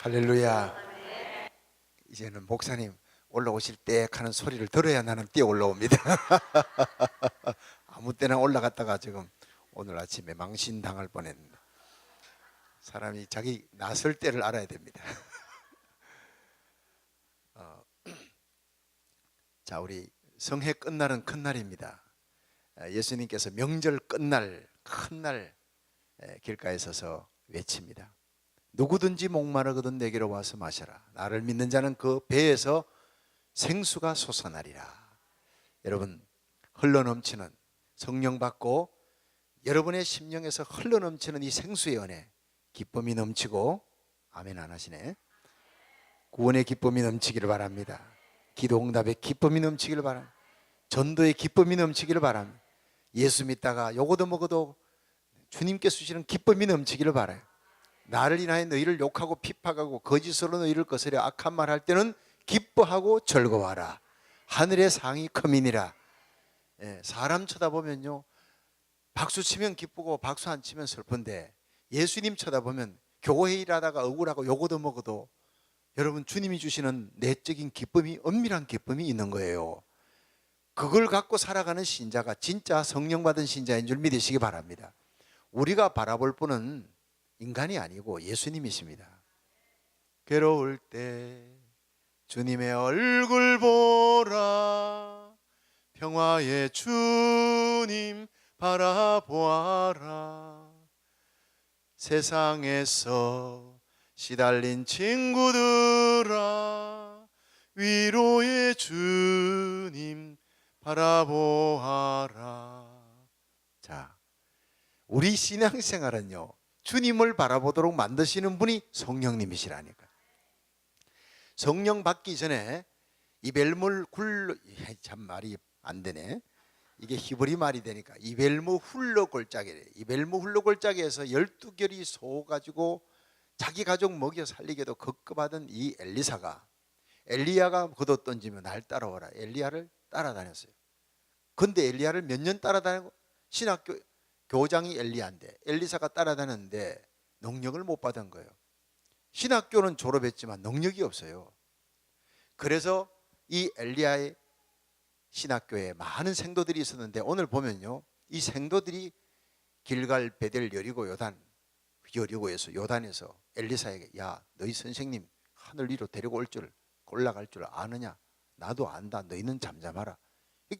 할렐루야. 이제는 목사님 올라오실 때 하는 소리를 들어야 나는 뛰어 올라옵니다. 아무 때나 올라갔다가 지금 오늘 아침에 망신당할 뻔했는데, 사람이 자기 나설 때를 알아야 됩니다. 자, 우리 성회 끝날은 큰 날입니다. 예수님께서 명절 끝날 큰 날 길가에 서서 외칩니다. 누구든지 목마르거든 내게로 와서 마셔라. 나를 믿는 자는 그 배에서 생수가 솟아나리라. 여러분, 흘러넘치는 성령 받고 여러분의 심령에서 흘러넘치는 이 생수의 은혜, 기쁨이 넘치고, 아멘 안 하시네, 구원의 기쁨이 넘치기를 바랍니다. 기도 응답의 기쁨이 넘치기를 바랍니다. 전도의 기쁨이 넘치기를 바랍니다. 예수 믿다가 요거도 먹어도 주님께서 주시는 기쁨이 넘치기를 바라요. 나를 인하여 너희를 욕하고 핍박하고 거짓으로 너희를 거스려 악한 말 할 때는 기뻐하고 즐거워하라. 하늘의 상이 크민이라. 사람 쳐다보면요, 박수 치면 기쁘고 박수 안 치면 슬픈데, 예수님 쳐다보면 교회 일하다가 억울하고 요거도 먹어도 여러분 주님이 주시는 내적인 기쁨이, 은밀한 기쁨이 있는 거예요. 그걸 갖고 살아가는 신자가 진짜 성령 받은 신자인 줄 믿으시기 바랍니다. 우리가 바라볼 분은 인간이 아니고 예수님이십니다. 괴로울 때 주님의 얼굴 보라. 평화의 주님 바라보아라. 세상에서 시달린 친구들아, 위로의 주님 바라보아라. 자, 우리 신앙생활은요, 주님을 바라보도록 만드시는 분이 성령님이시라니까. 성령 받기 전에 이벨물 굴러, 참 말이 안 되네. 이게 히브리 말이 되니까 이벨무 훌러 골짜기래. 이벨무 훌러 골짜기에서 12결이 소 가지고 자기 가족 먹여 살리게도 급급하던 이 엘리사가, 엘리야가 걷어 던지면 날 따라오라, 엘리야를 따라다녔어요. 근데 엘리야를 몇 년 따라다니고, 신학교 교장이 엘리야인데 엘리사가 따라다녔는데 능력을 못 받은 거예요. 신학교는 졸업했지만 능력이 없어요. 그래서 이 엘리야의 신학교에 많은 생도들이 있었는데, 오늘 보면요, 이 생도들이 길갈, 베델, 여리고, 요단, 여리고에서 요단에서 엘리사에게, 야, 너희 선생님 하늘 위로 데리고 올라갈 줄 아느냐? 나도 안다. 너희는 잠잠하라.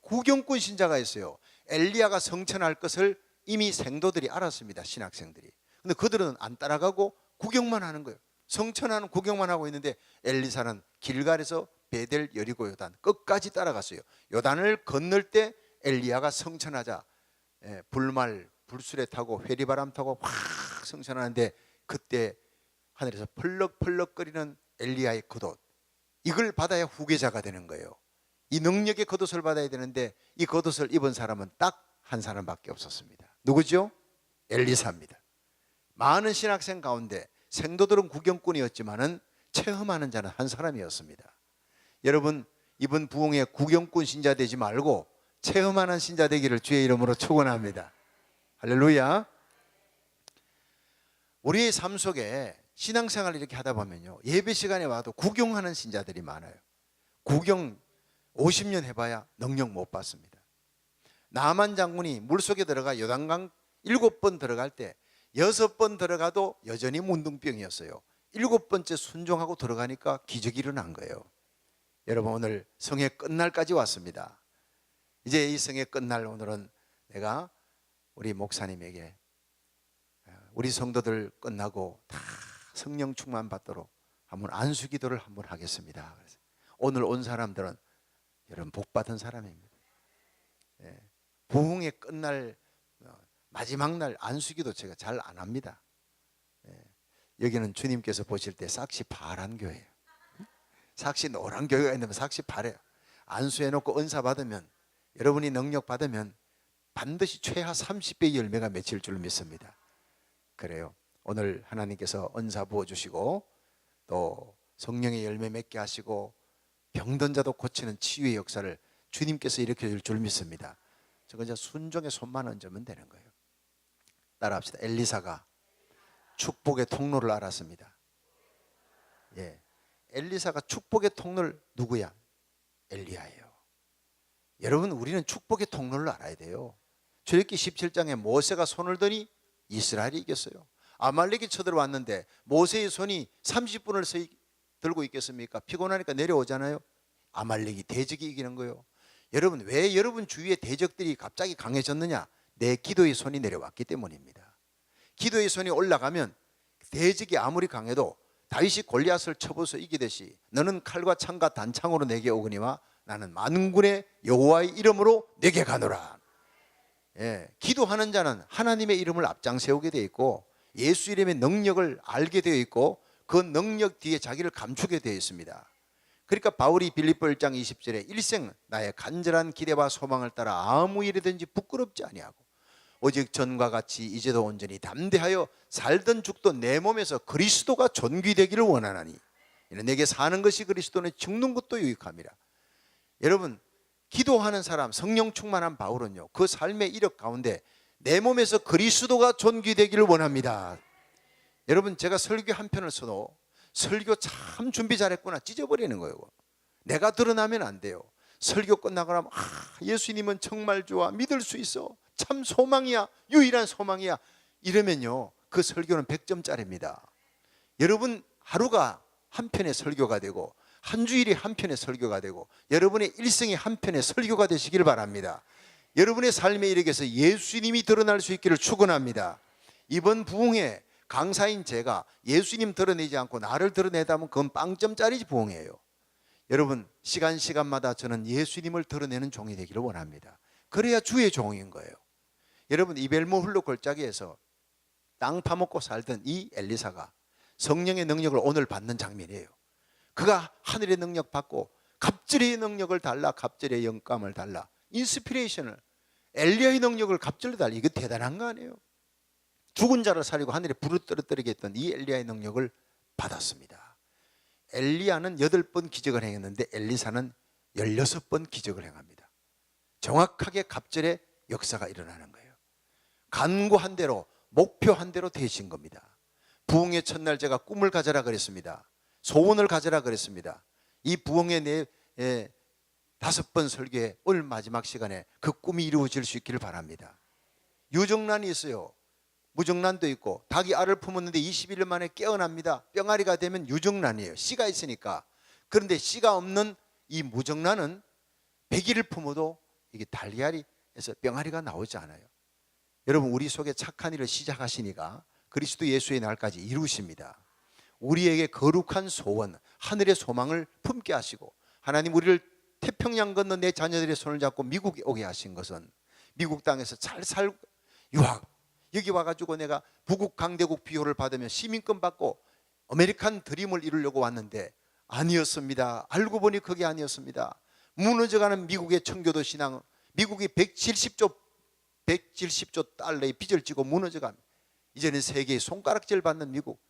구경꾼 신자가 있어요. 엘리야가 성천할 것을 이미 생도들이 알았습니다. 신학생들이. 근데 그들은 안 따라가고 구경만 하는 거예요. 성천하는 구경만 하고 있는데, 엘리사는 길갈에서 베델, 여리고, 요단 끝까지 따라갔어요. 요단을 건널 때 엘리야가 성천하자, 불말 불수레 타고 회리바람 타고 확 성천하는데, 그때 하늘에서 펄럭펄럭거리는 엘리야의 겉옷, 이걸 받아야 후계자가 되는 거예요. 이 능력의 겉옷을 받아야 되는데, 이 겉옷을 입은 사람은 딱 한 사람밖에 없었습니다. 누구죠? 엘리사입니다. 많은 신학생 가운데 생도들은 구경꾼이었지만은 체험하는 자는 한 사람이었습니다. 여러분, 이번 부흥의 구경꾼 신자 되지 말고 체험하는 신자 되기를 주의 이름으로 축원합니다. 할렐루야. 우리의 삶 속에 신앙생활을 이렇게 하다 보면요, 예배 시간에 와도 구경하는 신자들이 많아요. 구경 50년 해봐야 능력 못 받습니다. 나만 장군이 물속에 들어가 요단강 7번 들어갈 때 6번 들어가도 여전히 문둥병이었어요. 7번째 순종하고 들어가니까 기적이 일어난 거예요. 여러분, 오늘 성회 끝날까지 왔습니다. 이제 이 성회 끝날 오늘은 내가 우리 목사님에게, 우리 성도들 끝나고 다 성령 충만 받도록 한번 안수기도를 한번 하겠습니다. 그래서 오늘 온 사람들은 여러분 복 받은 사람입니다. 부흥의 끝날 마지막 날 안수기도 제가 잘 안 합니다. 여기는 주님께서 보실 때 싹시 파란 교회예요. 삭시 노란 교회가 있는데 삭시 파래요. 안수해놓고 은사 받으면, 여러분이 능력 받으면 반드시 최하 30배의 열매가 맺힐 줄 믿습니다. 그래요. 오늘 하나님께서 은사 부어주시고 또 성령의 열매 맺게 하시고 병든 자도 고치는 치유의 역사를 주님께서 일으켜 줄 줄 믿습니다. 저 그냥 순종의 손만 얹으면 되는 거예요. 따라합시다. 엘리사가 축복의 통로를 알았습니다. 예, 엘리사가 축복의 통로를 누구야? 엘리야예요. 여러분, 우리는 축복의 통로를 알아야 돼요. 출애굽기 17장에 모세가 손을 드니 이스라엘이 이겼어요. 아말렉이 쳐들어왔는데 모세의 손이 30분을 들고 있겠습니까? 피곤하니까 내려오잖아요. 아말렉이, 대적이 이기는 거예요. 여러분, 왜 여러분 주위에 대적들이 갑자기 강해졌느냐? 내 기도의 손이 내려왔기 때문입니다. 기도의 손이 올라가면 대적이 아무리 강해도 다윗이 골리앗을 쳐부숴서 이기듯이 너는 칼과 창과 단창으로 내게 오거니와 나는 만군의 여호와의 이름으로 내게 가노라. 예, 기도하는 자는 하나님의 이름을 앞장 세우게 되어 있고 예수 이름의 능력을 알게 되어 있고 그 능력 뒤에 자기를 감추게 되어 있습니다. 그러니까 바울이 빌립보 1장 20절에 일생 나의 간절한 기대와 소망을 따라 아무 일이든지 부끄럽지 아니하고 오직 전과 같이 이제도 온전히 담대하여 살던 죽던 내 몸에서 그리스도가 존귀되기를 원하나니 내게 사는 것이 그리스도는 죽는 것도 유익함이라. 여러분, 기도하는 사람, 성령 충만한 바울은요, 그 삶의 이력 가운데 내 몸에서 그리스도가 존귀되기를 원합니다. 여러분, 제가 설교 한 편을 써도 설교 참 준비 잘했구나 찢어버리는 거예요. 내가 드러나면 안 돼요. 설교 끝나고 나면 예수님은 정말 좋아, 믿을 수 있어, 참 소망이야, 유일한 소망이야, 이러면요 그 설교는 100점짜리입니다. 여러분, 하루가 한 편의 설교가 되고 한 주일이 한 편의 설교가 되고 여러분의 일생이 한 편의 설교가 되시길 바랍니다. 여러분의 삶의 일에게서 예수님이 드러날 수 있기를 축원합니다. 이번 부흥회 강사인 제가 예수님 드러내지 않고 나를 드러내다면 그건 빵점짜리 부흥회예요. 여러분, 시간마다 저는 예수님을 드러내는 종이 되기를 원합니다. 그래야 주의 종인 거예요. 여러분, 이벨모 훌로 골짜기에서 땅 파먹고 살던 이 엘리사가 성령의 능력을 오늘 받는 장면이에요. 그가 하늘의 능력 받고 갑절의 능력을 달라, 갑절의 영감을 달라, 인스피레이션을, 엘리야의 능력을 갑절로 달라. 이거 대단한 거 아니에요? 죽은 자를 살리고 하늘에 불을 떨어뜨리게 했던 이 엘리야의 능력을 받았습니다. 엘리야는 8번 기적을 행했는데 엘리사는 16번 기적을 행합니다. 정확하게 갑절의 역사가 일어나는 거예요. 간구한 대로, 목표한 대로 되신 겁니다. 부흥의 첫날 제가 꿈을 가져라 그랬습니다. 소원을 가져라 그랬습니다. 이 부흥의 5번 설교에 오늘 마지막 시간에 그 꿈이 이루어질 수 있기를 바랍니다. 유정란이 있어요. 무정란도 있고, 닭이 알을 품었는데 21일 만에 깨어납니다. 병아리가 되면 유정란이에요. 씨가 있으니까. 그런데 씨가 없는 이 무정란은 100일을 품어도 이게 달걀이에서 병아리가 나오지 않아요. 여러분, 우리 속에 착한 일을 시작하시니까 그리스도 예수의 날까지 이루십니다. 우리에게 거룩한 소원, 하늘의 소망을 품게 하시고, 하나님 우리를 태평양 건너 내 자녀들의 손을 잡고 미국에 오게 하신 것은 미국 땅에서 잘 살고 유학, 여기 와가지고 내가 부국 강대국 비호를 받으면 시민권 받고 아메리칸 드림을 이루려고 왔는데 아니었습니다. 알고 보니 그게 아니었습니다. 무너져가는 미국의 청교도 신앙, 미국이 170조 달러의 빚을 지고 무너져갑니다. 이제는 세계의 손가락질 받는 미국,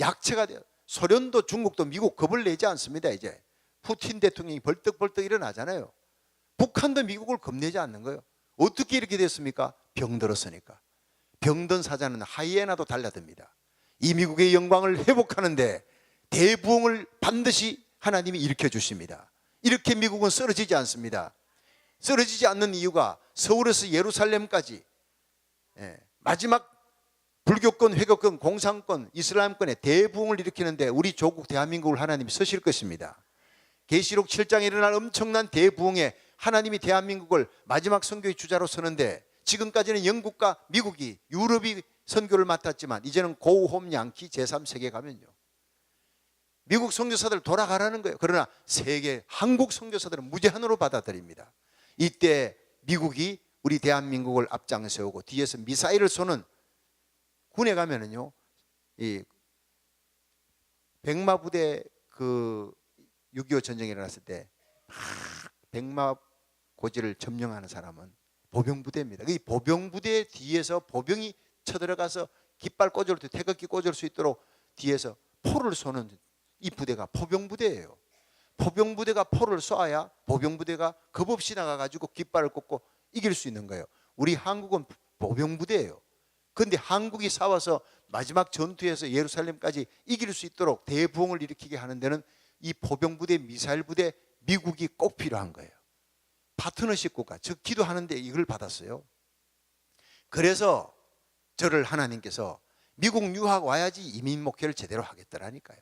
약체가 돼요. 소련도 중국도 미국 겁을 내지 않습니다. 이제 푸틴 대통령이 벌떡벌떡 일어나잖아요. 북한도 미국을 겁내지 않는 거예요. 어떻게 이렇게 됐습니까? 병들었으니까. 병든 사자는 하이에나도 달려듭니다. 이 미국의 영광을 회복하는데 대부흥을 반드시 하나님이 일으켜 주십니다. 이렇게 미국은 쓰러지지 않습니다. 쓰러지지 않는 이유가 서울에서 예루살렘까지 마지막 불교권, 회교권, 공산권, 이슬람권의 대부흥을 일으키는데 우리 조국 대한민국을 하나님이 쓰실 것입니다. 계시록 7장에 일어날 엄청난 대부흥에 하나님이 대한민국을 마지막 선교의 주자로 서는데, 지금까지는 영국과 미국이, 유럽이 선교를 맡았지만 이제는 고홈 양키 제3세계 가면요, 미국 선교사들 돌아가라는 거예요. 그러나 세계 한국 선교사들은 무제한으로 받아들입니다. 이때 미국이 우리 대한민국을 앞장에 세우고 뒤에서 미사일을 쏘는, 군에 가면은요, 이 백마부대 그 6.25 전쟁이 일어났을 때 백마고지를 점령하는 사람은 보병부대입니다. 이 보병부대 뒤에서 보병이 쳐들어가서 깃발 꽂을 때 태극기 꽂을 수 있도록 뒤에서 포를 쏘는 이 부대가 포병부대예요. 포병부대가 포를 쏘아야 보병부대가 겁없이 나가가지고 깃발을 꽂고 이길 수 있는 거예요. 우리 한국은 보병부대예요. 그런데 한국이 싸워서 마지막 전투에서 예루살렘까지 이길 수 있도록 대부흥을 일으키게 하는 데는 이 포병부대, 미사일 부대, 미국이 꼭 필요한 거예요. 파트너십 국가, 즉 기도하는데 이걸 받았어요. 그래서 저를 하나님께서 미국 유학 와야지 이민 목회를 제대로 하겠더라니까요.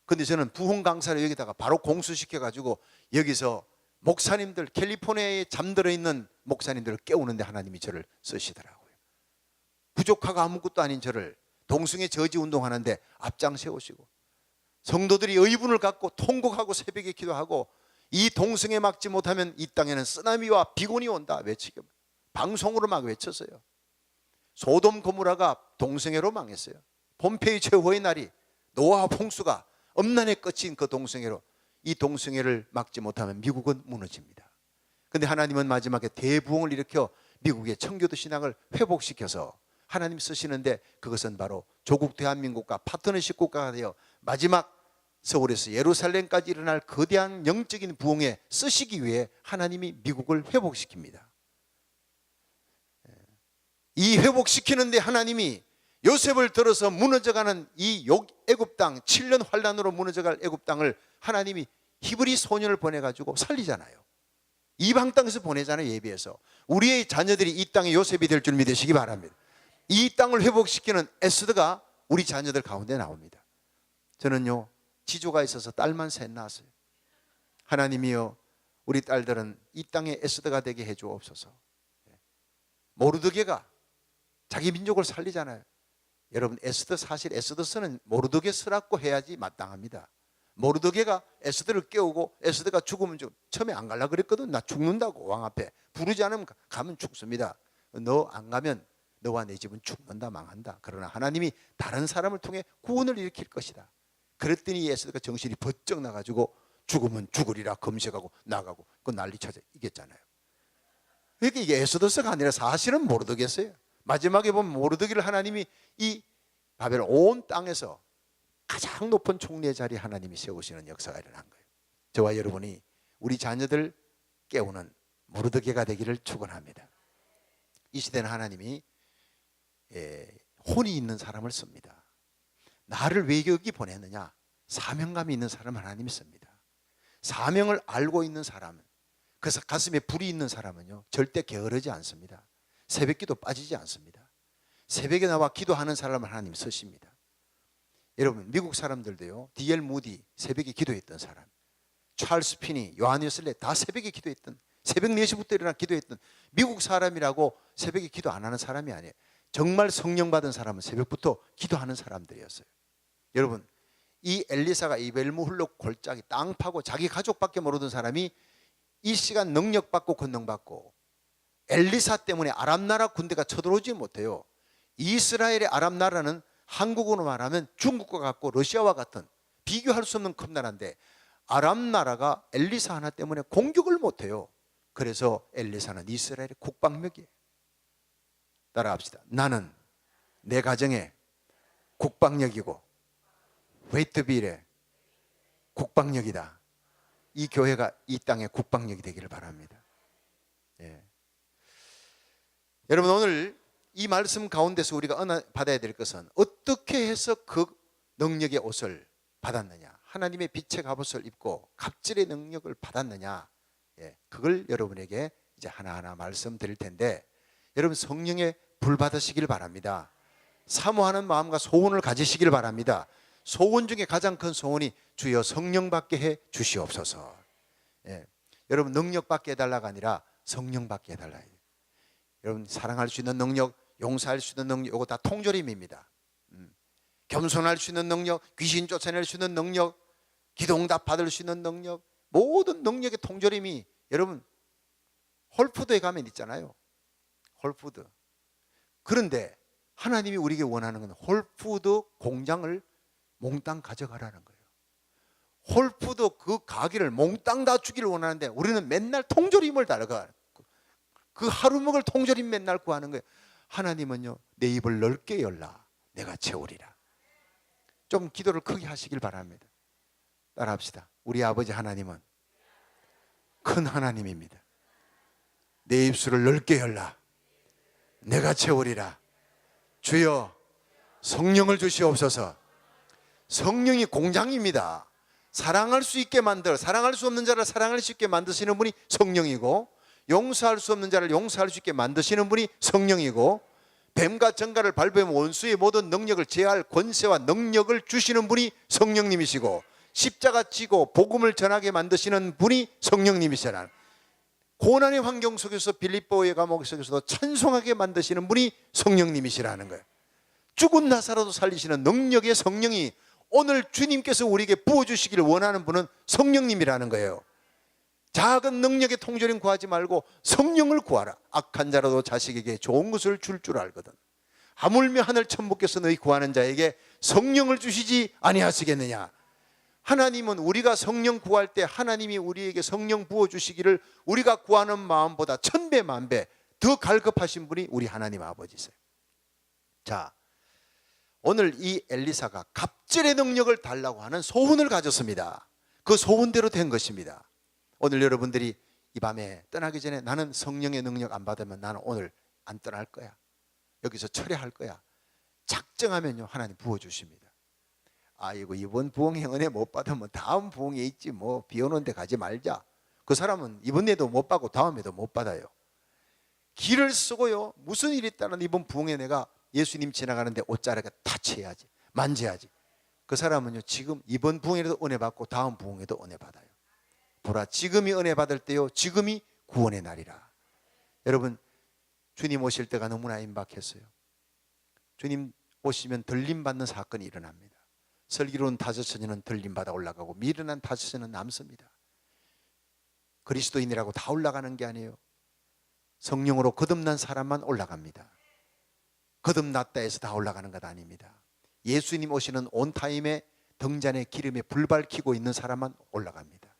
근데 저는 부흥 강사를 여기다가 바로 공수시켜가지고 여기서 목사님들, 캘리포니아에 잠들어 있는 목사님들을 깨우는데 하나님이 저를 쓰시더라고요. 부족하고 아무것도 아닌 저를 동성애 저지 운동하는데 앞장 세우시고, 성도들이 의분을 갖고 통곡하고 새벽에 기도하고, 이 동성애 막지 못하면 이 땅에는 쓰나미와 비곤이 온다 외치고 방송으로 막 외쳤어요. 소돔 고모라가 동성애로 망했어요. 폼페이 최후의 날이, 노아와 홍수가 엄난의 끝인 그 동성애로, 이 동성애를 막지 못하면 미국은 무너집니다. 그런데 하나님은 마지막에 대부흥을 일으켜 미국의 청교도 신앙을 회복시켜서 하나님 쓰시는데, 그것은 바로 조국 대한민국과 파트너십 국가가 되어 마지막 서울에서 예루살렘까지 일어날 거대한 영적인 부흥에 쓰시기 위해 하나님이 미국을 회복시킵니다. 이 회복시키는데 하나님이 요셉을 들어서 무너져가는 이 애굽 땅, 7년 환란으로 무너져갈 애굽 땅을 하나님이 히브리 소년을 보내가지고 살리잖아요. 이방 땅에서 보내잖아요. 예비해서 우리의 자녀들이 이 땅의 요셉이 될 줄 믿으시기 바랍니다. 이 땅을 회복시키는 에스더가 우리 자녀들 가운데 나옵니다. 저는요, 지조가 있어서 딸만 셋 낳았어요. 하나님이여, 우리 딸들은 이 땅의 에스더가 되게 해주옵소서. 모르드게가 자기 민족을 살리잖아요. 여러분, 에스더, 사실 에스더서는 모르드게서라고 해야지 마땅합니다. 모르드게가 에스더를 깨우고 에스더가 죽으면 처음에 안 가려고 그랬거든. 나 죽는다고, 왕 앞에 부르지 않으면 가면 죽습니다. 너 안 가면 너와 내 집은 죽는다, 망한다. 그러나 하나님이 다른 사람을 통해 구원을 일으킬 것이다. 그랬더니 에스더가 정신이 번쩍 나가지고 죽으면 죽으리라 검색하고 나가고 그 난리 쳐서 이겼잖아요. 그러니까 이게 에스더서가 아니라 사실은 모르드게서예요. 마지막에 보면 모르드게를 하나님이 이 바벨론 온 땅에서 가장 높은 총리의 자리에 하나님이 세우시는 역사가 일어난 거예요. 저와 여러분이 우리 자녀들 깨우는 모르드게가 되기를 축원합니다. 이 시대는 하나님이 혼이 있는 사람을 씁니다. 나를 왜 여기 보냈느냐, 사명감이 있는 사람을 하나님이 씁니다. 사명을 알고 있는 사람은, 그래서 가슴에 불이 있는 사람은요 절대 게으르지 않습니다. 새벽기도 빠지지 않습니다. 새벽에 나와 기도하는 사람을 하나님 쓰십니다. 여러분, 미국 사람들도요, D.L. 무디 새벽에 기도했던 사람, 찰스 피니, 요한 웨슬레 다 새벽에 기도했던, 새벽 4시부터 일어나 기도했던, 미국 사람이라고 새벽에 기도 안 하는 사람이 아니에요. 정말 성령 받은 사람은 새벽부터 기도하는 사람들이었어요. 여러분, 이 엘리사가 이벨무 훌록 골짜기 땅 파고 자기 가족밖에 모르던 사람이 이 시간 능력 받고 권능 받고, 엘리사 때문에 아람 나라 군대가 쳐들어오지 못해요. 이스라엘의 아람 나라는 한국으로 말하면 중국과 같고 러시아와 같은 비교할 수 없는 큰 나라인데, 아람 나라가 엘리사 하나 때문에 공격을 못해요. 그래서 엘리사는 이스라엘의 국방력이에요. 따라합시다. 나는 내 가정의 국방력이고 웨이트빌의 국방력이다. 이 교회가 이 땅의 국방력이 되기를 바랍니다. 여러분, 오늘 이 말씀 가운데서 우리가 받아야 될 것은, 어떻게 해서 그 능력의 옷을 받았느냐, 하나님의 빛의 갑옷을 입고 갑질의 능력을 받았느냐, 그걸 여러분에게 이제 하나하나 말씀드릴 텐데, 여러분 성령의 불 받으시길 바랍니다. 사모하는 마음과 소원을 가지시길 바랍니다. 소원 중에 가장 큰 소원이 주여 성령 받게 해 주시옵소서. 여러분, 능력 받게 해달라가 아니라 성령 받게 해달라. 여러분, 사랑할 수 있는 능력, 용서할 수 있는 능력, 이거 다 통조림입니다. 겸손할 수 있는 능력, 귀신 쫓아낼 수 있는 능력, 기도응답 받을 수 있는 능력, 모든 능력의 통조림이 여러분 홀푸드에 가면 있잖아요. 홀푸드. 그런데 하나님이 우리에게 원하는 건 홀푸드 공장을 몽땅 가져가라는 거예요. 홀푸드 그 가게를 몽땅 다 주기를 원하는데, 우리는 맨날 통조림을 달아가, 그 하루 먹을 통조림 맨날 구하는 거예요. 하나님은요, 내 입을 넓게 열라, 내가 채우리라. 좀 기도를 크게 하시길 바랍니다. 따라합시다. 우리 아버지 하나님은 큰 하나님입니다. 내 입술을 넓게 열라, 내가 채우리라. 주여 성령을 주시옵소서. 성령이 공장입니다. 사랑할 수 있게 만들, 사랑할 수 없는 자를 사랑할 수 있게 만드시는 분이 성령이고, 용서할 수 없는 자를 용서할 수 있게 만드시는 분이 성령이고, 뱀과 정갈을 발부하면 원수의 모든 능력을 제할 권세와 능력을 주시는 분이 성령님이시고, 십자가 지고 복음을 전하게 만드시는 분이 성령님이시잖아요. 고난의 환경 속에서 빌립보의 감옥 속에서도 찬송하게 만드시는 분이 성령님이시라는 거예요. 죽은 나사로도 살리시는 능력의 성령이 오늘 주님께서 우리에게 부어주시기를 원하는 분은 성령님이라는 거예요. 작은 능력의 통조림 구하지 말고 성령을 구하라. 악한 자라도 자식에게 좋은 것을 줄 알거든. 하물며 하늘 천부께서 너희 구하는 자에게 성령을 주시지 아니하시겠느냐. 하나님은 우리가 성령 구할 때 하나님이 우리에게 성령 부어주시기를 우리가 구하는 마음보다 1000배 만배 더 갈급하신 분이 우리 하나님 아버지세요. 자, 오늘 이 엘리사가 갑절의 능력을 달라고 하는 소원을 가졌습니다. 그 소원대로 된 것입니다. 오늘 여러분들이 이 밤에 떠나기 전에 나는 성령의 능력 안 받으면 나는 오늘 안 떠날 거야, 여기서 철회할 거야, 작정하면요 하나님 부어주십니다. 아이고 이번 부흥회 은혜 못 받으면 다음 부흥회 있지, 뭐 비 오는 데 가지 말자. 그 사람은 이번에도 못 받고 다음에도 못 받아요. 길을 쓰고요, 무슨 일이 있다는 이번 부흥회 내가 예수님 지나가는데 옷자락에 타치해야지, 만져야지. 그 사람은요 지금 이번 부흥회도 은혜 받고 다음 부흥회도 은혜 받아요. 보라, 지금이 은혜 받을 때요, 지금이 구원의 날이라. 여러분, 주님 오실 때가 너무나 임박했어요. 주님 오시면 들림받는 사건이 일어납니다. 슬기로운 다섯천이는 들림받아 올라가고 미련한 다섯천은 남습니다. 그리스도인이라고 다 올라가는 게 아니에요. 성령으로 거듭난 사람만 올라갑니다. 거듭났다 해서 다 올라가는 것 아닙니다. 예수님 오시는 온타임에 등잔에 기름에 불 밝히고 있는 사람만 올라갑니다.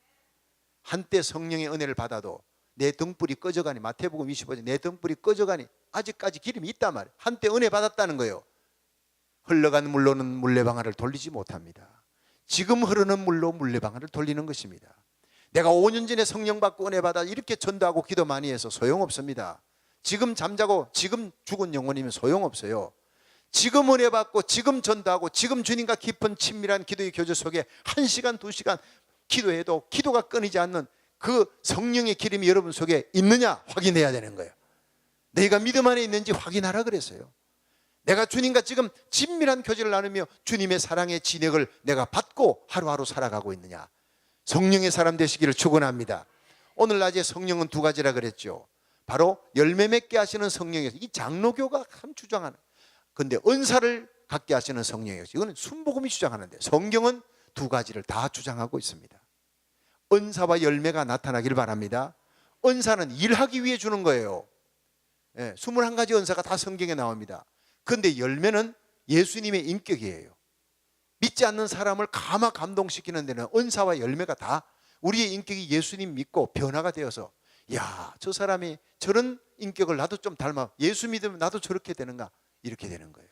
한때 성령의 은혜를 받아도 내 등불이 꺼져가니, 마태복음 25장 내 등불이 꺼져가니 아직까지 기름이 있단 말이에요. 한때 은혜 받았다는 거예요. 흘러간 물로는 물레방아를 돌리지 못합니다. 지금 흐르는 물로 물레방아를 돌리는 것입니다. 내가 5년 전에 성령 받고 은혜 받아 이렇게 전도하고 기도 많이 해서 소용없습니다. 지금 잠자고 지금 죽은 영혼이면 소용없어요. 지금 은혜 받고 지금 전도하고 지금 주님과 깊은 친밀한 기도의 교제 속에 1시간 2시간 기도해도 기도가 끊이지 않는 그 성령의 기름이 여러분 속에 있느냐 확인해야 되는 거예요. 내가 믿음 안에 있는지 확인하라 그랬어요. 내가 주님과 지금 친밀한 교제를 나누며 주님의 사랑의 진액을 내가 받고 하루하루 살아가고 있느냐. 성령의 사람 되시기를 축원합니다. 오늘 낮에 성령은 2가지라 그랬죠. 바로 열매 맺게 하시는 성령이었어요. 이 장로교가 참 주장하는, 근데 은사를 갖게 하시는 성령이었어요. 이거는 순복음이 주장하는데 성경은 2가지를 다 주장하고 있습니다. 은사와 열매가 나타나길 바랍니다. 은사는 일하기 위해 주는 거예요. 21가지 은사가 다 성경에 나옵니다. 그런데 열매는 예수님의 인격이에요. 믿지 않는 사람을 감화 감동시키는 데는 은사와 열매가 다 우리의 인격이 예수님 믿고 변화가 되어서, 야, 저 사람이 저런 인격을 나도 좀 닮아, 예수 믿으면 나도 저렇게 되는가, 이렇게 되는 거예요.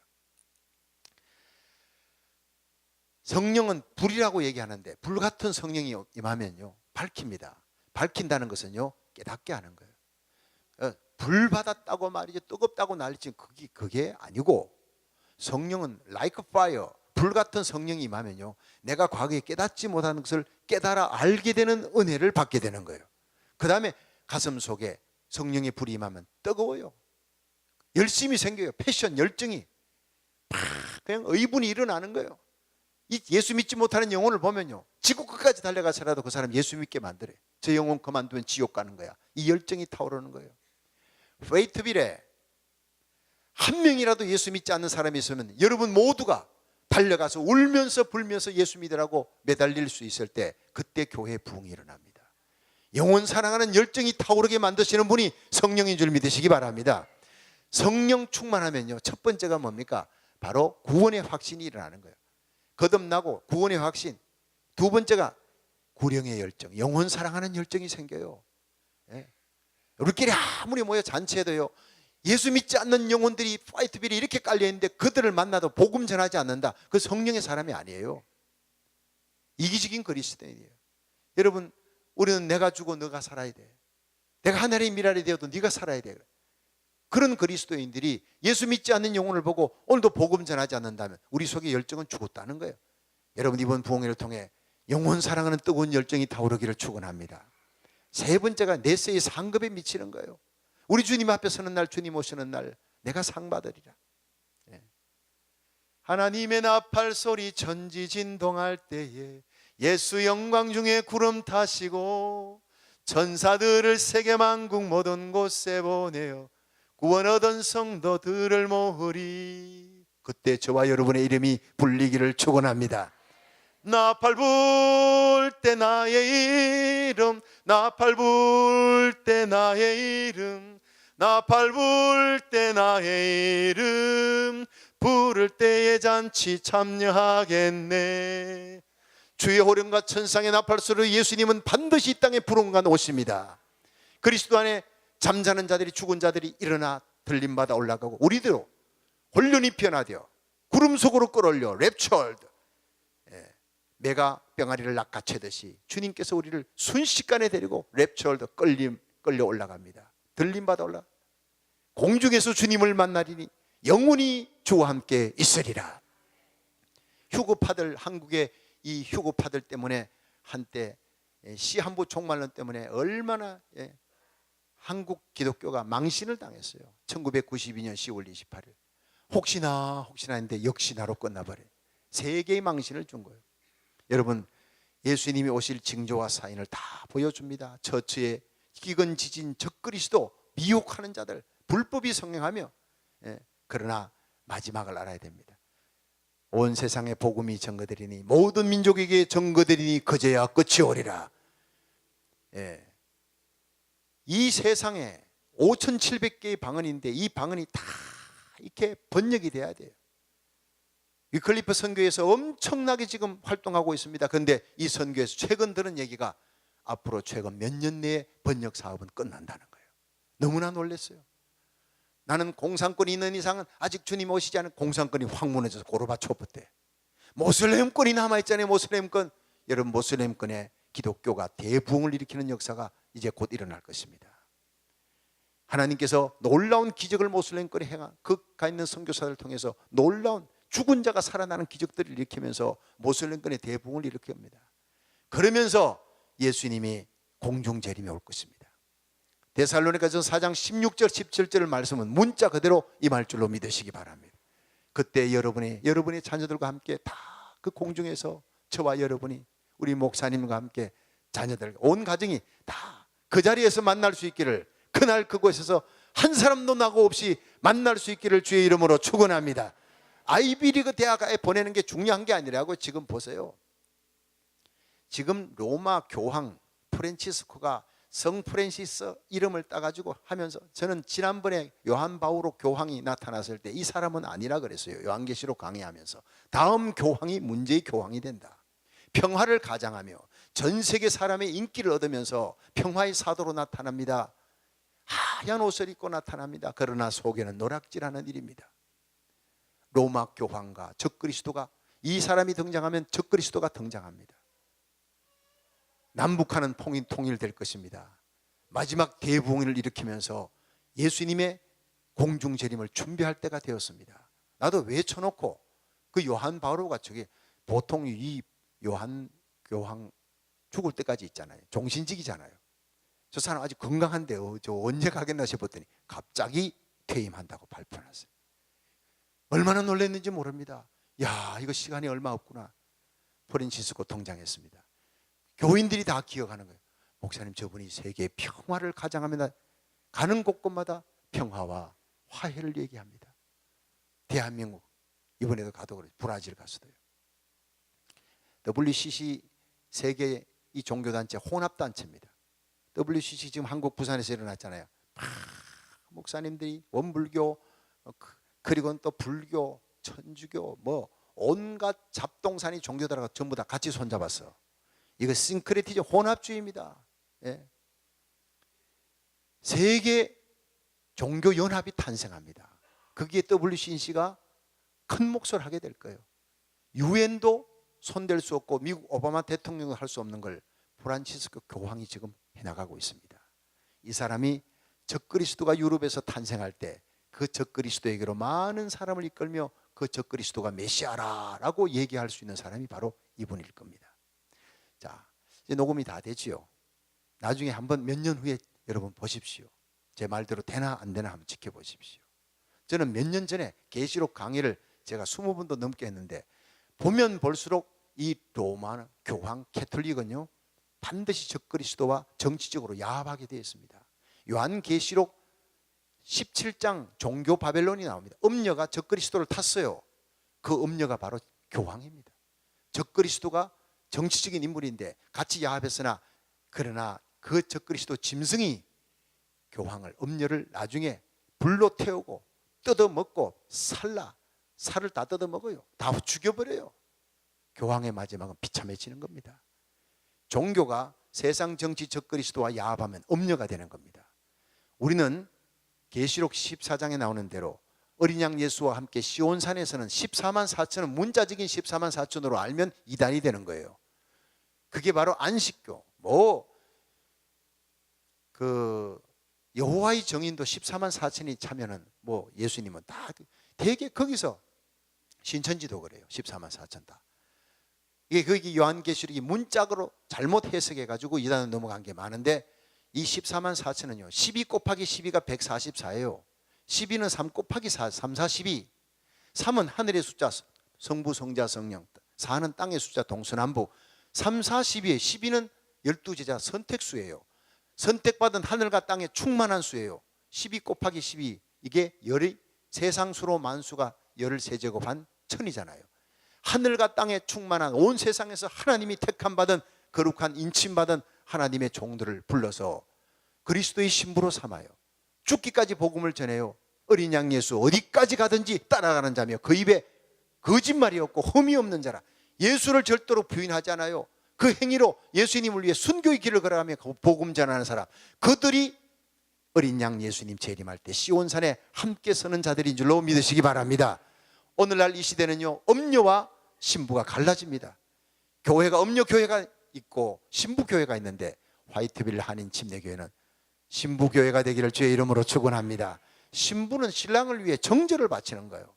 성령은 불이라고 얘기하는데 불 같은 성령이 임하면요 밝힙니다. 밝힌다는 것은요 깨닫게 하는 거예요. 불 받았다고 말이죠, 뜨겁다고 난리지, 그게 아니고, 성령은 like fire, 불 같은 성령이 임하면요 내가 과거에 깨닫지 못한 것을 깨달아 알게 되는 은혜를 받게 되는 거예요. 그 다음에 가슴 속에 성령의 불이 임하면 뜨거워요. 열심이 생겨요. 패션, 열정이 막 그냥 의분이 일어나는 거예요. 이 예수 믿지 못하는 영혼을 보면요 지구 끝까지 달려가서라도 그 사람 예수 믿게 만들어요. 저 영혼 그만두면 지옥 가는 거야. 이 열정이 타오르는 거예요. 페이트빌에 한 명이라도 예수 믿지 않는 사람이 있으면 여러분 모두가 달려가서 울면서 불면서 예수 믿으라고 매달릴 수 있을 때, 그때 교회에 부흥이 일어납니다. 영혼 사랑하는 열정이 타오르게 만드시는 분이 성령인 줄 믿으시기 바랍니다. 성령 충만하면요 첫 번째가 뭡니까? 바로 구원의 확신이 일어나는 거예요. 거듭나고 구원의 확신. 2번째가 구령의 열정, 영혼 사랑하는 열정이 생겨요. 우리끼리 아무리 모여 잔치해도요 예수 믿지 않는 영혼들이 파이트빌에 이렇게 깔려있는데 그들을 만나도 복음 전하지 않는다. 그 성령의 사람이 아니에요. 이기적인 그리스도인이에요. 여러분, 우리는 내가 주고 너가 살아야 돼. 내가 하늘의 미랄이 되어도 네가 살아야 돼. 그런 그리스도인들이 예수 믿지 않는 영혼을 보고 오늘도 복음 전하지 않는다면 우리 속의 열정은 죽었다는 거예요. 여러분, 이번 부흥회를 통해 영혼 사랑하는 뜨거운 열정이 타오르기를 축원합니다. 세 번째가 내세의 상급에 미치는 거예요. 우리 주님 앞에 서는 날, 주님 오시는 날 내가 상 받으리라. 하나님의 나팔 소리 천지진동할 때에 예수 영광 중에 구름 타시고 천사들을 세계만국 모든 곳에 보내어 구원 얻은 성도들을 모으리. 그때 저와 여러분의 이름이 불리기를 축원합니다. 나팔 불 때 나의 이름, 나팔 불 때 나의 이름, 나팔 불 때 나의 이름, 부를 때의 잔치 참여하겠네. 주의 호령과 천상의 나팔소리로 예수님은 반드시 이 땅에 부름관 오십니다. 그리스도 안에 잠자는 자들이, 죽은 자들이 일어나 들림받아 올라가고 우리도 혼련이 변화되어 구름 속으로 끌어올려 랩처얼드, 메가 병아리를 낚아채듯이 주님께서 우리를 순식간에 데리고 랩처얼드 끌려 올라갑니다. 들림받아 올라 공중에서 주님을 만나리니 영원히 주와 함께 있으리라. 휴거파들, 한국의 이 휴거파들 때문에 한때 시한부 총말론 때문에 얼마나 한국 기독교가 망신을 당했어요. 1992년 10월 28일 혹시나 했는데 역시나로 끝나버려요. 세계의 망신을 준 거예요. 여러분, 예수님이 오실 징조와 사인을 다 보여줍니다. 처처에 기근 지진 적그리스도 미혹하는 자들, 불법이 성행하며, 그러나 마지막을 알아야 됩니다. 온 세상에 복음이 전거되리니 모든 민족에게 전거되리니 그제야 끝이 오리라. 이 세상에 5,700개의 방언인데 이 방언이 다 이렇게 번역이 돼야 돼요. 위클리프 선교에서 엄청나게 지금 활동하고 있습니다. 그런데 이 선교에서 최근 들은 얘기가 앞으로 최근 몇 년 내에 번역 사업은 끝난다는 거예요. 너무나 놀랐어요. 나는 공산권이 있는 이상은 아직 주님 오시지 않은 공산권이 확 무너져서 고르바초프 때 모슬렘권이 남아있잖아요. 모슬렘권. 여러분, 모슬렘권의 기독교가 대부흥을 일으키는 역사가 이제 곧 일어날 것입니다. 하나님께서 놀라운 기적을 모슬렘권에 행한 그가 있는 선교사들을 통해서 놀라운 죽은 자가 살아나는 기적들을 일으키면서 모슬렘권의 대부흥을 일으킵니다. 그러면서 예수님이 공중 재림에 올 것입니다. 데살로니가서 4장 16절 17절을 말씀은 문자 그대로 임할 줄로 믿으시기 바랍니다. 그때 여러분의 자녀들과 함께 다 그 공중에서 저와 여러분이 우리 목사님과 함께 자녀들 온 가정이 다 그 자리에서 만날 수 있기를, 그날 그곳에서 한 사람도 나고 없이 만날 수 있기를 주의 이름으로 축원합니다. 아이비리그 대학에 보내는 게 중요한 게 아니라고. 지금 보세요. 지금 로마 교황 프란치스코가 성 프란시스 이름을 따가지고 하면서, 저는 지난번에 요한 바오로 교황이 나타났을 때 이 사람은 아니라 그랬어요. 요한계시록 강의하면서 다음 교황이 문제의 교황이 된다. 평화를 가장하며 전 세계 사람의 인기를 얻으면서 평화의 사도로 나타납니다. 하얀 옷을 입고 나타납니다. 그러나 속에는 노략질하는 일입니다. 로마 교황과 적그리스도가, 이 사람이 등장하면 적그리스도가 등장합니다. 남북한은 통일될 것입니다. 마지막 대부흥을 일으키면서 예수님의 공중 재림을 준비할 때가 되었습니다. 나도 외쳐놓고 그 요한 바오로가 저게 보통 이 요한 교황 죽을 때까지 있잖아요. 종신직이잖아요. 저 사람 아직 건강한데 저 언제 가겠나 싶었더니 갑자기 퇴임한다고 발표했어요. 얼마나 놀랐는지 모릅니다. 야, 이거 시간이 얼마 없구나. 프란치스코 등장했습니다. 교인들이 다 기억하는 거예요. 목사님, 저분이 세계의 평화를 가장하며 가는 곳곳마다 평화와 화해를 얘기합니다. 대한민국 이번에도 가도 그래요. 브라질 가서도요. WCC 세계 이 종교단체 혼합단체입니다. WCC 지금 한국 부산에서 일어났잖아요. 목사님들이 원불교 그리고 또 불교, 천주교 뭐 온갖 잡동사니 종교들하고 전부 다 같이 손잡았어. 이거 싱크레티즘 혼합주의입니다. 세계 종교연합이 탄생합니다. 거기에 WCC가 큰 몫을 하게 될 거예요. 유엔도 손댈 수 없고 미국 오바마 대통령도 할 수 없는 걸 프란치스코 교황이 지금 해나가고 있습니다. 이 사람이 적그리스도가 유럽에서 탄생할 때 그 적그리스도에게로 많은 사람을 이끌며 그 적그리스도가 메시아라라고 얘기할 수 있는 사람이 바로 이분일 겁니다. 자, 이제 녹음이 다 되지요. 나중에 한번 몇 년 후에 여러분 보십시오. 제 말대로 되나 안 되나 한번 지켜보십시오. 저는 몇 년 전에 계시록 강의를 제가 20번도 넘게 했는데 보면 볼수록 이 로마 교황 캐톨릭은요 반드시 적그리스도와 정치적으로 야합하게 되어 있습니다. 요한계시록 17장 종교 바벨론이 나옵니다. 음녀가 적그리스도를 탔어요. 그 음녀가 바로 교황입니다. 적그리스도가 정치적인 인물인데 같이 야합했으나 그러나 그 적그리스도 짐승이 교황을 음녀를 나중에 불로 태우고 뜯어먹고 살을 다 뜯어먹어요. 다 죽여버려요. 교황의 마지막은 비참해지는 겁니다. 종교가 세상 정치 적그리스도와 야합하면 음녀가 되는 겁니다. 우리는 계시록 14장에 나오는 대로 어린 양 예수와 함께 시온산에서는 14만 4천은 문자적인 14만 4천으로 알면 이단이 되는 거예요. 그게 바로 안식교. 여호와의 정인도 14만 4천이 차면은 예수님은 다 되게 거기서 신천지도 그래요. 14만 4천 다. 이게 거기 요한계시록이 문짝으로 잘못 해석해 가지고 이단으로 넘어간 게 많은데 이 14만 4천은요 12 곱하기 12가 144예요 12는 3 곱하기 4, 3, 4, 12 3은 하늘의 숫자 성부, 성자, 성령 4는 땅의 숫자 동서남북 3, 4, 12에 12는 12제자 선택수예요. 선택받은 하늘과 땅의 충만한 수예요. 12 곱하기 12 이게 열이 세상수로 만수가 열을 세제곱한 천이잖아요. 하늘과 땅에 충만한 온 세상에서 하나님이 택함받은 거룩한 인침받은 하나님의 종들을 불러서 그리스도의 신부로 삼아요. 죽기까지 복음을 전해요. 어린 양 예수 어디까지 가든지 따라가는 자며 그 입에 거짓말이 없고 흠이 없는 자라. 예수를 절대로 부인하지 않아요. 그 행위로 예수님을 위해 순교의 길을 걸어가며 복음 전하는 사람, 그들이 어린 양 예수님 재림할 때 시온산에 함께 서는 자들인 줄로 믿으시기 바랍니다. 오늘날 이 시대는요 음녀와 신부가 갈라집니다. 교회가 음녀 교회가 있고 신부 교회가 있는데 화이트빌 한인 침례교회는 신부 교회가 되기를 주의 이름으로 축원합니다. 신부는 신랑을 위해 정절을 바치는 거예요.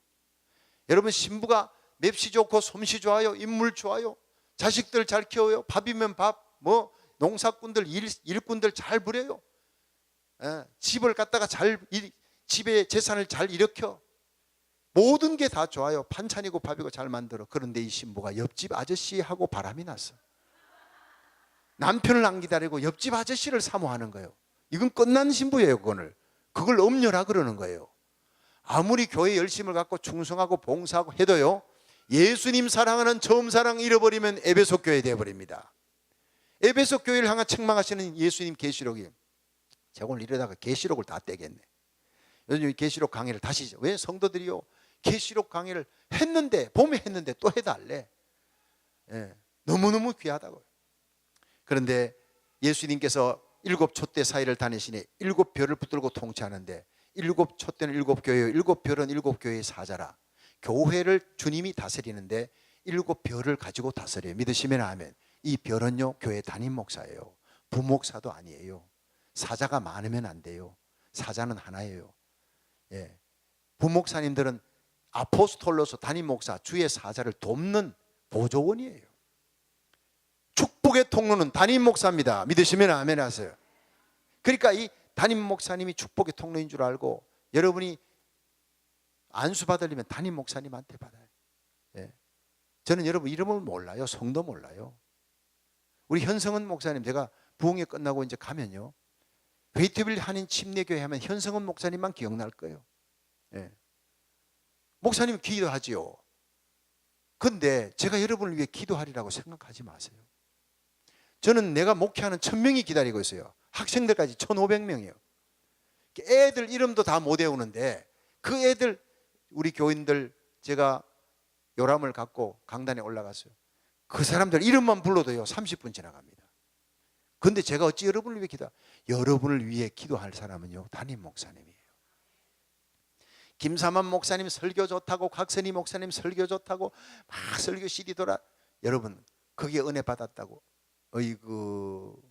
여러분 신부가 맵시 좋고 솜씨 좋아요, 인물 좋아요, 자식들 잘 키워요, 밥이면 밥, 농사꾼들 일꾼들 잘 부려요, 집을 갖다가 집에 재산을 잘 일으켜, 모든 게 다 좋아요. 반찬이고 밥이고 잘 만들어. 그런데 이 신부가 옆집 아저씨하고 바람이 났어. 남편을 안 기다리고 옆집 아저씨를 사모하는 거예요. 이건 끝난 신부예요. 그걸 음녀라 그러는 거예요. 아무리 교회 열심을 갖고 충성하고 봉사하고 해도요 예수님 사랑하는 처음 사랑 잃어버리면 에베소 교회 되어버립니다. 에베소 교회를 향한 책망하시는 예수님 계시록이, 제가 오늘 이러다가 계시록을 다 떼겠네. 요즘 계시록 강의를 다시, 왜 성도들이요 계시록 강의를 봄에 했는데 또 해달래. 너무너무 귀하다고요. 그런데 예수님께서 7 촛대 사이를 다니시니 7 별을 붙들고 통치하는데 7 촛대는 7 교회요 7 별은 7 교회의 사자라. 교회를 주님이 다스리는데 7 별을 가지고 다스려요. 믿으시면 아멘. 이 별은요 교회 담임 목사예요. 부목사도 아니에요. 사자가 많으면 안 돼요. 사자는 하나예요. 부목사님들은 아포스톨로서 담임 목사 주의 사자를 돕는 보조원이에요. 축복의 통로는 담임 목사입니다. 믿으시면 아멘 하세요. 그러니까 이 담임 목사님이 축복의 통로인 줄 알고 여러분이 안수 받으려면 담임 목사님한테 받아요. 저는 여러분 이름을 몰라요. 성도 몰라요. 우리 현성은 목사님, 제가 부흥회 끝나고 이제 가면요 웨이트빌 한인 침례교회 하면 현성은 목사님만 기억날 거예요. 목사님은 기도하지요. 근데 제가 여러분을 위해 기도하리라고 생각하지 마세요. 저는 내가 목회하는 1000명이 기다리고 있어요. 학생들까지 1500명이에요. 애들 이름도 다 못 외우는데 그 애들, 우리 교인들, 제가 요람을 갖고 강단에 올라갔어요. 그 사람들 이름만 불러도요 30분 지나갑니다. 근데 제가 어찌 여러분을 위해 여러분을 위해 기도할 사람은요 담임 목사님이에요. 김사만 목사님 설교 좋다고, 각선희 목사님 설교 좋다고 막 설교 CD 돌아, 여러분 거기에 은혜 받았다고 어이구,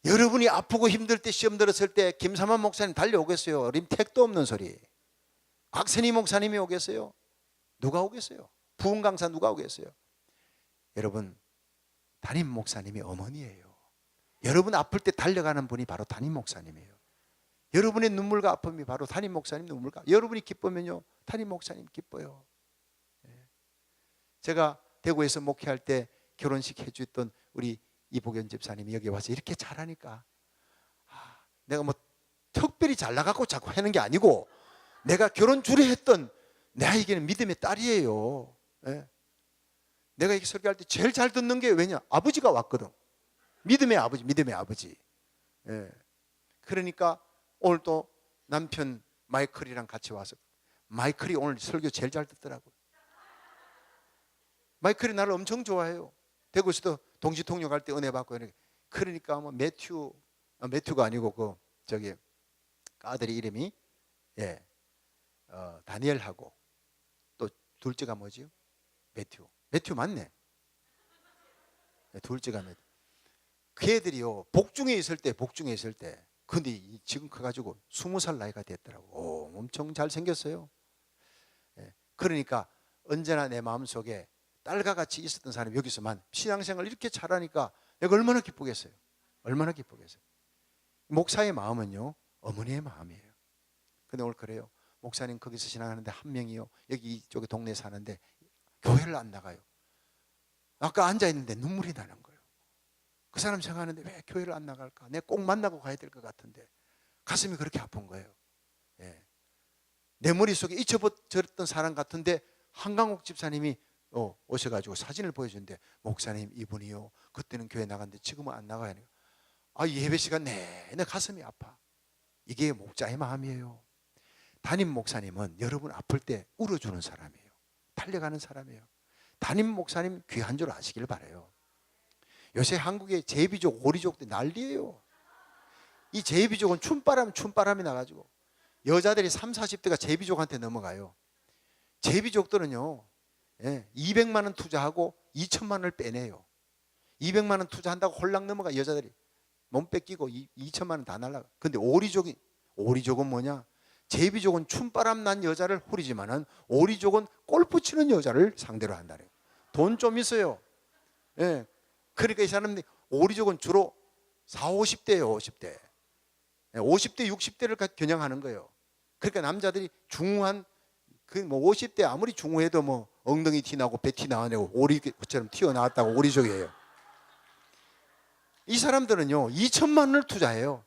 여러분이 아프고 힘들 때, 시험 들었을 때 김삼환 목사님 달려오겠어요? 어림 택도 없는 소리. 곽선희 목사님이 오겠어요? 누가 오겠어요? 부흥 강사 누가 오겠어요? 여러분, 담임 목사님이 어머니예요. 여러분 아플 때 달려가는 분이 바로 담임 목사님이에요. 여러분의 눈물과 아픔이 바로 담임 목사님 눈물과, 여러분이 기쁘면요 담임 목사님 기뻐요. 제가 대구에서 목회할 때 결혼식 해주던 우리 이복연 집사님이 여기 와서 이렇게 잘하니까 내가 뭐 특별히 잘 나가고 자꾸 하는 게 아니고 내가 결혼 주례했던 내 아이에게는 믿음의 딸이에요. 내가 이렇게 설교할 때 제일 잘 듣는 게 왜냐? 아버지가 왔거든. 믿음의 아버지, 믿음의 아버지. 그러니까 오늘 또 남편 마이클이랑 같이 와서 마이클이 오늘 설교 제일 잘 듣더라고요. 마이클이 나를 엄청 좋아해요. 대구에서도 동시 통역할 때 은혜 받고. 그러니까 뭐 매튜가 아니고 그 저기 아들의 이름이 다니엘하고 또 둘째가 뭐지요? 매튜 맞네. 둘째가 매튜. 그 애들이요 복중에 있을 때 근데 지금 커가지고 20살 나이가 됐더라고. 엄청 잘생겼어요. 그러니까 언제나 내 마음속에 딸과 같이 있었던 사람이 여기서만 신앙생활을 이렇게 잘하니까 내가 얼마나 기쁘겠어요. 얼마나 기쁘겠어요. 목사의 마음은요 어머니의 마음이에요. 근데 오늘 그래요. 목사님 거기서 신앙하는데 한 명이요 여기 이쪽에 동네에 사는데 교회를 안 나가요. 아까 앉아있는데 눈물이 나는 거예요. 그 사람 생각하는데 왜 교회를 안 나갈까? 내가 꼭 만나고 가야 될 것 같은데 가슴이 그렇게 아픈 거예요. 내 머릿속에 잊혀버렸던 사람 같은데 한강옥 집사님이 오셔가지고 사진을 보여주는데 목사님 이분이요 그때는 교회 나갔는데 지금은 안 나가요. 예배 시간 내내 가슴이 아파. 이게 목자의 마음이에요. 담임 목사님은 여러분 아플 때 울어주는 사람이에요. 달려가는 사람이에요. 담임 목사님 귀한 줄 아시길 바라요. 요새 한국의 제비족, 오리족들 난리예요. 이 제비족은 춤바람이 나가지고 여자들이 30, 40대가 제비족한테 넘어가요. 제비족들은요 200만 원 투자하고 2천만 원을 빼내요. 200만 원 투자한다고 홀랑 넘어가. 여자들이 몸 뺏기고 2천만 원 다 날라가. 근데 오리족은 뭐냐? 제비족은 춤바람 난 여자를 후리지만은 오리족은 골프 치는 여자를 상대로 한다래요. 돈 좀 있어요. 그러니까 이 사람들이 오리족은 주로 40, 50대예요. 50대 50대 60대를 겨냥하는 거예요. 그러니까 남자들이 중후한 그 뭐 50대 아무리 중후해도 뭐 엉덩이 티나고 배 티나내고 오리처럼 튀어나왔다고 오리족이에요. 이 사람들은요 2천만 원을 투자해요.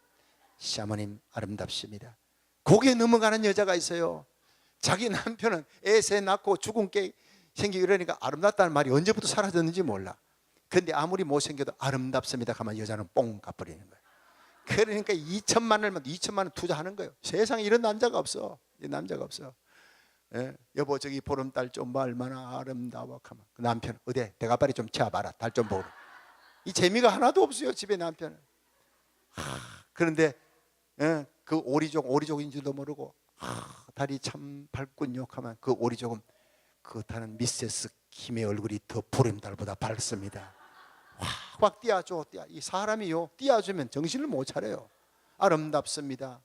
시어머님 아름답습니다. 거기에 넘어가는 여자가 있어요. 자기 남편은 애새 낳고 죽은 게 생기고 이러니까 아름답다는 말이 언제부터 사라졌는지 몰라. 근데 아무리 못생겨도 아름답습니다 하면 여자는 뽕 가버리는 거예요. 그러니까 2천만 원 투자하는 거예요. 세상에 이런 남자가 없어. 이 남자가 없어. 여보 저기 보름달 좀 봐 얼마나 아름다워 하면 그 남편 어디 대가발이 좀 치워봐라 달 좀 보고. 이 재미가 하나도 없어요 집에 남편은. 그런데 그 오리족인지도 모르고 달이 참 밝군요 하면 그 오리족은 그렇다는 미세스 김의 얼굴이 더 보름달보다 밝습니다. 확 띄워줘. 이 사람이요 띄워주면 정신을 못 차려요. 아름답습니다.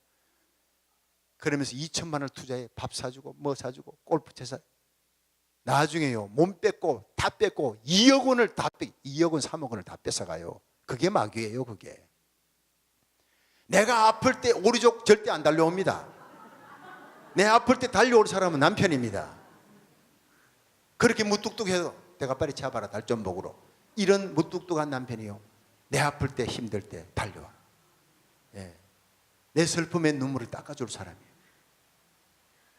그러면서 2천만 원을 투자해 밥 사주고 뭐 사주고 골프 채사. 나중에요 몸 뺏고 다 뺏고 2억 원을 다 2억 원 3억 원을 다 뺏어가요. 그게 마귀예요. 그게. 내가 아플 때 오리족 절대 안 달려옵니다. 내 아플 때 달려올 사람은 남편입니다. 그렇게 무뚝뚝해도 내가 빨리 잡아라 달전복으로. 이런 무뚝뚝한 남편이요 내 아플 때 힘들 때 달려와. 내 슬픔의 눈물을 닦아줄 사람이에요.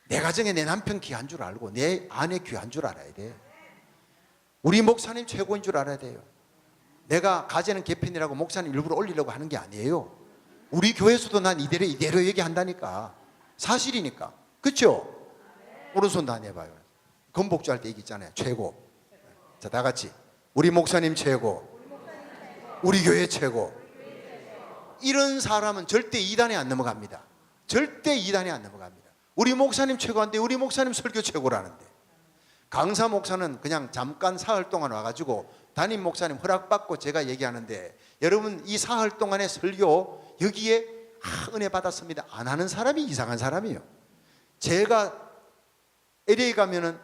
내 가정에 내 남편 귀한 줄 알고 내 아내 귀한 줄 알아야 돼. 우리 목사님 최고인 줄 알아야 돼요. 내가 가재는 개편이라고 목사님 일부러 올리려고 하는 게 아니에요. 우리 교회에서도 난 이대로 얘기한다니까. 사실이니까. 그렇죠? 오른손 다 내봐요. 건복주 할 때 얘기했잖아요. 최고. 자, 다 같이 우리 목사님 최고, 우리 교회 최고. 이런 사람은 절대 2단에 안 넘어갑니다. 절대 2단에 안 넘어갑니다. 우리 목사님 최고한데 우리 목사님 설교 최고라는데 강사 목사는 그냥 잠깐 사흘 동안 와가지고 담임 목사님 허락받고 제가 얘기하는데, 여러분 이 사흘 동안의 설교 여기에 은혜 받았습니다 안 하는 사람이 이상한 사람이에요. 제가 LA 가면은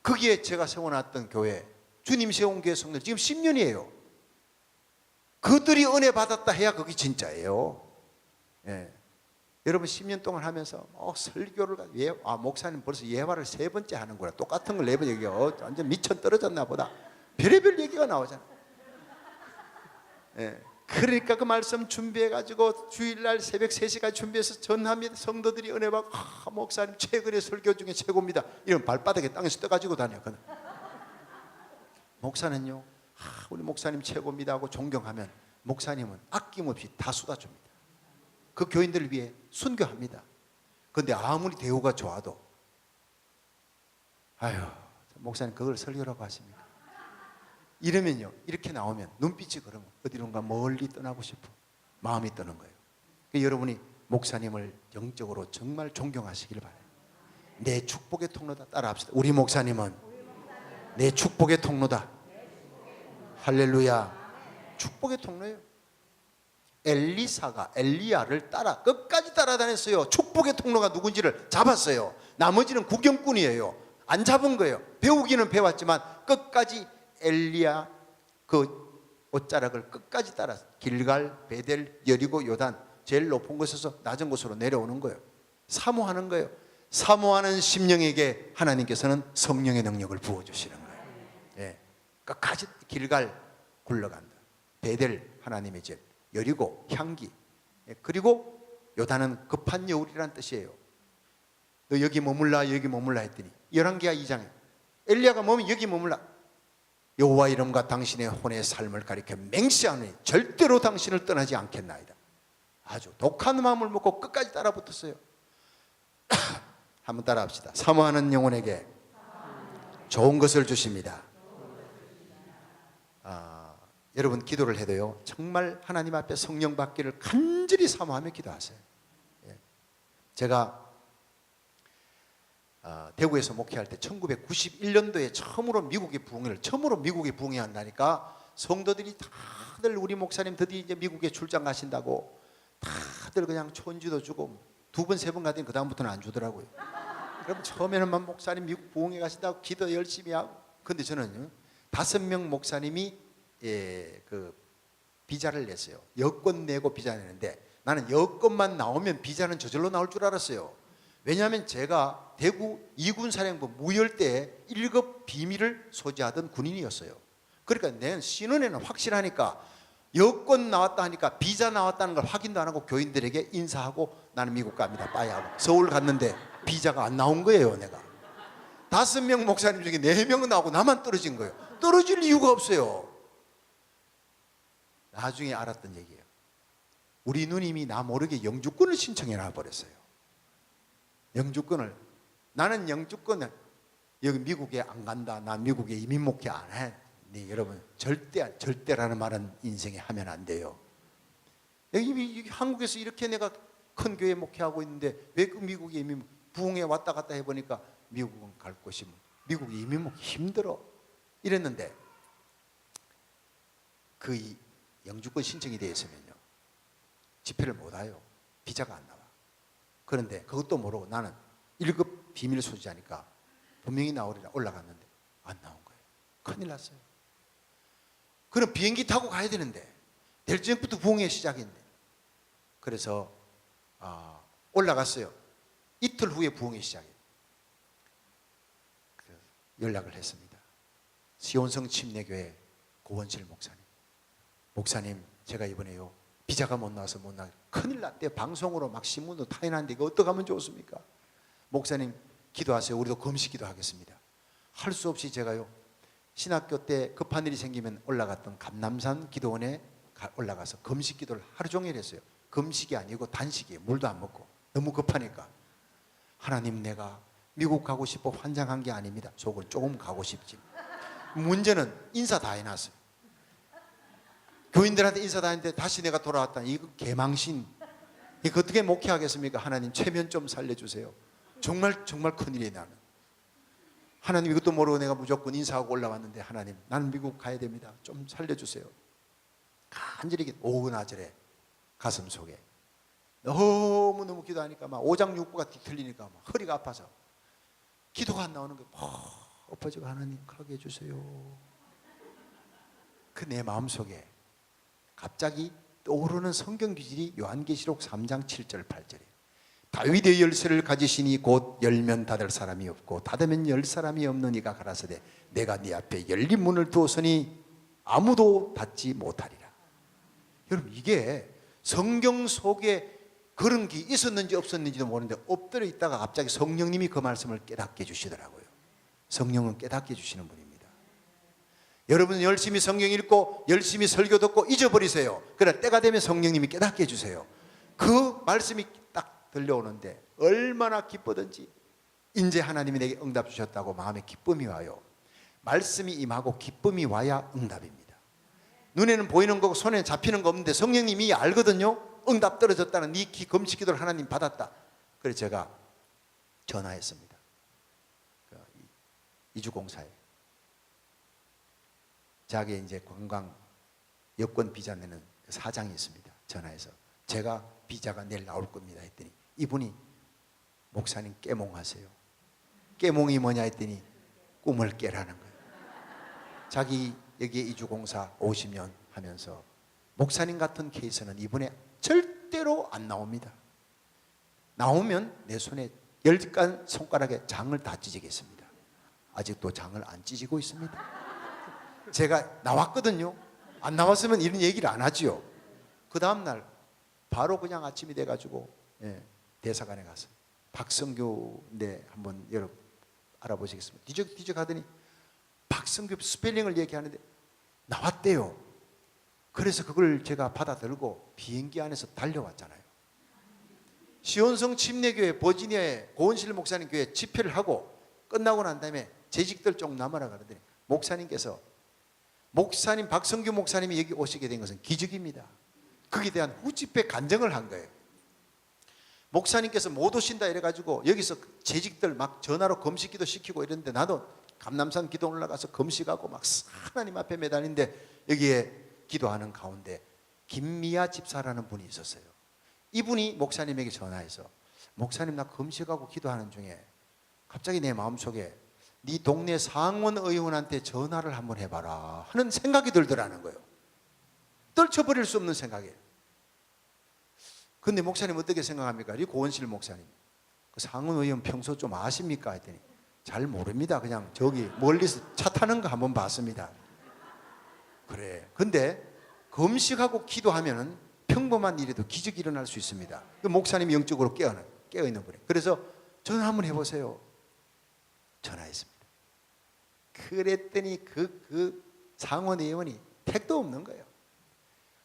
거기에 제가 세워놨던 교회, 주님 세운 교회 성도들 지금 10년이에요. 그들이 은혜 받았다 해야 그게 진짜예요. 예. 여러분 10년 동안 하면서 설교를 목사님 벌써 예화를 3번째 하는구나, 똑같은 걸 4번 얘기해요. 완전 미천 떨어졌나 보다. 별의별 얘기가 나오잖아. 예. 그러니까 그 말씀 준비해가지고 주일날 새벽 3시까지 준비해서 전합니다. 성도들이 은혜 받고 목사님 최근의 설교 중에 최고입니다 이런 발바닥에 땅에서 떠가지고 다녔거든. 목사는요 우리 목사님 최고입니다 하고 존경하면 목사님은 아낌없이 다 쏟아줍니다. 그 교인들을 위해 순교합니다. 그런데 아무리 대우가 좋아도 아유 목사님 그걸 설교라고 하십니까? 이러면요, 이렇게 나오면 눈빛이 그러면 어디론가 멀리 떠나고 싶어 마음이 떠는 거예요. 그러니까 여러분이 목사님을 영적으로 정말 존경하시길 바라요. 내 축복의 통로다. 따라합시다. 우리 목사님은 내 축복의 통로다. 할렐루야. 축복의 통로예요. 엘리사가 엘리야를 따라 끝까지 따라다녔어요. 축복의 통로가 누군지를 잡았어요. 나머지는 구경꾼이에요. 안 잡은 거예요. 배우기는 배웠지만 끝까지 엘리야 그 옷자락을 끝까지 따라서 길갈, 베델, 여리고, 요단 제일 높은 곳에서 낮은 곳으로 내려오는 거예요. 사모하는 거예요. 사모하는 심령에게 하나님께서는 성령의 능력을 부어주시는 거예요. 예. 끝까지 길갈 굴러간다. 베델 하나님의 집, 여리고 향기, 예. 그리고 요단은 급한 여울이라는 뜻이에요. 너 여기 머물라 여기 머물라 했더니 열왕기하 2장에 엘리야가 머면 여기 머물라. 여호와 이름과 당신의 혼의 삶을 가리켜 맹세하노니 절대로 당신을 떠나지 않겠나이다. 아주 독한 마음을 먹고 끝까지 따라붙었어요. 한번 따라합시다. 사모하는 영혼에게 좋은 것을 주십니다. 여러분 기도를 해도요 정말 하나님 앞에 성령 받기를 간절히 사모하며 기도하세요. 예. 제가 대구에서 목회할 때 1991년도에 처음으로 미국에 부흥한다니까 성도들이 다들 우리 목사님 드디어 이제 미국에 출장 가신다고 다들 그냥 촌지도 주고 2번 3번 가더니 그 다음부터는 안 주더라고요. 그럼 처음에는 막 목사님 미국 부흥회 가신다고 기도 열심히 하고, 근데 저는 5명 목사님이 그 비자를 냈어요. 여권 내고 비자 내는데 나는 여권만 나오면 비자는 저절로 나올 줄 알았어요. 왜냐하면 제가 대구 2군 사령부 무열대에 1급 비밀을 소지하던 군인이었어요. 그러니까 내 신원에는 확실하니까 여권 나왔다 하니까 비자 나왔다는 걸 확인도 안 하고 교인들에게 인사하고 나는 미국 갑니다 빠이 하고 서울 갔는데 비자가 안 나온 거예요. 내가 5명 목사님 중에 4명은 나오고 나만 떨어진 거예요. 떨어질 이유가 없어요. 나중에 알았던 얘기예요. 우리 누님이 나 모르게 영주권을 신청해 놔 버렸어요. 영주권을. 나는 영주권을 여기 미국에 안 간다, 나 미국에 이민 목회 안 해. 네, 여러분 절대라는 말은 인생에 하면 안 돼요. 여기 한국에서 이렇게 내가 큰 교회 목회하고 있는데 왜 그 미국에 이민 부흥에 왔다 갔다 해보니까 미국은 갈 곳이 미국에 이민 목회 힘들어 이랬는데 그 영주권 신청이 되어 있으면요 집회를 못 와요. 비자가 안 나와. 그런데 그것도 모르고 나는 1급 비밀 소지자니까 분명히 나오리라 올라갔는데 안 나온 거예요. 큰일 났어요. 그럼 비행기 타고 가야 되는데 내일 저녁부터 부흥회 시작인데 그래서 올라갔어요. 이틀 후에 부흥회 시작이에요. 연락을 했습니다. 시온성 침례교회 고원실 목사님 제가 이번에요 비자가 못 나와서 못 나가 큰일 났대. 방송으로 막 신문도 타인하는데 이거 어떡하면 좋습니까? 목사님 기도하세요. 우리도 금식 기도하겠습니다. 할 수 없이 제가요 신학교 때 급한 일이 생기면 올라갔던 감남산 기도원에 올라가서 금식 기도를 하루 종일 했어요. 금식이 아니고 단식이에요. 물도 안 먹고 너무 급하니까. 하나님 내가 미국 가고 싶어 환장한 게 아닙니다. 속은 조금 가고 싶지. 문제는 인사 다 해놨어요. 교인들한테 인사 다 했는데 다시 내가 돌아왔다니 이거 개망신. 이거 어떻게 목회하겠습니까? 하나님 최면 좀 살려주세요. 정말 큰일이에요 나는. 하나님 이것도 모르고 내가 무조건 인사하고 올라왔는데 하나님 나는 미국 가야 됩니다. 좀 살려주세요. 간절히 오그나절에 가슴 속에 너무너무 기도하니까 막 오장육부가 뒤틀리니까 막 허리가 아파서 기도가 안 나오는 거예요. 엎어지고 하나님 가게 해주세요. 그 내 마음속에 갑자기 떠오르는 성경 기질이 요한계시록 3장 7절 8절이에요. 다윗의 열쇠를 가지시니 곧 열면 닫을 사람이 없고 닫으면 열 사람이 없는 이가 가라사대 내가 네 앞에 열린 문을 두었으니 아무도 닫지 못하리라. 여러분 이게 성경 속에 그런 게 있었는지 없었는지도 모르는데 엎드려 있다가 갑자기 성령님이 그 말씀을 깨닫게 해주시더라고요. 성령은 깨닫게 해주시는 분입니다. 여러분 열심히 성경 읽고 열심히 설교 듣고 잊어버리세요. 그러나 때가 되면 성령님이 깨닫게 해주세요. 그 말씀이 딱 들려오는데 얼마나 기쁘든지 이제 하나님이 내게 응답 주셨다고 마음에 기쁨이 와요. 말씀이 임하고 기쁨이 와야 응답입니다. 눈에는 보이는 거고 손에 잡히는 거 없는데 성령님이 알거든요. 응답 떨어졌다는 이 금식 기도를 하나님 받았다. 그래서 제가 전화했습니다. 이주공사에 자기 이제 관광 여권 비자 내는 사장이 있습니다. 전화해서 제가 비자가 내일 나올 겁니다 했더니 이분이 목사님 깨몽하세요. 깨몽이 뭐냐 했더니 꿈을 깨라는 거예요. 자기 여기에 이주공사 50년 하면서 목사님 같은 케이스는 이분의 절대로 안 나옵니다. 나오면 내 손에 10간 손가락에 장을 다 찢겠습니다. 아직도 장을 안 찢고 있습니다. 제가 나왔거든요. 안 나왔으면 이런 얘기를 안 하지요. 그 다음날 바로 그냥 아침이 돼가지고 대사관에 가서 박성규인데 한번 여러분 알아보시겠습니다. 뒤적 하더니 박성규 스펠링을 얘기하는데 나왔대요. 그래서 그걸 제가 받아 들고 비행기 안에서 달려왔잖아요. 시온성 침례교회 버지니아의 고은실 목사님 교회 집회를 하고 끝나고 난 다음에 재직들 좀 남아라 그러더니 목사님께서 목사님 박성규 목사님이 여기 오시게 된 것은 기적입니다. 거기에 대한 후집회 간증을 한 거예요. 목사님께서 못 오신다 이래가지고 여기서 재직들 막 전화로 금식기도 시키고 이랬는데 나도 감남산 기도 올라가서 금식하고 막 하나님 앞에 매달리는데 여기에 기도하는 가운데 김미아 집사라는 분이 있었어요. 이분이 목사님에게 전화해서 목사님 나 금식하고 기도하는 중에 갑자기 내 마음속에 네 동네 상원 의원한테 전화를 한번 해봐라 하는 생각이 들더라는 거예요. 떨쳐버릴 수 없는 생각이에요. 근데 목사님 어떻게 생각합니까? 이 고은실 목사님 그 상원 의원 평소 좀 아십니까? 했더니 잘 모릅니다. 그냥 저기 멀리서 차 타는 거 한번 봤습니다. 그래. 근데 금식하고 기도하면은 평범한 일에도 기적이 일어날 수 있습니다. 그 목사님이 영적으로 깨어있는 분이에요. 그래서 전화 한번 해보세요. 전화했습니다. 그랬더니 그 상원 의원이 택도 없는 거예요.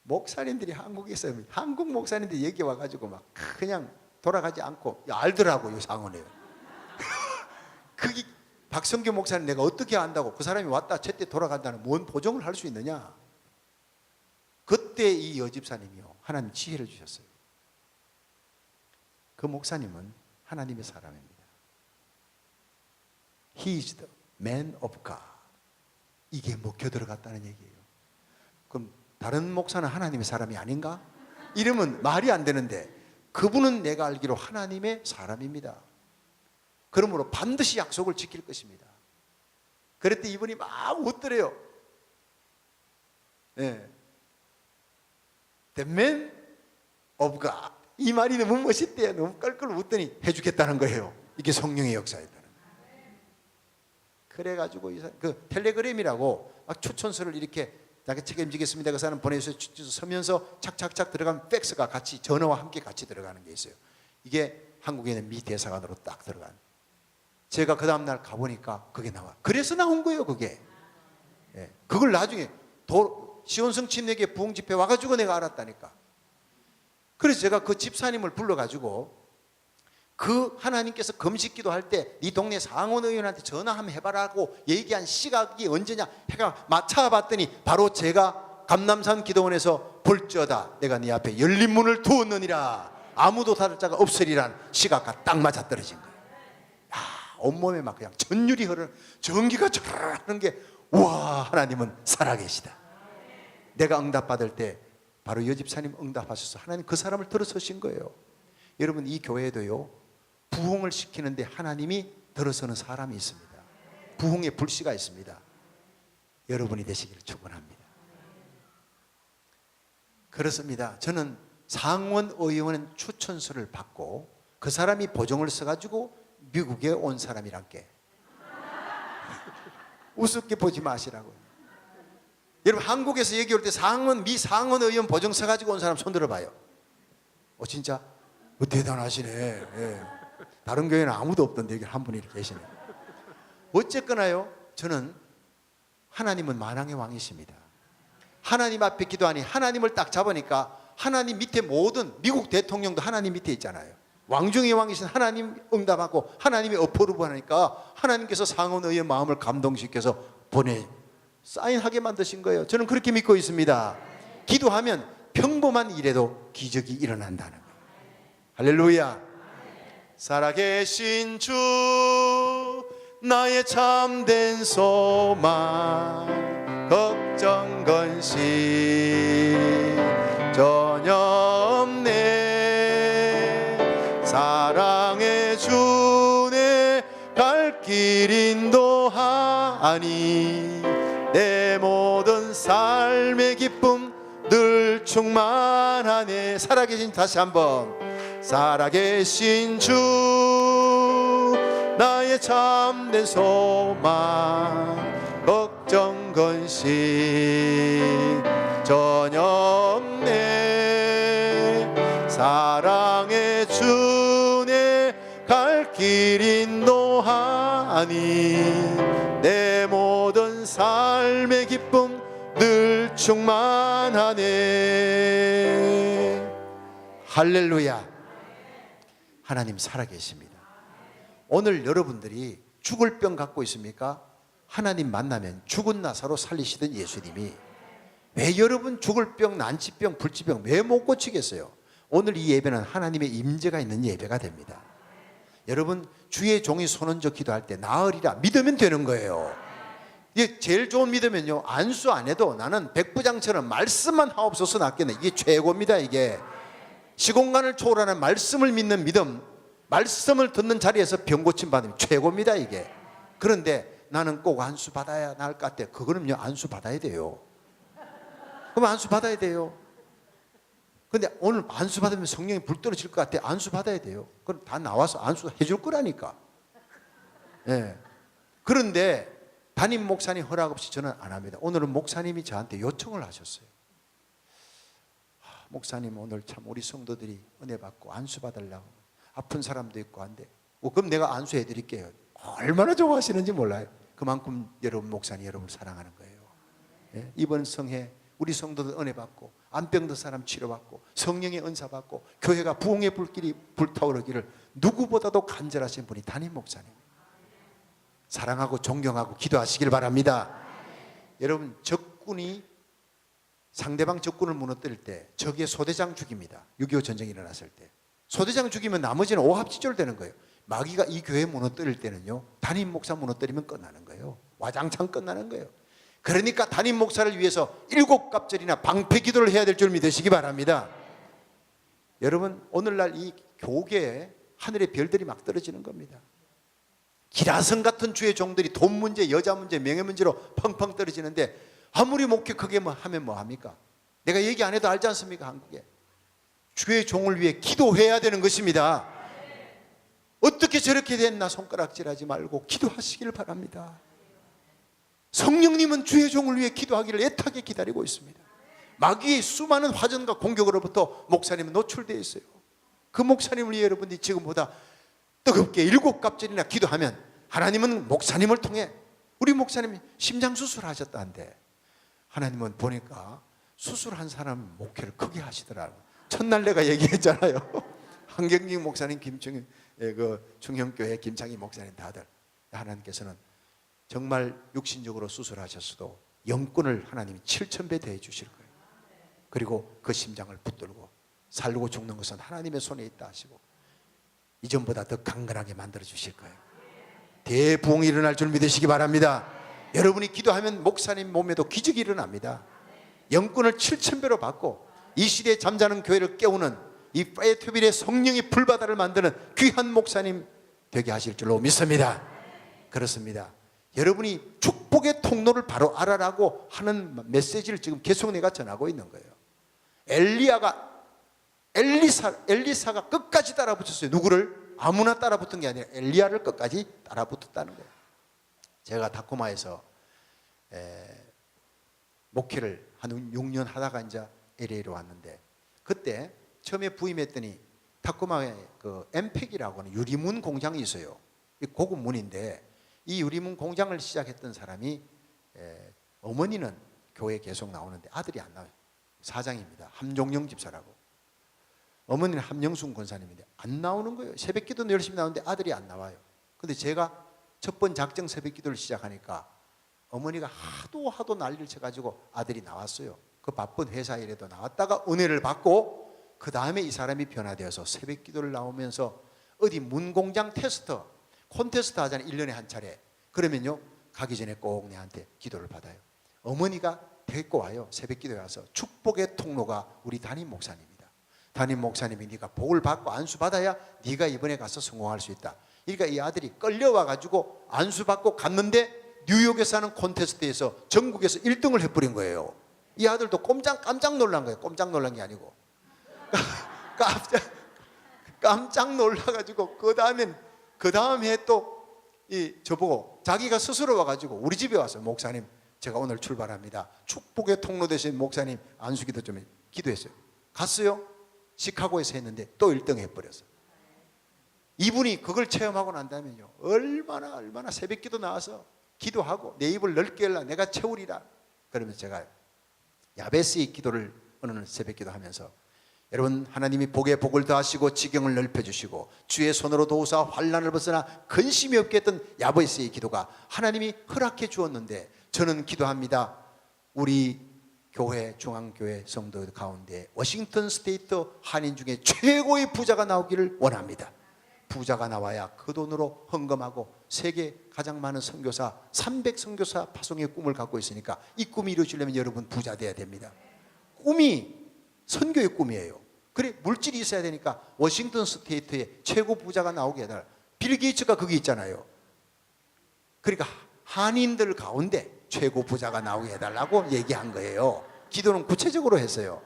목사님들이 한국에서 한국 목사님들이 여기 와가지고 막 그냥 돌아가지 않고 알더라고요. 상원 의원. 그게 박성규 목사님 내가 어떻게 안다고 그 사람이 왔다 제때 돌아간다는 뭔 보정을 할 수 있느냐. 그때 이 여집사님이요 하나님 지혜를 주셨어요. 그 목사님은 하나님의 사람입니다. He is the man of God. 이게 먹혀 들어갔다는 얘기예요. 그럼 다른 목사는 하나님의 사람이 아닌가? 이러면 말이 안 되는데 그분은 내가 알기로 하나님의 사람입니다. 그러므로 반드시 약속을 지킬 것입니다. 그랬더니 이분이 막 웃더래요. 네. The man of God. 이 말이 너무 멋있대요. 너무 깔깔 웃더니 해주겠다는 거예요. 이게 성령의 역사였다는 거예요. 그래가지고 그 텔레그램이라고 막 추천서를 이렇게 자기 책임지겠습니다. 그 사람 보내서 서면서 착착착 들어가면 팩스가 같이 전화와 함께 같이 들어가는 게 있어요. 이게 한국에는 미 대사관으로 딱 들어간. 제가 그 다음날 가보니까 그게 나와. 그래서 나온 거예요 그게. 예. 그걸 나중에 시온성 침례교회 부흥 집회 와가지고 내가 알았다니까. 그래서 제가 그 집사님을 불러가지고 그 하나님께서 금식기도 할 때 네 동네 상원 의원한테 전화 한번 해봐라고 얘기한 시각이 언제냐 해가 맞춰봤더니 바로 제가 감남산 기도원에서 볼지어다 내가 네 앞에 열린 문을 두었느니라 아무도 닫을 자가 없으리란 시각과 딱 맞아떨어진 거예요. 온몸에 막 그냥 전율이 흐르는 전기가 촤르르 하는 게, 우와, 하나님은 살아계시다. 내가 응답받을 때 바로 여 집사님 응답하셔서 하나님 그 사람을 들어서신 거예요. 여러분, 이 교회도요, 부흥을 시키는데 하나님이 들어서는 사람이 있습니다. 부흥의 불씨가 있습니다. 여러분이 되시기를 축원합니다. 그렇습니다. 저는 상원 의원 추천서를 받고 그 사람이 보증을 써가지고 미국에 온 사람이란 게 우습게 보지 마시라고요. 여러분, 한국에서 얘기 올 때 미 상원 의원 보증 써가지고 온 사람 손 들어봐요. 진짜 대단하시네. 예. 다른 교회는 아무도 없던데 여기 한 분이 이렇게 계시네. 어쨌거나요, 저는 하나님은 만왕의 왕이십니다. 하나님 앞에 기도하니 하나님을 딱 잡으니까 하나님 밑에 모든, 미국 대통령도 하나님 밑에 있잖아요. 왕 중의 왕이신 하나님 응답하고 하나님이 어프로브 하니까 하나님께서 상원 의원 마음을 감동시켜서 사인하게 만드신 거예요. 저는 그렇게 믿고 있습니다. 기도하면 평범한 일에도 기적이 일어난다는 거예요. 할렐루야. 살아계신 주, 나의 참된 소망, 걱정 근심 전혀 없네. 사랑의 주내 갈 길 인도하니 내 모든 삶의 기쁨 늘 충만하네. 살아계신, 다시 한번, 살아계신 주, 나의 참된 소망, 걱정 근심 전혀 없네. 사랑의 주내 갈 길 인도하니 내 모든 삶의 기쁨 늘 충만하네. 할렐루야. 하나님 살아계십니다. 오늘 여러분들이 죽을 병 갖고 있습니까? 하나님 만나면 죽은 나사로 살리시던 예수님이 왜 여러분 죽을 병, 난치병, 불치병 왜 못 고치겠어요? 오늘 이 예배는 하나님의 임재가 있는 예배가 됩니다. 여러분, 주의 종이 손얹어 기도할 때 나으리라 믿으면 되는 거예요. 이게 제일 좋은 믿으면요, 안수 안 해도 나는 백부장처럼 말씀만 하옵소서 낫겠네. 이게 최고입니다. 이게 시공간을 초월하는 말씀을 믿는 믿음, 말씀을 듣는 자리에서 병 고침 받으면 최고입니다. 이게. 그런데 나는 꼭 안수 받아야 나을 것 같아. 그거는요, 안수 받아야 돼요. 그럼 안수 받아야 돼요. 근데 오늘 안수 받으면 성령이 불 떨어질 것 같아. 안수 받아야 돼요. 그럼 다 나와서 안수 해줄 거라니까. 예. 그런데 담임 목사님 허락 없이 저는 안 합니다. 오늘은 목사님이 저한테 요청을 하셨어요. 목사님, 오늘 참 우리 성도들이 은혜 받고 안수 받으려고 아픈 사람도 있고 한데, 그럼 내가 안수해 드릴게요. 얼마나 좋아하시는지 몰라요. 그만큼 여러분, 목사님 여러분을 사랑하는 거예요. 예? 이번 성회 우리 성도들 은혜 받고 안병든 사람 치료받고 성령의 은사 받고 교회가 부흥의 불길이 불타오르기를 누구보다도 간절하신 분이 담임 목사님. 사랑하고 존경하고 기도하시길 바랍니다. 여러분, 적군이 상대방 적군을 무너뜨릴 때 적의 소대장 죽입니다. 6.25 전쟁이 일어났을 때 소대장 죽이면 나머지는 오합지졸 되는 거예요. 마귀가 이 교회 무너뜨릴 때는요, 담임 목사 무너뜨리면 끝나는 거예요. 와장창 끝나는 거예요. 그러니까 담임 목사를 위해서 7갑절이나 방패 기도를 해야 될 줄 믿으시기 바랍니다. 여러분, 오늘날 이 교계에 하늘의 별들이 막 떨어지는 겁니다. 기라성 같은 주의 종들이 돈 문제, 여자 문제, 명예 문제로 펑펑 떨어지는데 아무리 목격하게 하면 뭐합니까? 내가 얘기 안 해도 알지 않습니까? 한국에 주의 종을 위해 기도해야 되는 것입니다. 어떻게 저렇게 됐나 손가락질하지 말고 기도하시길 바랍니다. 성령님은 주의 종을 위해 기도하기를 애타게 기다리고 있습니다. 마귀의 수많은 화전과 공격으로부터 목사님은 노출되어 있어요. 그 목사님을 위해 여러분이 지금보다 뜨겁게 7갑절이나 기도하면 하나님은 목사님을 통해, 우리 목사님이 심장수술 하셨다는데 하나님은 보니까 수술한 사람 목회를 크게 하시더라고요. 첫날 내가 얘기했잖아요. 한경진 목사님, 김충현, 그 충현교회 김창희 목사님 다들 하나님께서는 정말 육신적으로 수술하셨어도 영권을 하나님이 7,000배 더해 주실 거예요. 그리고 그 심장을 붙들고 살고 죽는 것은 하나님의 손에 있다 하시고 이전보다 더 강건하게 만들어 주실 거예요. 대부흥이 일어날 줄 믿으시기 바랍니다. 여러분이 기도하면 목사님 몸에도 기적이 일어납니다. 영권을 7,000배로 받고 이 시대에 잠자는 교회를 깨우는 이 파이어트빌의 성령의 불바다를 만드는 귀한 목사님 되게 하실 줄로 믿습니다. 그렇습니다. 여러분이 축복의 통로를 바로 알아라고 하는 메시지를 지금 계속 내가 전하고 있는 거예요. 엘리사가 끝까지 따라붙였어요. 누구를? 아무나 따라붙은 게 아니라 엘리야를 끝까지 따라붙었다는 거예요. 제가 다코마에서 목회를 한 6년 하다가 이제 LA로 왔는데, 그때 처음에 부임했더니 다코마에 그 엠팩이라고 하는 유리문 공장이 있어요. 고급 문인데 이 유리문 공장을 시작했던 사람이 어머니는 교회에 계속 나오는데 아들이 안 나와요. 사장입니다. 함종영 집사라고. 어머니는 함영순 권사님인데 안 나오는 거예요. 새벽 기도는 열심히 나오는데 아들이 안 나와요. 근데 제가 첫 번 작정 새벽 기도를 시작하니까 어머니가 하도 난리를 쳐가지고 아들이 나왔어요. 그 바쁜 회사 일에도 나왔다가 은혜를 받고 그 다음에 이 사람이 변화되어서 새벽 기도를 나오면서 어디 문공장 테스트 콘테스트 하잖아요. 1년에 한 차례. 그러면요 가기 전에 꼭 내한테 기도를 받아요. 어머니가 데리고 와요. 새벽 기도에 와서. 축복의 통로가 우리 담임 목사님이다. 담임 목사님이 네가 복을 받고 안수 받아야 네가 이번에 가서 성공할 수 있다. 그러니까 이 아들이 끌려와 가지고 안수 받고 갔는데 뉴욕에서 하는 콘테스트에서 전국에서 1등을 해버린 거예요. 이 아들도 깜짝 놀란 거예요. 깜짝 놀란 게 아니고 깜짝 놀라가지고 그 다음 해 또 저보고 자기가 스스로 와가지고 우리 집에 와서 목사님 제가 오늘 출발합니다. 축복의 통로 되신 목사님 안수기도 좀 기도했어요. 갔어요. 시카고에서 했는데 또 1등 해버렸어요. 이분이 그걸 체험하고 난다면요 얼마나 새벽기도 나와서 기도하고 내 입을 넓게 열라 내가 채우리라. 그러면서 제가 야베스의 기도를 어느 날 새벽기도 하면서 여러분 하나님이 복에 복을 더하시고 지경을 넓혀주시고 주의 손으로 도우사 환난을 벗어나 근심이 없게 했던 야베스의 기도가 하나님이 허락해 주었는데 저는 기도합니다. 우리 교회 중앙교회 성도 가운데 워싱턴 스테이트 한인 중에 최고의 부자가 나오기를 원합니다. 부자가 나와야 그 돈으로 헌금하고 세계 가장 많은 선교사 300 선교사 파송의 꿈을 갖고 있으니까 이 꿈이 이루어지려면 여러분 부자 돼야 됩니다. 꿈이 선교의 꿈이에요. 그래 물질이 있어야 되니까 워싱턴 스테이트에 최고 부자가 나오게 해달라. 빌 게이츠가 거기 있잖아요. 그러니까 한인들 가운데 최고 부자가 나오게 해달라고 얘기한 거예요. 기도는 구체적으로 했어요.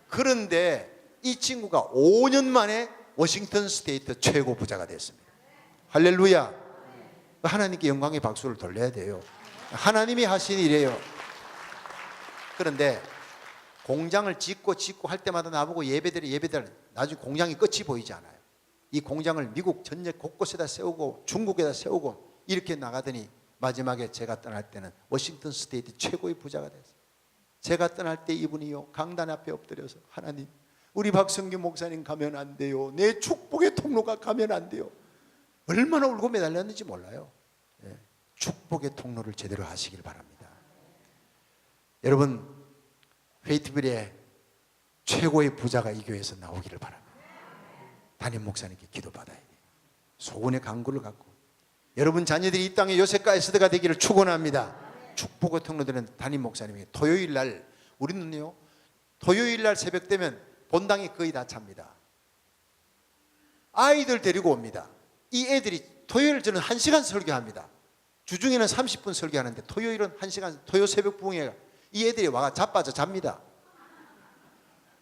그런데 이 친구가 5년 만에 워싱턴 스테이트 최고 부자가 됐습니다. 할렐루야. 하나님께 영광의 박수를 돌려야 돼요. 하나님이 하신 일이에요. 그런데 공장을 짓고 할 때마다 나보고 예배드려 나중에 공장이 끝이 보이지 않아요. 이 공장을 미국 전역 곳곳에다 세우고 중국에다 세우고 이렇게 나가더니 마지막에 제가 떠날 때는 워싱턴 스테이트 최고의 부자가 됐어요. 제가 떠날 때 이분이요 강단 앞에 엎드려서 하나님 우리 박성규 목사님 가면 안 돼요. 내 축복의 통로가 가면 안 돼요. 얼마나 울고 매달렸는지 몰라요. 축복의 통로를 제대로 하시길 바랍니다. 여러분 페이트빌의 최고의 부자가 이 교회에서 나오기를 바랍니다. 담임 목사님께 기도받아야 돼요. 소원의 간구를 갖고 여러분 자녀들이 이 땅에 요셉과 에스더가 되기를 축원합니다. 축복의 통로들은 담임 목사님이 토요일 날 우리는요 토요일 날 새벽 되면 본당이 거의 다 찹니다. 아이들 데리고 옵니다. 이 애들이 토요일 저는 1시간 설교합니다. 주중에는 30분 설교하는데 토요일은 1시간 토요 새벽 부흥회 이 애들이 와가 자빠져 잡니다.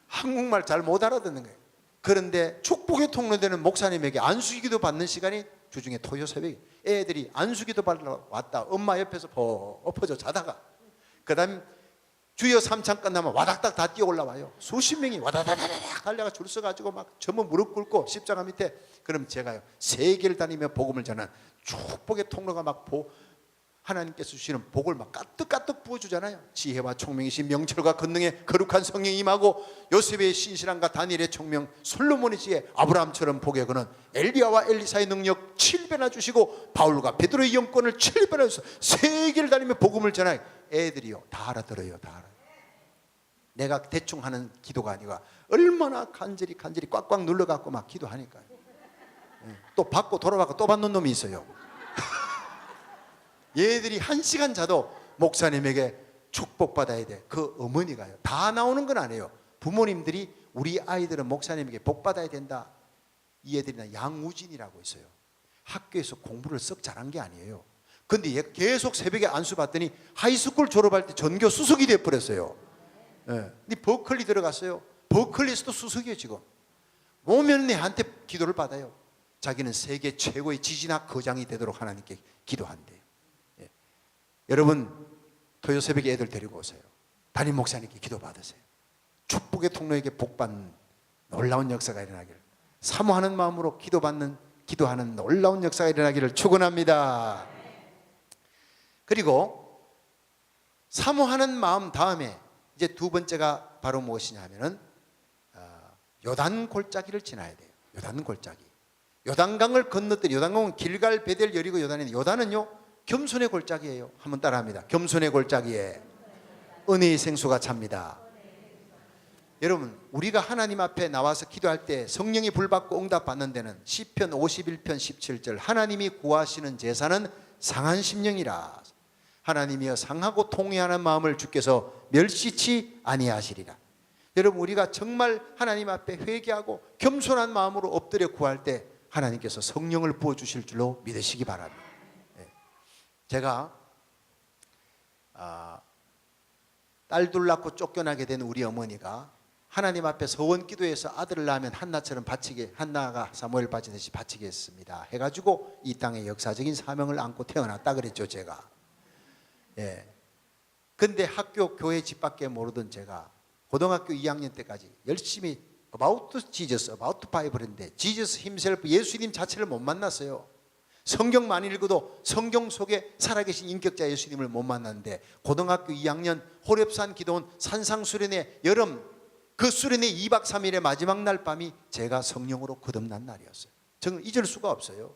한국말 잘 못 알아듣는 거예요. 그런데 축복의 통로되는 목사님에게 안수기도 받는 시간이 주중에 토요 새벽에 애들이 안수기도 받으러 왔다 엄마 옆에서 엎어져 자다가 그 다음 주여 3창 끝나면 와닥닥 다 뛰어 올라와요. 수십 명이 와다다다닥 달려가 줄 서가지고 막 전부 무릎 꿇고 십자가 밑에. 그럼 제가요 세계를 다니며 복음을 전한 축복의 통로가 막 하나님께서 주시는 복을 막 가득가득 부어주잖아요. 지혜와 총명이신 명철과 권능의 거룩한 성령이 임하고 요셉의 신실함과 다니엘의 총명 솔로몬의 지혜 아브라함처럼 복의 그는 엘리야와 엘리사의 능력 7배나 주시고 바울과 베드로의 영권을 7배나 주셔서 세계를 다니며 복음을 전하여 애들이요 다 알아들어요. 다 알아요. 내가 대충 하는 기도가 아니라 얼마나 간절히 꽉꽉 눌러갖고 막 기도하니까요. 또 받고 돌아받고 또 받는 놈이 있어요. 얘들이 1시간 자도 목사님에게 축복받아야 돼. 그 어머니가요. 다 나오는 건 아니에요. 부모님들이 우리 아이들은 목사님에게 복받아야 된다. 이 애들이나 양우진이라고 있어요. 학교에서 공부를 썩 잘한 게 아니에요. 근데 얘 계속 새벽에 안수 받더니 하이스쿨 졸업할 때 전교 수석이 돼버렸어요. 근데 버클리 들어갔어요. 버클리에서도 수석이에요 지금. 오면 내한테 기도를 받아요. 자기는 세계 최고의 지진학 거장이 되도록 하나님께 기도한대요. 여러분 토요 새벽에 애들 데리고 오세요. 담임 목사님께 기도 받으세요. 축복의 통로에게 복받는 놀라운 역사가 일어나기를, 사모하는 마음으로 기도하는 놀라운 역사가 일어나기를 축원합니다. 그리고 사모하는 마음 다음에 이제 두 번째가 바로 무엇이냐 하면은 요단 골짜기를 지나야 돼요. 요단 골짜기. 요단강을 건너더니, 요단강은 길갈, 베델, 여리고, 요단인데 요단은요 겸손의 골짜기예요. 한번 따라합니다. 겸손의 골짜기에 은혜의 생수가 찹니다. 여러분 우리가 하나님 앞에 나와서 기도할 때 성령이 불받고 응답받는 데는 시편 51편 17절 하나님이 구하시는 제사는 상한 심령이라. 하나님이여 상하고 통회하는 마음을 주께서 멸시치 아니하시리라. 여러분 우리가 정말 하나님 앞에 회개하고 겸손한 마음으로 엎드려 구할 때 하나님께서 성령을 부어주실 줄로 믿으시기 바랍니다. 제가 딸 둘 낳고 쫓겨나게 된 우리 어머니가 하나님 앞에 서원 기도해서 아들을 낳으면 한나처럼 바치게, 한나가 사무엘 바치듯이 바치게 했습니다 해가지고 이 땅에 역사적인 사명을 안고 태어났다 그랬죠 제가. 근데 학교 교회 집 밖에 모르던 제가 고등학교 2학년 때까지 열심히 about Jesus, about Bible 했는데 Jesus himself, 예수님 자체를 못 만났어요. 성경 많이 읽어도 성경 속에 살아계신 인격자 예수님을 못 만났는데 고등학교 2학년 호렙산 기도원 산상수련회 여름, 그 수련회 2박 3일의 마지막 날 밤이 제가 성령으로 거듭난 날이었어요. 저는 잊을 수가 없어요.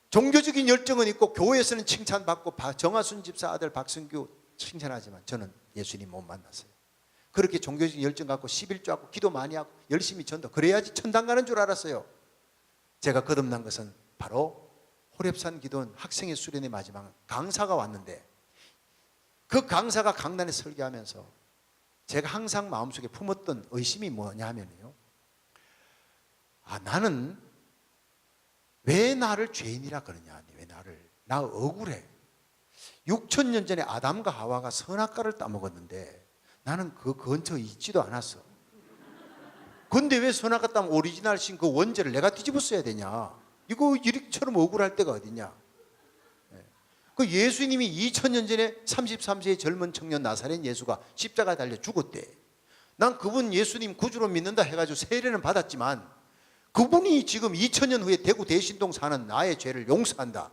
종교적인 열정은 있고 교회에서는 칭찬받고 정하순 집사 아들 박성규 칭찬하지만 저는 예수님 못 만났어요. 그렇게 종교적인 열정 갖고 11조 하고 기도 많이 하고 열심히 전도, 그래야지 천당 가는 줄 알았어요. 제가 거듭난 것은 바로 호렙산 기도원 학생회 수련회 마지막 강사가 왔는데 그 강사가 강단에 설교하면서 제가 항상 마음속에 품었던 의심이 뭐냐 하면요, 나는 왜 나를 죄인이라 그러냐, 왜 나 억울해. 6,000년 전에 아담과 하와가 선악과를 따먹었는데 나는 그 근처에 있지도 않았어. 근데 왜 선악과 따면 오리지널 신 그 원죄를 내가 뒤집어 써야 되냐? 이거 이렇게처럼 억울할 때가 어디냐? 그 예수님이 2000년 전에 33세의 젊은 청년 나사렛 예수가 십자가에 달려 죽었대. 난 그분 예수님 구주로 믿는다 해가지고 세례는 받았지만 그분이 지금 2000년 후에 대구 대신동 사는 나의 죄를 용서한다.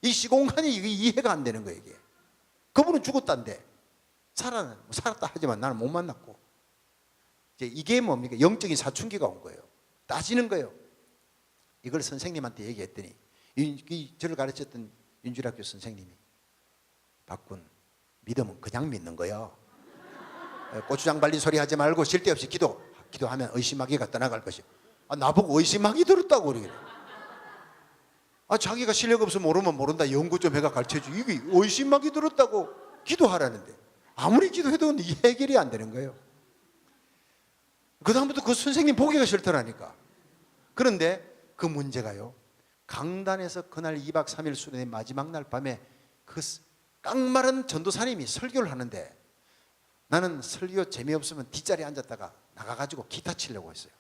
이 시공간이 이게 이해가 안 되는 거예요. 이게. 그분은 죽었단데 살았다 하지만 나는 못 만났고, 이게 뭡니까? 영적인 사춘기가 온 거예요. 따지는 거예요. 이걸 선생님한테 얘기했더니 저를 가르쳤던 윤주학교 선생님이, 박군, 믿음은 그냥 믿는 거예요. 고추장 발린 소리 하지 말고 쉴 데 없이 기도하면 의심하기가 떠나갈 것이요. 나보고 의심하기 들었다고 그러길래. 자기가 실력 없으면 모르면 모른다, 연구 좀 해가 가르쳐줘. 이게 의심하기 들었다고 기도하라는데 아무리 기도해도 이 해결이 안 되는 거예요. 그 다음부터 그 선생님 보기가 싫더라니까. 그런데 그 문제가요, 강단에서 그날 2박 3일 수련의 마지막 날 밤에 그 깡마른 전도사님이 설교를 하는데 나는 설교 재미없으면 뒷자리에 앉았다가 나가가지고 기타 치려고 했어요.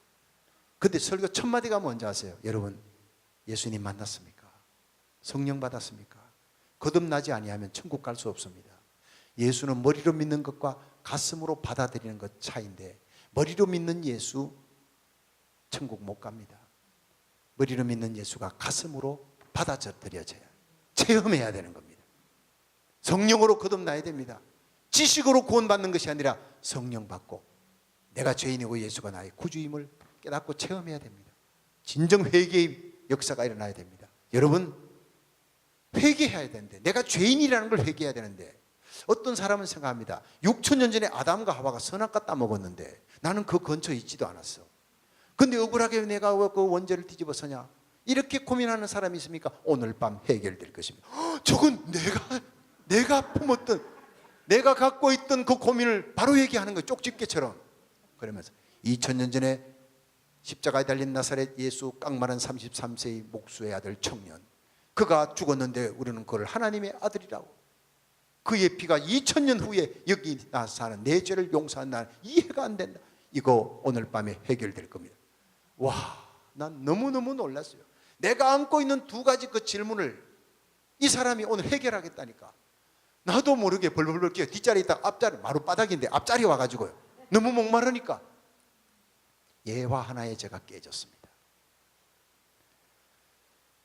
근데 설교 첫 마디가 뭔지 아세요? 여러분, 예수님 만났습니까? 성령 받았습니까? 거듭나지 아니하면 천국 갈 수 없습니다. 예수는 머리로 믿는 것과 가슴으로 받아들이는 것 차이인데, 머리로 믿는 예수 천국 못 갑니다. 머리로 믿는 예수가 가슴으로 받아들여져야, 체험해야 되는 겁니다. 성령으로 거듭나야 됩니다. 지식으로 구원받는 것이 아니라 성령 받고 내가 죄인이고 예수가 나의 구주임을 깨닫고 체험해야 됩니다. 진정 회개의 역사가 일어나야 됩니다. 여러분, 회개해야 되는데, 내가 죄인이라는 걸 회개해야 되는데, 어떤 사람은 생각합니다. 6,000년 전에 아담과 하와가 선악과 따먹었는데 나는 그 근처에 있지도 않았어. 근데 억울하게 내가 그 원죄를 뒤집어 서냐? 이렇게 고민하는 사람이 있습니까? 오늘 밤 해결될 것입니다. 저건 내가 품었던, 내가 갖고 있던 그 고민을 바로 얘기하는 거예요. 쪽집게처럼. 그러면서 2000년 전에 십자가에 달린 나사렛 예수, 깡마른 33세의 목수의 아들 청년, 그가 죽었는데 우리는 그를 하나님의 아들이라고, 그의 피가 2000년 후에 여기 나서 사는 내 죄를 용서한 날 이해가 안 된다. 이거 오늘 밤에 해결될 겁니다. 와, 난 너무너무 놀랐어요. 내가 안고 있는 두 가지 그 질문을 이 사람이 오늘 해결하겠다니까. 나도 모르게 벌벌벌 끼어 뒷자리에 있다가 앞자리, 마룻바닥인데 앞자리 와가지고요, 너무 목마르니까 예화 하나에 제가 깨졌습니다.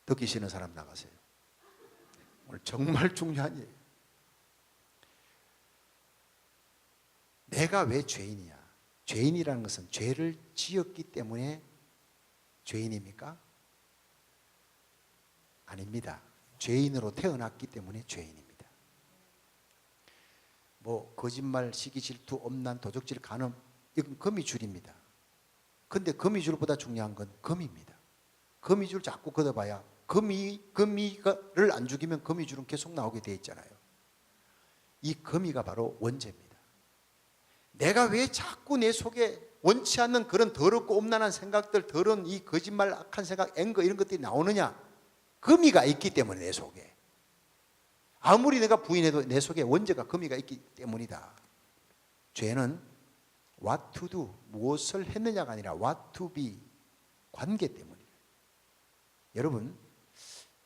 듣기 싫은 사람 나가세요. 오늘 정말 중요한 얘기예요. 내가 왜 죄인이야? 죄인이라는 것은 죄를 지었기 때문에 죄인입니까? 아닙니다. 죄인으로 태어났기 때문에 죄인입니다. 뭐 거짓말, 시기, 질투, 엄난, 도적질, 간음, 이건 거미줄입니다. 근데 거미줄보다 중요한 건 금입니다. 거미줄 자꾸 걷어봐야 거미를 안 죽이면 거미줄은 계속 나오게 되어 있잖아요. 이 거미가 바로 원죄입니다. 내가 왜 자꾸 내 속에 원치 않는 그런 더럽고 엄난한 생각들, 더러운 이 거짓말, 악한 생각, 앵거 이런 것들이 나오느냐? 거미가 있기 때문에 내 속에. 아무리 내가 부인해도 내 속에 원죄가, 거미가 있기 때문이다. 죄는 what to do, 무엇을 했느냐가 아니라 what to be, 관계 때문이에요. 여러분,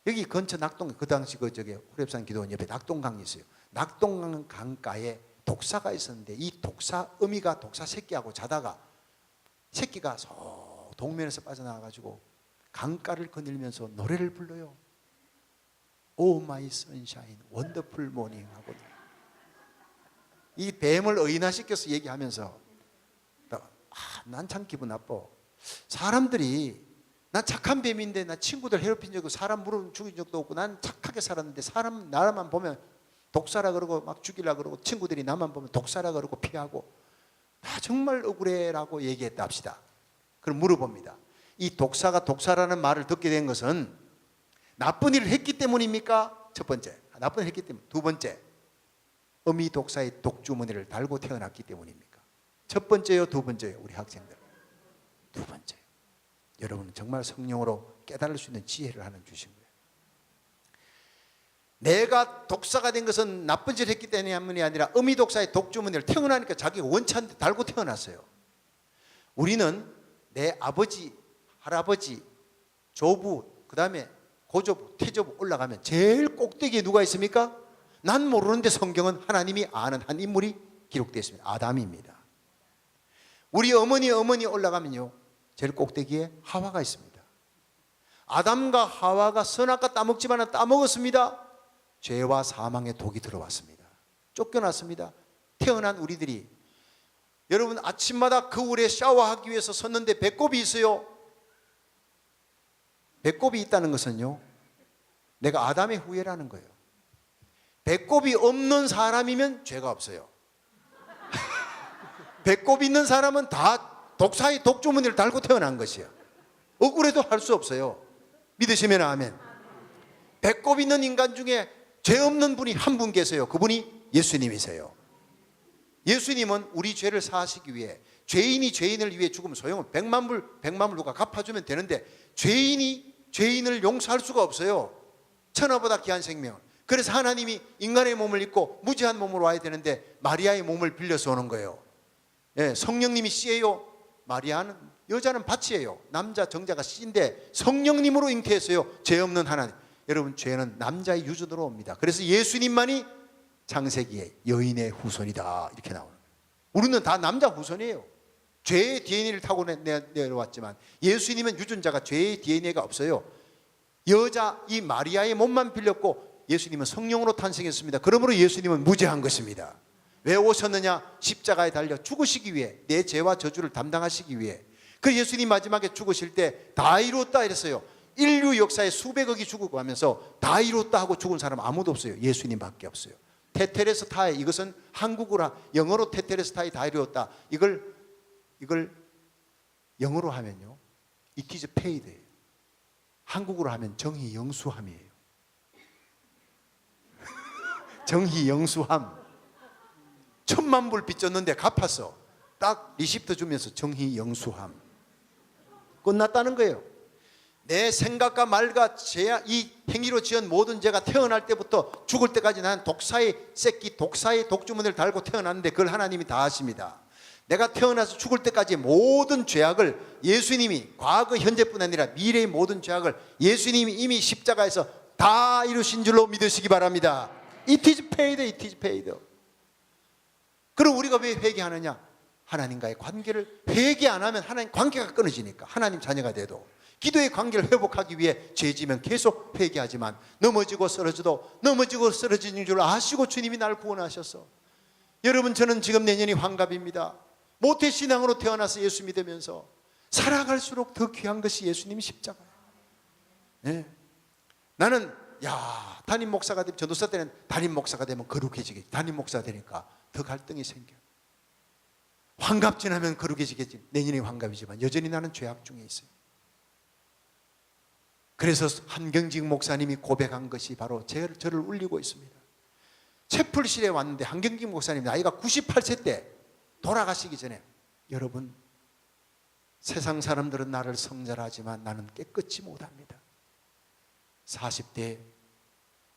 여기 근처 낙동, 그 당시 호렙산 기도원 옆에 낙동강이 있어요. 낙동강 강가에 독사가 있었는데 이 독사 어미가 독사 새끼하고 자다가 새끼가 동면에서 빠져나와가지고 강가를 거닐면서 노래를 불러요. Oh my sunshine, wonderful morning 하고, 이 뱀을 의인화시켜서 얘기하면서 난 참 기분 나빠. 사람들이 나 착한 뱀인데 나 친구들 괴롭힌 적도, 사람 물어 죽인 적도 없고 난 착하게 살았는데 사람 나만 보면 독사라 그러고 막 죽이라 그러고, 친구들이 나만 보면 독사라 그러고 피하고, 나 정말 억울해라고 얘기했다 합시다. 그럼 물어봅니다. 이 독사가 독사라는 말을 듣게 된 것은 나쁜 일을 했기 때문입니까? 첫 번째, 나쁜 일을 했기 때문. 두 번째, 어미 독사의 독주머니를 달고 태어났기 때문입니까? 첫 번째요, 두 번째요? 우리 학생들, 두 번째. 여러분은 정말 성령으로 깨달을 수 있는 지혜를 하나 주신 거예요. 내가 독사가 된 것은 나쁜 짓을 했기 때문이 아니라 어미 독사의 독주머니를 태어나니까 자기가 원치 않는데 달고 태어났어요. 우리는 내 아버지, 할아버지, 조부, 그 다음에 고조부, 태조부 올라가면 제일 꼭대기에 누가 있습니까? 난 모르는데 성경은 하나님이 아는 한 인물이 기록되어 있습니다. 아담입니다. 우리 어머니 올라가면요, 제일 꼭대기에 하와가 있습니다. 아담과 하와가 선악과 따먹지만 따먹었습니다. 죄와 사망의 독이 들어왔습니다. 쫓겨났습니다. 태어난 우리들이, 여러분 아침마다 거울에 샤워하기 위해서 섰는데 배꼽이 있어요. 배꼽이 있다는 것은요, 내가 아담의 후예라는 거예요. 배꼽이 없는 사람이면 죄가 없어요. 배꼽이 있는 사람은 다 독사의 독주머니를 달고 태어난 것이에요. 억울해도 할 수 없어요. 믿으시면 아멘. 배꼽 있는 인간 중에 죄 없는 분이 한 분 계세요. 그분이 예수님이세요. 예수님은 우리 죄를 사하시기 위해, 죄인이 죄인을 위해 죽으면 소용은 100만 불 누가 갚아주면 되는데 죄인이 죄인을 용서할 수가 없어요. 천하보다 귀한 생명. 그래서 하나님이 인간의 몸을 입고 무지한 몸으로 와야 되는데 마리아의 몸을 빌려서 오는 거예요. 예, 성령님이 씨예요. 마리아는, 여자는 밭이에요. 남자 정자가 씨인데 성령님으로 잉태했어요. 죄 없는 하나님. 여러분, 죄는 남자의 유전으로 옵니다. 그래서 예수님만이 창세기에 여인의 후손이다 이렇게 나오는 거예요. 우리는 다 남자 후손이에요. 죄의 DNA를 타고 내려왔지만 예수님은 유전자가 죄의 DNA가 없어요. 여자 이 마리아의 몸만 빌렸고 예수님은 성령으로 탄생했습니다. 그러므로 예수님은 무죄한 것입니다. 왜 오셨느냐? 십자가에 달려 죽으시기 위해, 내 죄와 저주를 담당하시기 위해. 그 예수님 마지막에 죽으실 때 다 이루었다 이랬어요. 인류 역사에 수백억이 죽고 하면서 다 이루었다 하고 죽은 사람 아무도 없어요. 예수님밖에 없어요. 테테레스타이, 이것은 한국어라, 영어로 테테레스타이 다 이루었다. 이걸 영어로 하면요, it is paid. 한국으로 하면 정의영수함이에요. 정의영수함. 1,000만 불 빚졌는데 갚았어. 딱 리시프트 주면서 정의영수함. 끝났다는 거예요. 내 생각과 말과 이 행위로 지은 모든 죄가 태어날 때부터 죽을 때까지 난 독사의 새끼, 독사의 독주머니를 달고 태어났는데 그걸 하나님이 다 하십니다. 내가 태어나서 죽을 때까지 모든 죄악을 예수님이, 과거 현재뿐 아니라 미래의 모든 죄악을 예수님이 이미 십자가에서 다 이루신 줄로 믿으시기 바랍니다. It is paid, it is paid. 그럼 우리가 왜 회개하느냐? 하나님과의 관계를 회개 안 하면 하나님 관계가 끊어지니까. 하나님 자녀가 돼도 기도의 관계를 회복하기 위해 죄지면 계속 회개하지만 넘어지고 쓰러져도 넘어지고 쓰러지는 줄 아시고 주님이 날 구원하셨어. 여러분, 저는 지금 내년이 환갑입니다. 모태신앙으로 태어나서 예수 믿으면서 살아갈수록 더 귀한 것이 예수님 십자가예요. 네. 나는 담임 목사가 되면, 전도사 때는 담임 목사가 되면 거룩해지겠지. 담임 목사가 되니까 더 갈등이 생겨. 환갑 지나면 거룩해지겠지. 내년이 환갑이지만 여전히 나는 죄악 중에 있어요. 그래서 한경직 목사님이 고백한 것이 바로 저를 울리고 있습니다. 채플실에 왔는데 한경직 목사님 나이가 98세 때 돌아가시기 전에, 여러분, 세상 사람들은 나를 성절하지만 나는 깨끗이 못합니다. 40대,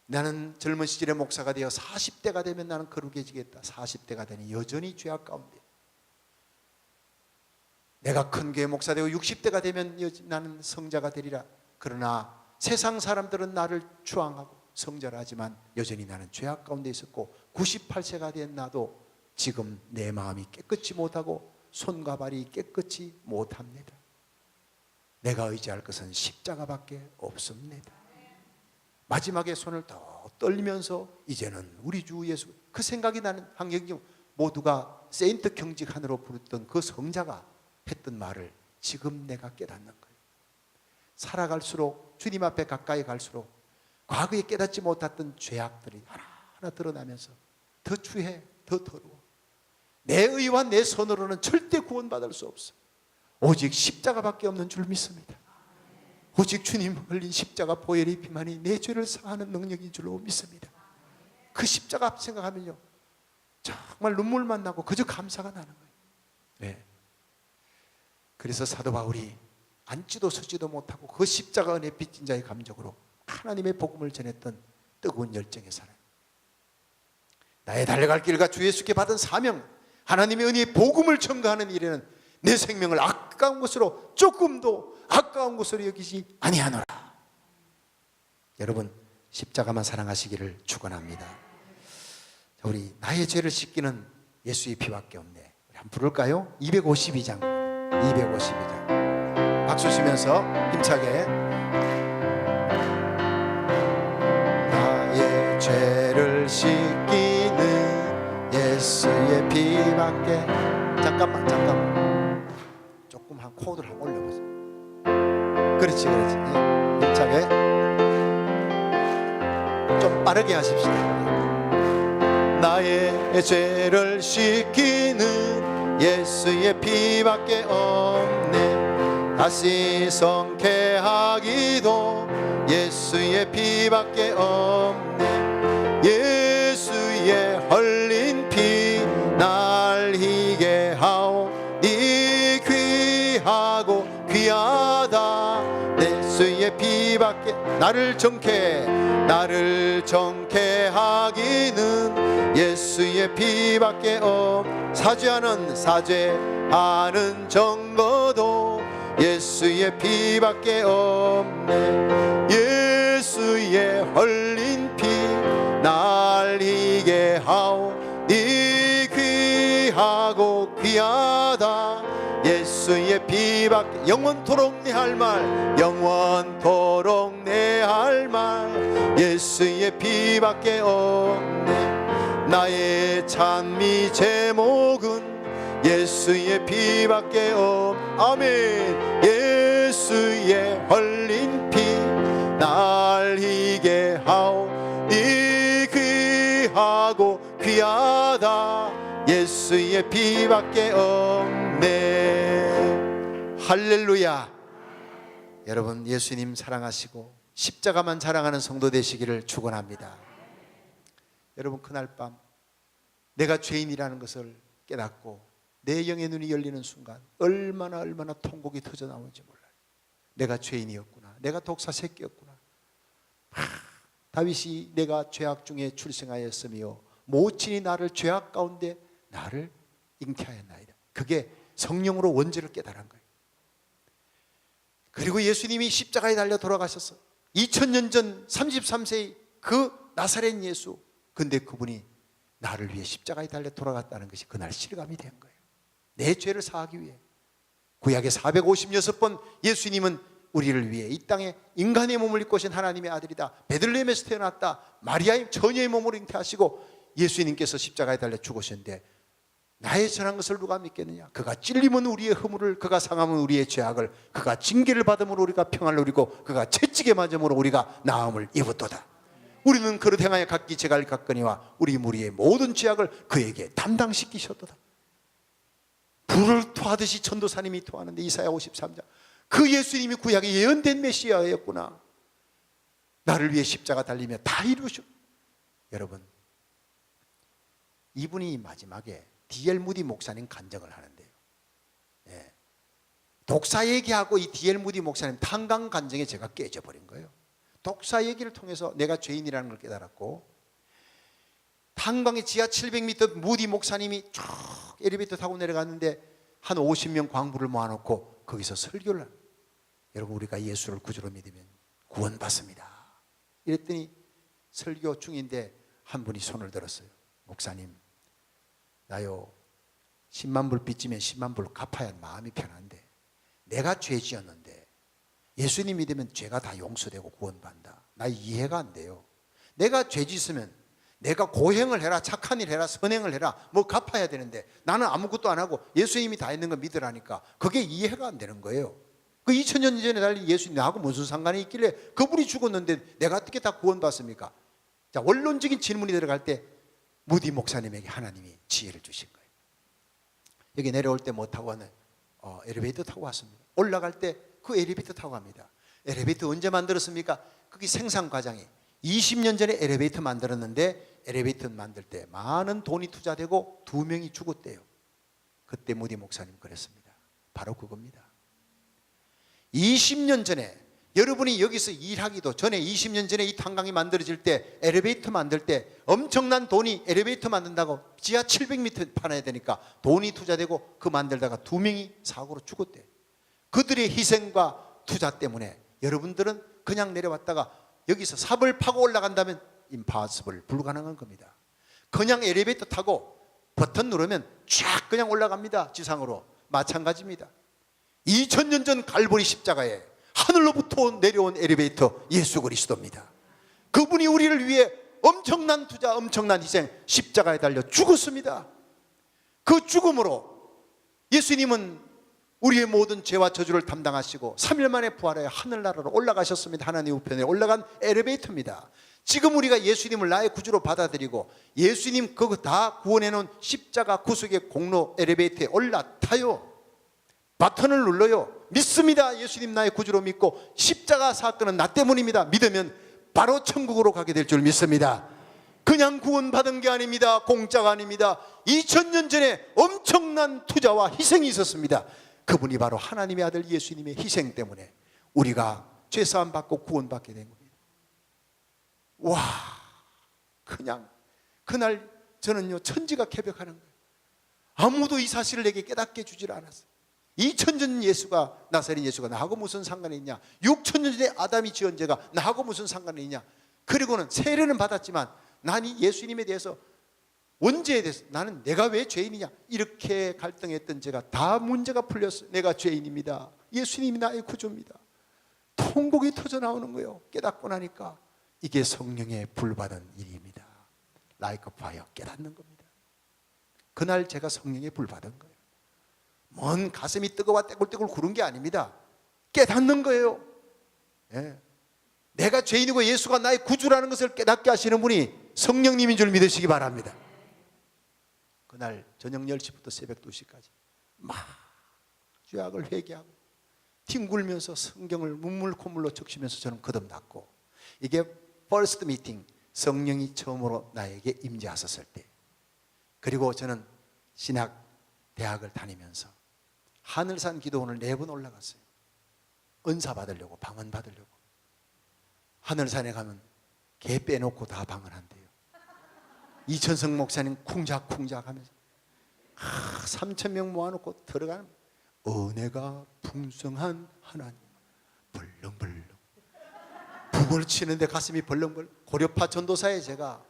나는 젊은 시절에 목사가 되어 40대가 되면 나는 거룩해지겠다. 40대가 되니 여전히 죄악 가운데. 내가 큰 교회 목사 되고 60대가 되면 나는 성자가 되리라. 그러나 세상 사람들은 나를 추앙하고 성절하지만 여전히 나는 죄악 가운데 있었고, 98세가 된 나도 지금 내 마음이 깨끗이 못하고 손과 발이 깨끗이 못합니다. 내가 의지할 것은 십자가밖에 없습니다. 마지막에 손을 더 떨리면서 이제는 우리 주 예수, 그 생각이 나는 한경직 모두가 세인트 경직한으로 부르던 그 성자가 했던 말을 지금 내가 깨닫는 거예요. 살아갈수록, 주님 앞에 가까이 갈수록 과거에 깨닫지 못했던 죄악들이 하나하나 드러나면서 더 추해, 더 더러워. 내 의와 내 손으로는 절대 구원받을 수 없어. 오직 십자가밖에 없는 줄 믿습니다. 오직 주님 흘린 십자가 보혈의 피만이 내 죄를 사하는 능력인 줄로 믿습니다. 그 십자가 앞 생각하면요, 정말 눈물만 나고 그저 감사가 나는 거예요. 네. 그래서 사도 바울이 앉지도 서지도 못하고 그 십자가 은혜 빚진 자의 감정으로 하나님의 복음을 전했던 뜨거운 열정의 사람. 나의 달려갈 길과 주 예수께 받은 사명, 하나님의 은혜의 복음을 전가하는 일에는 내 생명을 아까운 것으로, 조금도 아까운 것으로 여기지 아니하노라. 여러분, 십자가만 사랑하시기를 축원합니다. 우리 나의 죄를 씻기는 예수의 피밖에 없네. 우리 한번 부를까요? 252장. 252장. 박수 치면서 힘차게. 나의 죄를 씻기는 예수의 피밖에. 잠깐만. 조금 한 코드를 한번 올려보세요. 그렇지. 힘차게. 좀 빠르게 하십시다. 나의 죄를 씻기는 예수의 피밖에 없네. 다시 성쾌하기도 예수의 피밖에 없네. 예수의 흘린 피 날 희게 하오. 네 귀하고 귀하다. 예수의 피밖에. 나를 정케 하기는 예수의 피밖에 없. 사죄하는 정거도 예수의 피밖에 없네. 예수의 흘린 피 날 희게 하오. 네 귀하고 귀하다. 예수의 피밖에. 영원토록 내 할 말, 영원토록 내 할 말, 예수의 피밖에 없네. 나의 찬미 제목은 예수의 피밖에 없. 아멘. 예수의 흘린 피 날 희게 하오. 네 귀하고 귀하다. 예수의 피밖에 없네. 할렐루야. 여러분 예수님 사랑하시고 십자가만 자랑하는 성도 되시기를 축원합니다. 여러분 그날 밤 내가 죄인이라는 것을 깨닫고 내 영의 눈이 열리는 순간 얼마나 통곡이 터져 나오는지 몰라요. 내가 죄인이었구나. 내가 독사 새끼였구나. 다윗이 내가 죄악 중에 출생하였으며 모친이 나를 죄악 가운데 나를 잉태하였나이다. 그게 성령으로 원죄를 깨달은 거예요. 그리고 예수님이 십자가에 달려 돌아가셨어. 2000년 전 33세의 그 나사렛 예수. 근데 그분이 나를 위해 십자가에 달려 돌아갔다는 것이 그날 실감이 된 거예요. 내 죄를 사하기 위해. 구약의 456번 예수님은 우리를 위해 이 땅에 인간의 몸을 입고 오신 하나님의 아들이다. 베들레헴에서 태어났다. 마리아의 처녀의 몸으로 잉태하시고 예수님께서 십자가에 달려 죽으셨는데 나의 전한 것을 누가 믿겠느냐? 그가 찔림은 우리의 허물을, 그가 상함은 우리의 죄악을, 그가 징계를 받음으로 우리가 평안을 누리고 그가 채찍에 맞음으로 우리가 나음을 입었도다. 우리는 그릇 행하여 각기 제갈 각거니와 우리 무리의 모든 죄악을 그에게 담당시키셨도다. 불을 토하듯이 전도사님이 토하는데 이사야 53장 그 예수님이 구약에 예언된 메시아였구나. 나를 위해 십자가 달리며 다 이루셨. 여러분 이분이 마지막에 D.L. 무디 목사님 간증을 하는데요. 예. 독사 얘기하고 이 D.L. 무디 목사님 탄광 간증에 제가 깨져버린 거예요. 독사 얘기를 통해서 내가 죄인이라는 걸 깨달았고 탄광의 지하 700m 무디 목사님이 쭉 엘리베이터 타고 내려갔는데 한 50명 광부를 모아놓고 거기서 설교를 합니다. 여러분 우리가 예수를 구주로 믿으면 구원받습니다. 이랬더니 설교 중인데 한 분이 손을 들었어요. 목사님 나요 10만 불 빚지면 10만 불 갚아야 마음이 편한데 내가 죄 지었는데 예수님 믿으면 죄가 다 용서되고 구원받는다. 나 이해가 안 돼요. 내가 죄 짓으면 내가 고행을 해라, 착한 일 해라, 선행을 해라, 뭐 갚아야 되는데 나는 아무것도 안 하고 예수님이 다 했는 거 믿으라니까 그게 이해가 안 되는 거예요. 그 2000년 전에 달린 예수님 나하고 무슨 상관이 있길래 그분이 죽었는데 내가 어떻게 다 구원받습니까? 자, 원론적인 질문이 들어갈 때 무디 목사님에게 하나님이 지혜를 주신 거예요. 여기 내려올 때 뭐 타고 왔나요? 엘리베이터 타고 왔습니다. 올라갈 때 그 엘리베이터 타고 갑니다. 엘리베이터 언제 만들었습니까? 그게 생산 과정이 20년 전에 엘리베이터 만들었는데 엘리베이터 만들 때 많은 돈이 투자되고 2명이 죽었대요. 그때 무디 목사님 그랬습니다. 바로 그겁니다. 20년 전에 여러분이 여기서 일하기도 전에 20년 전에 이 탄광이 만들어질 때 엘리베이터 만들 때 엄청난 돈이 엘리베이터 만든다고 지하 700m 파놔야 되니까 돈이 투자되고 그 만들다가 2명이 사고로 죽었대요. 그들의 희생과 투자 때문에 여러분들은 그냥 내려왔다가 여기서 삽을 파고 올라간다면 impossible, 불가능한 겁니다. 그냥 엘리베이터 타고 버튼 누르면 쫙 그냥 올라갑니다. 지상으로. 마찬가지입니다. 2000년 전 갈보리 십자가에 하늘로부터 내려온 엘리베이터 예수 그리스도입니다. 그분이 우리를 위해 엄청난 투자, 엄청난 희생, 십자가에 달려 죽었습니다. 그 죽음으로 예수님은 우리의 모든 죄와 저주를 담당하시고 3일 만에 부활하여 하늘나라로 올라가셨습니다. 하나님 우편에 올라간 엘리베이터입니다. 지금 우리가 예수님을 나의 구주로 받아들이고 예수님 그거 다 구원해놓은 십자가 구속의 공로 엘리베이터에 올라타요. 버튼을 눌러요. 믿습니다. 예수님 나의 구주로 믿고 십자가 사건은 나 때문입니다. 믿으면 바로 천국으로 가게 될 줄 믿습니다. 그냥 구원받은 게 아닙니다. 공짜가 아닙니다. 2000년 전에 엄청난 투자와 희생이 있었습니다. 그분이 바로 하나님의 아들 예수님의 희생 때문에 우리가 죄사함 받고 구원받게 된 겁니다. 와, 그냥 그날 저는요 천지가 개벽하는 거예요. 아무도 이 사실을 내게 깨닫게 주질 않았어요. 2000년 예수가 나사렛 예수가 나하고 무슨 상관이 있냐? 6000년 전에 아담이 지은 죄가 나하고 무슨 상관이 있냐? 그리고는 세례는 받았지만 난 이 예수님에 대해서 원죄에 대해서 나는 내가 왜 죄인이냐? 이렇게 갈등했던 제가 다 문제가 풀렸어요. 내가 죄인입니다. 예수님이 나의 구주입니다. 통곡이 터져 나오는 거예요. 깨닫고 나니까 이게 성령의 불받은 일입니다. Like fire, 깨닫는 겁니다. 그날 제가 성령의 불받은 거예요. 먼 가슴이 뜨거워 떼굴떼굴 구른 게 아닙니다. 깨닫는 거예요. 예. 내가 죄인이고 예수가 나의 구주라는 것을 깨닫게 하시는 분이 성령님인 줄 믿으시기 바랍니다. 그날 저녁 10시부터 새벽 2시까지 막 죄악을 회개하고 뒹굴면서 성경을 눈물 콧물로 적시면서 저는 거듭났고, 이게 first meeting, 성령이 처음으로 나에게 임재하셨을 때. 그리고 저는 신학 대학을 다니면서 하늘산 기도원을 4번 올라갔어요. 은사 받으려고, 방언 받으려고. 하늘산에 가면 개 빼놓고 다 방언한대요. 이천성 목사님 쿵작쿵작 하면서 3,000명 모아놓고 들어가는, 은혜가 풍성한 하나님, 벌렁벌렁 북을 치는데 가슴이 벌렁벌렁. 고려파 전도사에 제가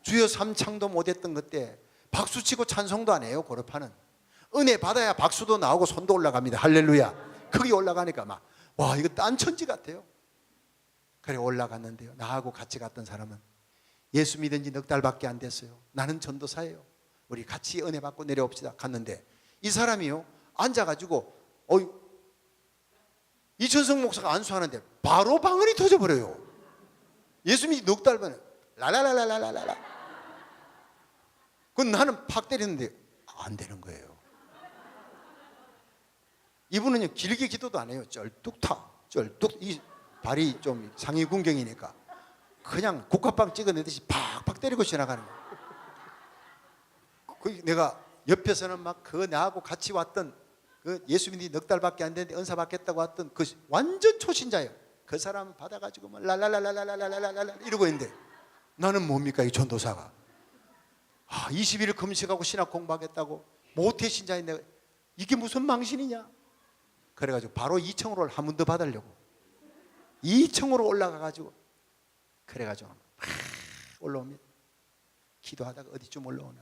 주여 삼창도 못했던 그때 박수치고 찬송도 안 해요. 고려파는 은혜 받아야 박수도 나오고 손도 올라갑니다. 할렐루야. 거기 올라가니까 막, 와, 이거 딴천지 같아요. 그래 올라갔는데요, 나하고 같이 갔던 사람은 예수 믿은 지 4달밖에 안 됐어요. 나는 전도사예요. 우리 같이 은혜 받고 내려옵시다. 갔는데 이 사람이요, 앉아가지고 이천성 목사가 안수하는데 바로 방언이 터져버려요. 예수 믿은 지 4달 만에 라라라라라라라. 그건 나는 팍 때리는데 안 되는 거예요. 이분은요, 길게 기도도 안 해요. 쩔뚝타 쩔뚝. 이 발이 좀 상위 군경이니까 그냥 국화빵 찍어내듯이 팍팍 때리고 지나가는 거예요. 내가 옆에서는 막 그 나하고 같이 왔던 그 예수 믿은 지 4달밖에 안 됐는데 은사 받겠다고 왔던 그 완전 초신자예요. 그 사람 받아가지고 막 랄랄랄랄랄랄랄랄랄 이러고 있는데 나는 뭡니까, 이 전도사가 20일 금식하고 신학 공부하겠다고 모태 신자인데 이게 무슨 망신이냐. 그래가지고 바로 2층으로 한 번 더 받으려고 2층으로 올라가가지고, 그래가지고 올라옵니다. 기도하다가 어디쯤 올라오나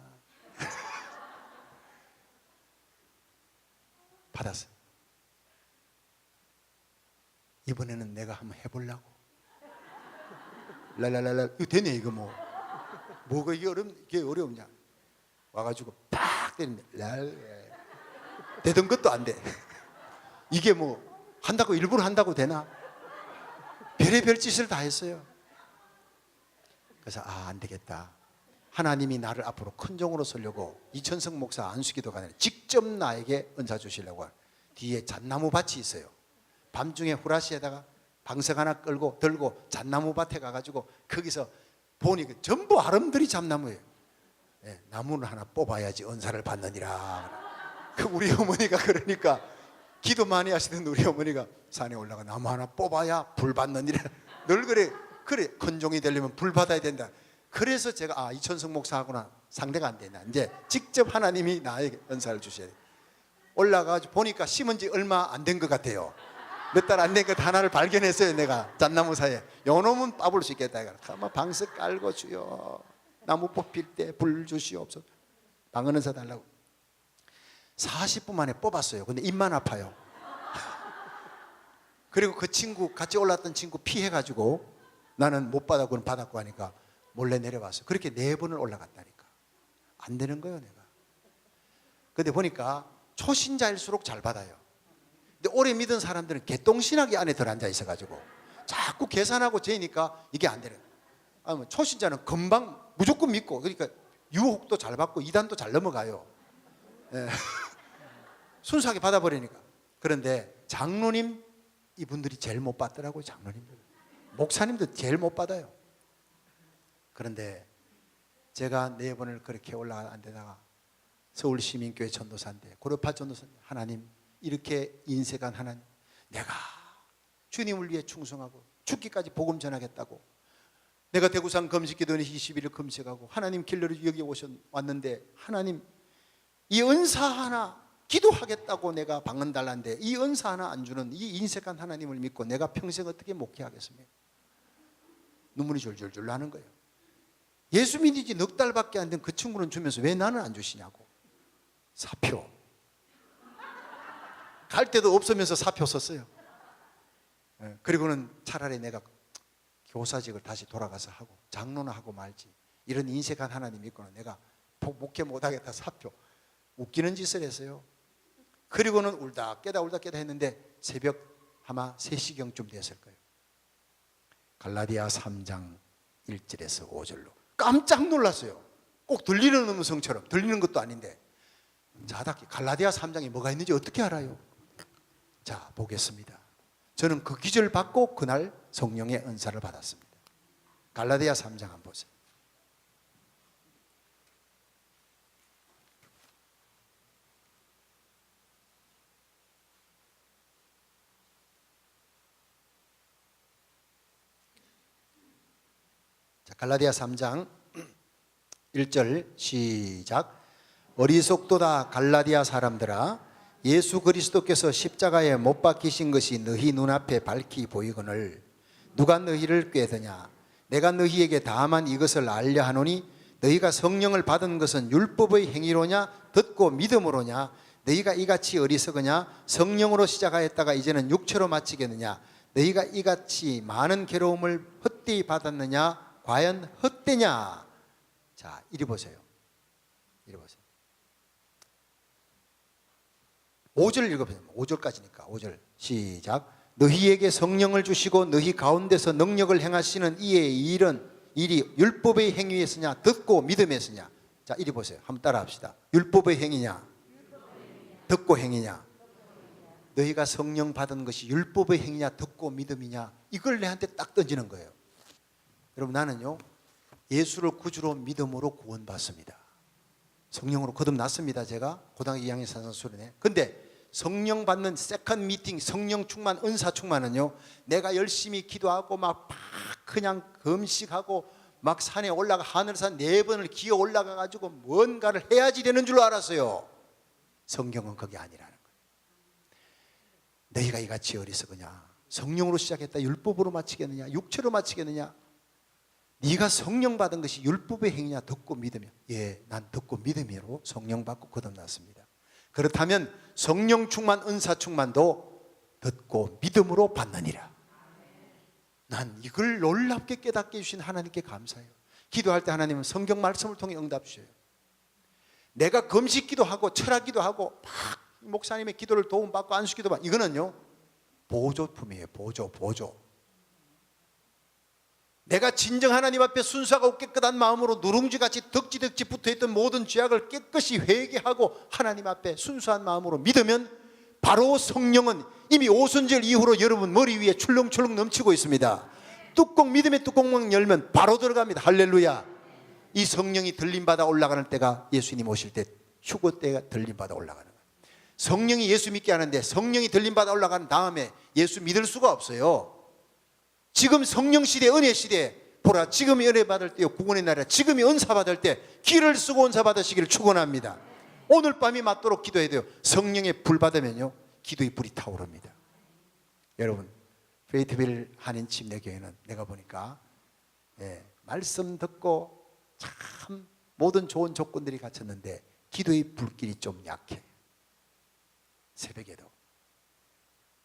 받았어요. 이번에는 내가 한번 해보려고. 랄랄랄라. 이거 되네. 이거 뭐가 이게 어렵냐. 와가지고 팍 때리는데 되던 것도 안 돼. 이게 한다고 일부러 한다고 되나? 별의별 짓을 다 했어요. 그래서 안 되겠다. 하나님이 나를 앞으로 큰 종으로 쓰려고 이천성 목사 안수기도가 아니라 직접 나에게 은사 주시려고 뒤에 잣나무 밭이 있어요. 밤중에 후라시에다가 방석 하나 들고 잣나무 밭에 가가지고 거기서 보니 전부 아름드리 잣나무예요. 네, 나무를 하나 뽑아야지 은사를 받느니라. 우리 어머니가 그러니까, 기도 많이 하시던 우리 어머니가 산에 올라가 나무 하나 뽑아야 불 받느니라. 늘 그래 큰 종이 되려면 불 받아야 된다. 그래서 제가 이천성 목사하고나 상대가 안 되나. 이제 직접 하나님이 나에게 은사를 주셔야 돼. 올라가서 보니까 심은 지 얼마 안 된 것 같아요. 몇 달 안 된 것 하나를 발견했어요. 내가 잣나무 사이에. 요 놈은 빠볼 수 있겠다. 아마 방석 깔고 주여 나무 뽑힐 때 불 주시옵소서. 방언 은사 달라고 40분 만에 뽑았어요. 근데 입만 아파요. 그리고 그 친구, 같이 올랐던 친구 피해가지고 나는 못 받았고 받았고 하니까 몰래 내려왔어요. 그렇게 4번을 올라갔다니까. 안 되는 거예요, 내가. 근데 보니까 초신자일수록 잘 받아요. 근데 오래 믿은 사람들은 개똥신학이 안에 들어앉아 있어가지고 자꾸 계산하고 재니까 이게 안 되는 거예요. 초신자는 금방 무조건 믿고, 그러니까 유혹도 잘 받고 이단도 잘 넘어가요. 네. 순수하게 받아버리니까. 그런데 장로님, 이분들이 제일 못 받더라고요. 장로님들. 목사님도 제일 못 받아요. 그런데 제가 4번을 그렇게 안 되다가 서울시민교회 전도사인데, 고려파 전도사인데, 하나님 이렇게 인색한 하나님, 내가 주님을 위해 충성하고 죽기까지 복음 전하겠다고, 내가 대구산 금식기도원에 21일 금식하고 하나님 길러를 여기 왔는데, 하나님 이 은사 하나 기도하겠다고 내가 방언 달라는데 이 은사 하나 안 주는 이 인색한 하나님을 믿고 내가 평생 어떻게 목회하겠습니까? 눈물이 줄줄줄 나는 거예요. 예수 믿은 지 4달밖에 안 된 그 친구는 주면서 왜 나는 안 주시냐고. 사표. 갈 데도 없으면서 사표 썼어요. 그리고는 차라리 내가 교사직을 다시 돌아가서 하고 장로나 하고 말지, 이런 인색한 하나님 믿고는 내가 목회 못하겠다 사표. 웃기는 짓을 했어요. 그리고는 울다 깨다 했는데 새벽 아마 3시경쯤 됐을 거예요. 갈라디아 3장 1절에서 5절로 깜짝 놀랐어요. 꼭 들리는 음성처럼, 들리는 것도 아닌데 자다 갈라디아 3장에 뭐가 있는지 어떻게 알아요? 자, 보겠습니다. 저는 그 기절 받고 그날 성령의 은사를 받았습니다. 갈라디아 3장 한번 보세요. 자, 갈라디아 3장 1절 시작. 어리석도다 갈라디아 사람들아, 예수 그리스도께서 십자가에 못 박히신 것이 너희 눈앞에 밝히 보이거늘 누가 너희를 꾀드냐? 내가 너희에게 다만 이것을 알려 하노니 너희가 성령을 받은 것은 율법의 행위로냐 듣고 믿음으로냐? 너희가 이같이 어리석으냐? 성령으로 시작하였다가 이제는 육체로 마치겠느냐? 너희가 이같이 많은 괴로움을 헛되이 받았느냐? 과연 헛되냐? 자, 이리 보세요. 이리 보세요. 5절 읽어보세요. 5절까지니까 5절 시작. 너희에게 성령을 주시고 너희 가운데서 능력을 행하시는 이의 일이 율법의 행위에서냐 듣고 믿음에서냐? 자, 이리 보세요. 한번 따라합시다. 율법의 행위냐 듣고 행위냐? 너희가 성령 받은 것이 율법의 행위냐 듣고 믿음이냐? 이걸 내한테 딱 던지는 거예요. 여러분, 나는요 예수를 구주로 믿음으로 구원받습니다. 성령으로 거듭났습니다. 제가 고등학교 2학년 산상수련회. 근데 성령 받는 세컨 미팅, 성령 충만, 은사 충만은요 내가 열심히 기도하고 막 그냥 금식하고 막 산에 올라가 하늘산 4번을 기어 올라가 가지고 뭔가를 해야지 되는 줄 알았어요. 성경은 그게 아니라는 거예요. 너희가 이같이 어리석으냐? 성령으로 시작했다 율법으로 마치겠느냐? 육체로 마치겠느냐? 네가 성령 받은 것이 율법의 행위냐 듣고 믿으며? 예, 난 듣고 믿음으로 성령 받고 거듭났습니다. 그렇다면 성령 충만, 은사 충만도 듣고 믿음으로 받느니라. 난 이걸 놀랍게 깨닫게 해주신 하나님께 감사해요. 기도할 때 하나님은 성경 말씀을 통해 응답 주셔요. 내가 금식 기도하고 철학 기도하고 막 목사님의 기도를 도움받고 안수 기도받고, 이거는요 보조품이에요. 보조. 내가 진정 하나님 앞에 순수하고 깨끗한 마음으로 누룽지같이 덕지덕지 붙어있던 모든 죄악을 깨끗이 회개하고 하나님 앞에 순수한 마음으로 믿으면 바로 성령은 이미 오순절 이후로 여러분 머리 위에 출렁출렁 넘치고 있습니다. 뚜껑, 믿음의 뚜껑만 열면 바로 들어갑니다. 할렐루야. 이 성령이 들림받아 올라가는 때가 예수님 오실 때 휴거 때가 들림받아 올라가는 거예요. 성령이 예수 믿게 하는데 성령이 들림받아 올라가는 다음에 예수 믿을 수가 없어요. 지금 성령 시대, 은혜 시대, 보라 지금이 은혜 받을 때요 구원의 날이라. 지금이 은사 받을 때 기를 쓰고 은사 받으시기를 축원합니다. 오늘 밤이 맞도록 기도해야 돼요. 성령의 불 받으면요 기도의 불이 타오릅니다. 여러분, 페이트빌 한인 침례교회는 내가 보니까 말씀 듣고 참 모든 좋은 조건들이 갖췄는데 기도의 불길이 좀 약해. 새벽에도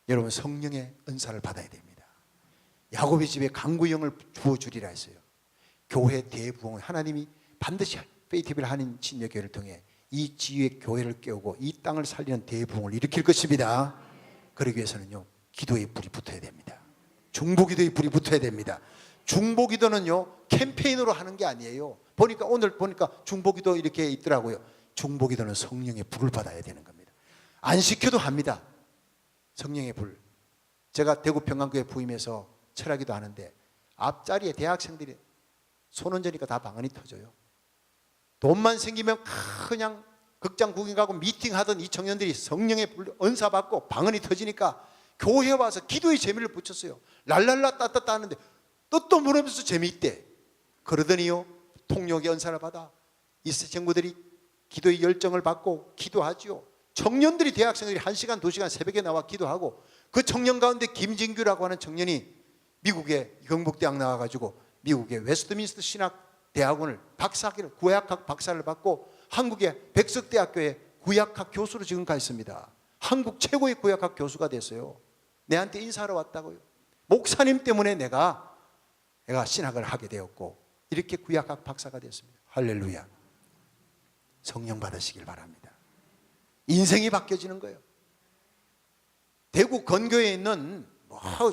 여러분 성령의 은사를 받아야 됩니다. 야곱의 집에 강구형을 부어주리라 했어요. 교회 대부흥, 하나님이 반드시 페이티빌 한인 침례교회를 통해 이 지위의 교회를 깨우고 이 땅을 살리는 대부흥을 일으킬 것입니다. 그러기 위해서는요 기도의 불이 붙어야 됩니다. 중보기도의 불이 붙어야 됩니다. 중보기도는요 캠페인으로 하는 게 아니에요. 오늘 보니까 중보기도 이렇게 있더라고요. 중보기도는 성령의 불을 받아야 되는 겁니다. 안 시켜도 합니다. 성령의 불. 제가 대구 평강교회 부임해서 철학기도 하는데 앞자리에 대학생들이 손은저니까 다 방언이 터져요. 돈만 생기면 그냥 극장 구경 가고 미팅하던 이 청년들이 성령의 은사 받고 방언이 터지니까 교회에 와서 기도의 재미를 붙였어요. 랄랄라 따따따 하는데 뜻도 모르면서 재미있대. 그러더니요 통역의 은사를 받아 이 친구들이 기도의 열정을 받고 기도하지요. 청년들이, 대학생들이 1시간 2시간 새벽에 나와 기도하고, 그 청년 가운데 김진규라고 하는 청년이 미국의 경북대학 나와가지고 미국의 웨스트민스터 신학대학원을 박사학위를, 구약학 박사를 받고 한국의 백석대학교에 구약학 교수로 지금 가 있습니다. 한국 최고의 구약학 교수가 됐어요. 내한테 인사하러 왔다고요. 목사님 때문에 내가 신학을 하게 되었고 이렇게 구약학 박사가 됐습니다. 할렐루야. 성령 받으시길 바랍니다. 인생이 바뀌어지는 거예요. 대구 건교에 있는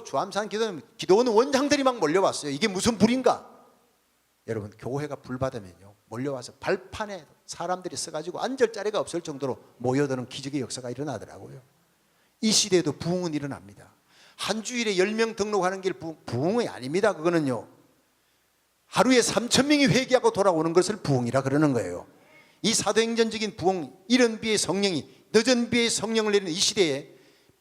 주암산 기도원 원장들이 막 몰려왔어요. 이게 무슨 불인가? 여러분, 교회가 불 받으면요 몰려와서 발판에 사람들이 써가지고 앉을 자리가 없을 정도로 모여드는 기적의 역사가 일어나더라고요. 이 시대에도 부흥은 일어납니다. 한 주일에 10명 등록하는 게 부흥이 아닙니다. 그거는요, 하루에 3,000명이 회개하고 돌아오는 것을 부흥이라 그러는 거예요. 이 사도행전적인 부흥, 이른 비의 성령이, 늦은 비의 성령을 내리는 이 시대에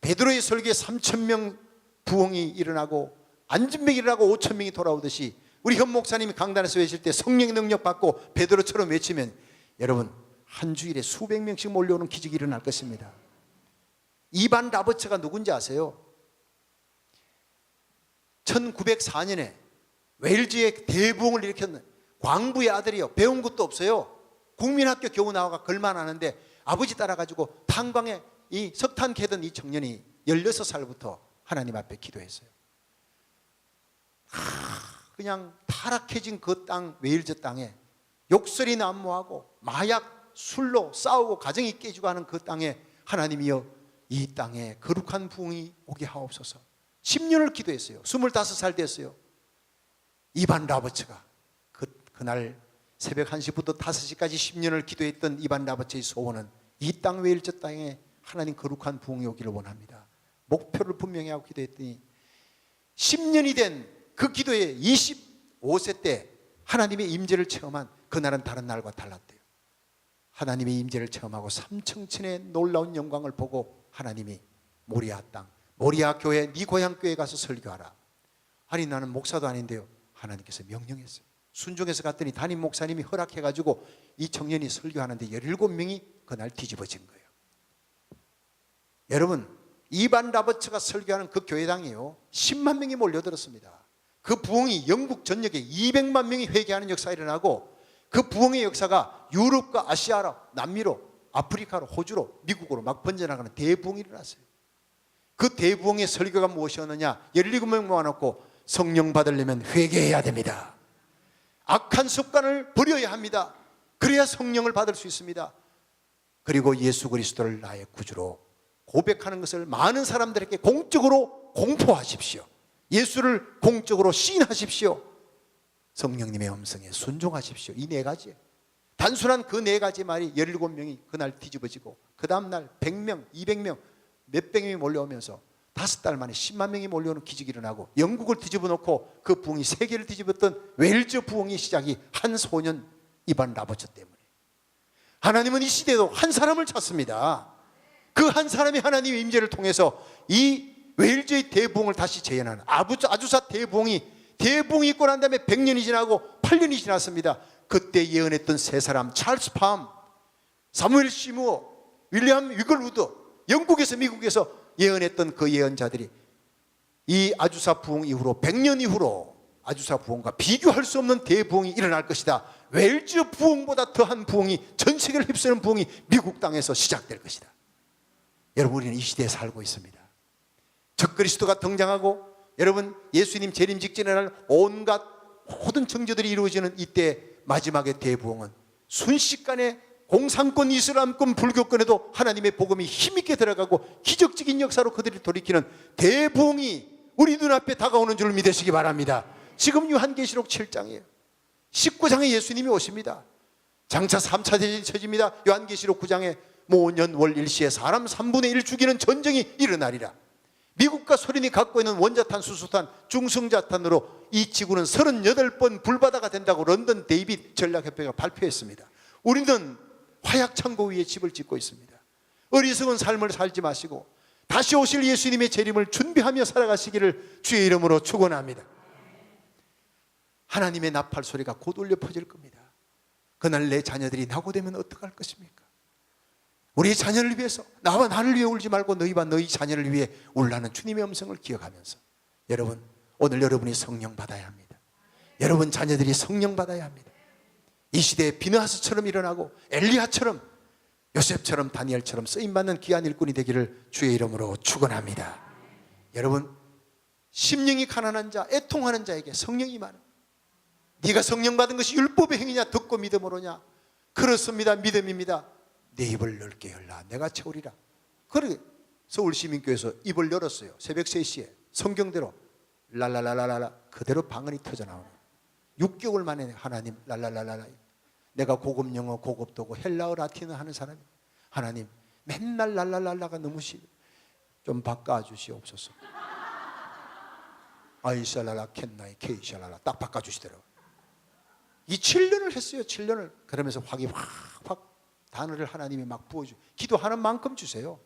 베드로의 설교에 3,000명 부흥이 일어나고 안진맥이 일어나고 5,000명이 돌아오듯이 우리 현 목사님이 강단에서 외칠 때 성령의 능력 받고 베드로처럼 외치면 여러분 한 주일에 수백 명씩 몰려오는 기적이 일어날 것입니다. 이반 라버처가 누군지 아세요? 1904년에 웨일즈의 대부흥을 일으켰는 광부의 아들이요. 배운 것도 없어요. 국민학교 겨우 나와가 글만 하는데 아버지 따라가지고 탄광에 이 석탄 캐던 이 청년이 16살부터 하나님 앞에 기도했어요. 그냥 타락해진 그 땅, 웨일즈 땅에 욕설이 난무하고 마약, 술로 싸우고 가정이 깨지고 하는 그 땅에 하나님이여 이 땅에 거룩한 부흥이 오게 하옵소서. 10년을 기도했어요. 25살 됐어요. 이반 라버츠가 그날 새벽 1시부터 5시까지 10년을 기도했던 이반 라버츠의 소원은 이 땅 웨일즈 땅에 하나님 거룩한 부흥이 오기를 원합니다. 목표를 분명히 하고 기도했더니 10년이 된 그 기도에 25세 때 하나님의 임재를 체험한 그날은 다른 날과 달랐대요. 하나님의 임재를 체험하고 삼청천의 놀라운 영광을 보고 하나님이 모리아 땅, 모리아 교회, 네 고향 교회에 가서 설교하라. 아니 나는 목사도 아닌데요. 하나님께서 명령했어요. 순종해서 갔더니 담임 목사님이 허락해가지고 이 청년이 설교하는데 17명이 그날 뒤집어진 거예요. 여러분 이반 라버츠가 설교하는 그 교회당이요 10만 명이 몰려들었습니다. 그 부흥이 영국 전역에 200만 명이 회개하는 역사가 일어나고 그 부흥의 역사가 유럽과 아시아로, 남미로, 아프리카로, 호주로, 미국으로 막 번져나가는 대부흥이 일어났어요. 그 대부흥의 설교가 무엇이었느냐? 17명 모아놓고 성령 받으려면 회개해야 됩니다. 악한 습관을 버려야 합니다. 그래야 성령을 받을 수 있습니다. 그리고 예수 그리스도를 나의 구주로 고백하는 것을 많은 사람들에게 공적으로 공포하십시오. 예수를 공적으로 시인하십시오. 성령님의 음성에 순종하십시오. 이 네 가지. 단순한 그 네 가지 말이 17명이 그날 뒤집어지고 그 다음날 100명, 200명, 몇백 명이 몰려오면서 5달 만에 10만 명이 몰려오는 기적이 일어나고 영국을 뒤집어 놓고 그 부흥이 세계를 뒤집었던 웨일즈 부흥의 시작이 한 소년 이반 라버츠 때문에. 하나님은 이 시대에도 한 사람을 찾습니다. 그 한 사람이 하나님의 임재를 통해서 이 웨일즈의 대부흥을 다시 재현하는 아주사 대부흥이 있고 난 다음에 100년이 지나고 8년이 지났습니다. 그때 예언했던 세 사람 찰스 팜, 사무엘 시무어, 윌리엄 위글우드, 영국에서 미국에서 예언했던 그 예언자들이 이 아주사 부흥 이후로 100년 이후로 아주사 부흥과 비교할 수 없는 대부흥이 일어날 것이다. 웨일즈 부흥보다 더한 부흥이, 전 세계를 휩쓰는 부흥이 미국 땅에서 시작될 것이다. 여러분 우리는 이 시대에 살고 있습니다. 적그리스도가 등장하고 여러분 예수님 재림 직전의 날 온갖 모든 청조들이 이루어지는 이때 마지막의 대부흥은 순식간에 공산권, 이슬람권, 불교권에도 하나님의 복음이 힘있게 들어가고 기적적인 역사로 그들이 돌이키는 대부흥이 우리 눈앞에 다가오는 줄 믿으시기 바랍니다. 지금 요한계시록 7장이에요. 19장에 예수님이 오십니다. 장차 3차 대전이 쳐집니다. 요한계시록 9장에 모년 월 일시에 사람 3분의 1 죽이는 전쟁이 일어나리라. 미국과 소련이 갖고 있는 원자탄, 수소탄, 중성자탄으로 이 지구는 38번 불바다가 된다고 런던 데이빗 전략협회가 발표했습니다. 우리는 화약창고 위에 집을 짓고 있습니다. 어리석은 삶을 살지 마시고 다시 오실 예수님의 재림을 준비하며 살아가시기를 주의 이름으로 축원합니다. 하나님의 나팔 소리가 곧 울려 퍼질 겁니다. 그날 내 자녀들이 낙오되면 어떡할 것입니까? 우리 자녀를 위해서, 나와 나를 위해 울지 말고 너희와 너희 자녀를 위해 울라는 주님의 음성을 기억하면서 여러분 오늘 여러분이 성령 받아야 합니다. 여러분 자녀들이 성령 받아야 합니다. 이 시대에 비느하스처럼 일어나고 엘리야처럼, 요셉처럼, 다니엘처럼 쓰임받는 귀한 일꾼이 되기를 주의 이름으로 축원합니다. 여러분 심령이 가난한 자, 애통하는 자에게 성령이 임하는, 네가 성령 받은 것이 율법의 행위냐 듣고 믿음으로냐? 그렇습니다. 믿음입니다. 내 입을 넓게 열라 내가 채우리라. 그래 서울시민교회에서 입을 열었어요. 새벽 3시에 성경대로 랄랄랄랄라 그대로 방언이 터져나오는 6개월 만에 하나님 랄랄랄랄라. 내가 고급 영어, 고급 도고 헬라어, 라틴어 하는 사람이 하나님 맨날 랄랄랄라가 너무 좀 바꿔주시옵소서. 아이샬라라 캔나이 케이샬라라 딱 바꿔주시더라고요. 이 7년을 했어요. 7년을. 그러면서 확 단어를 하나님이 막 부어주. 기도하는 만큼 주세요.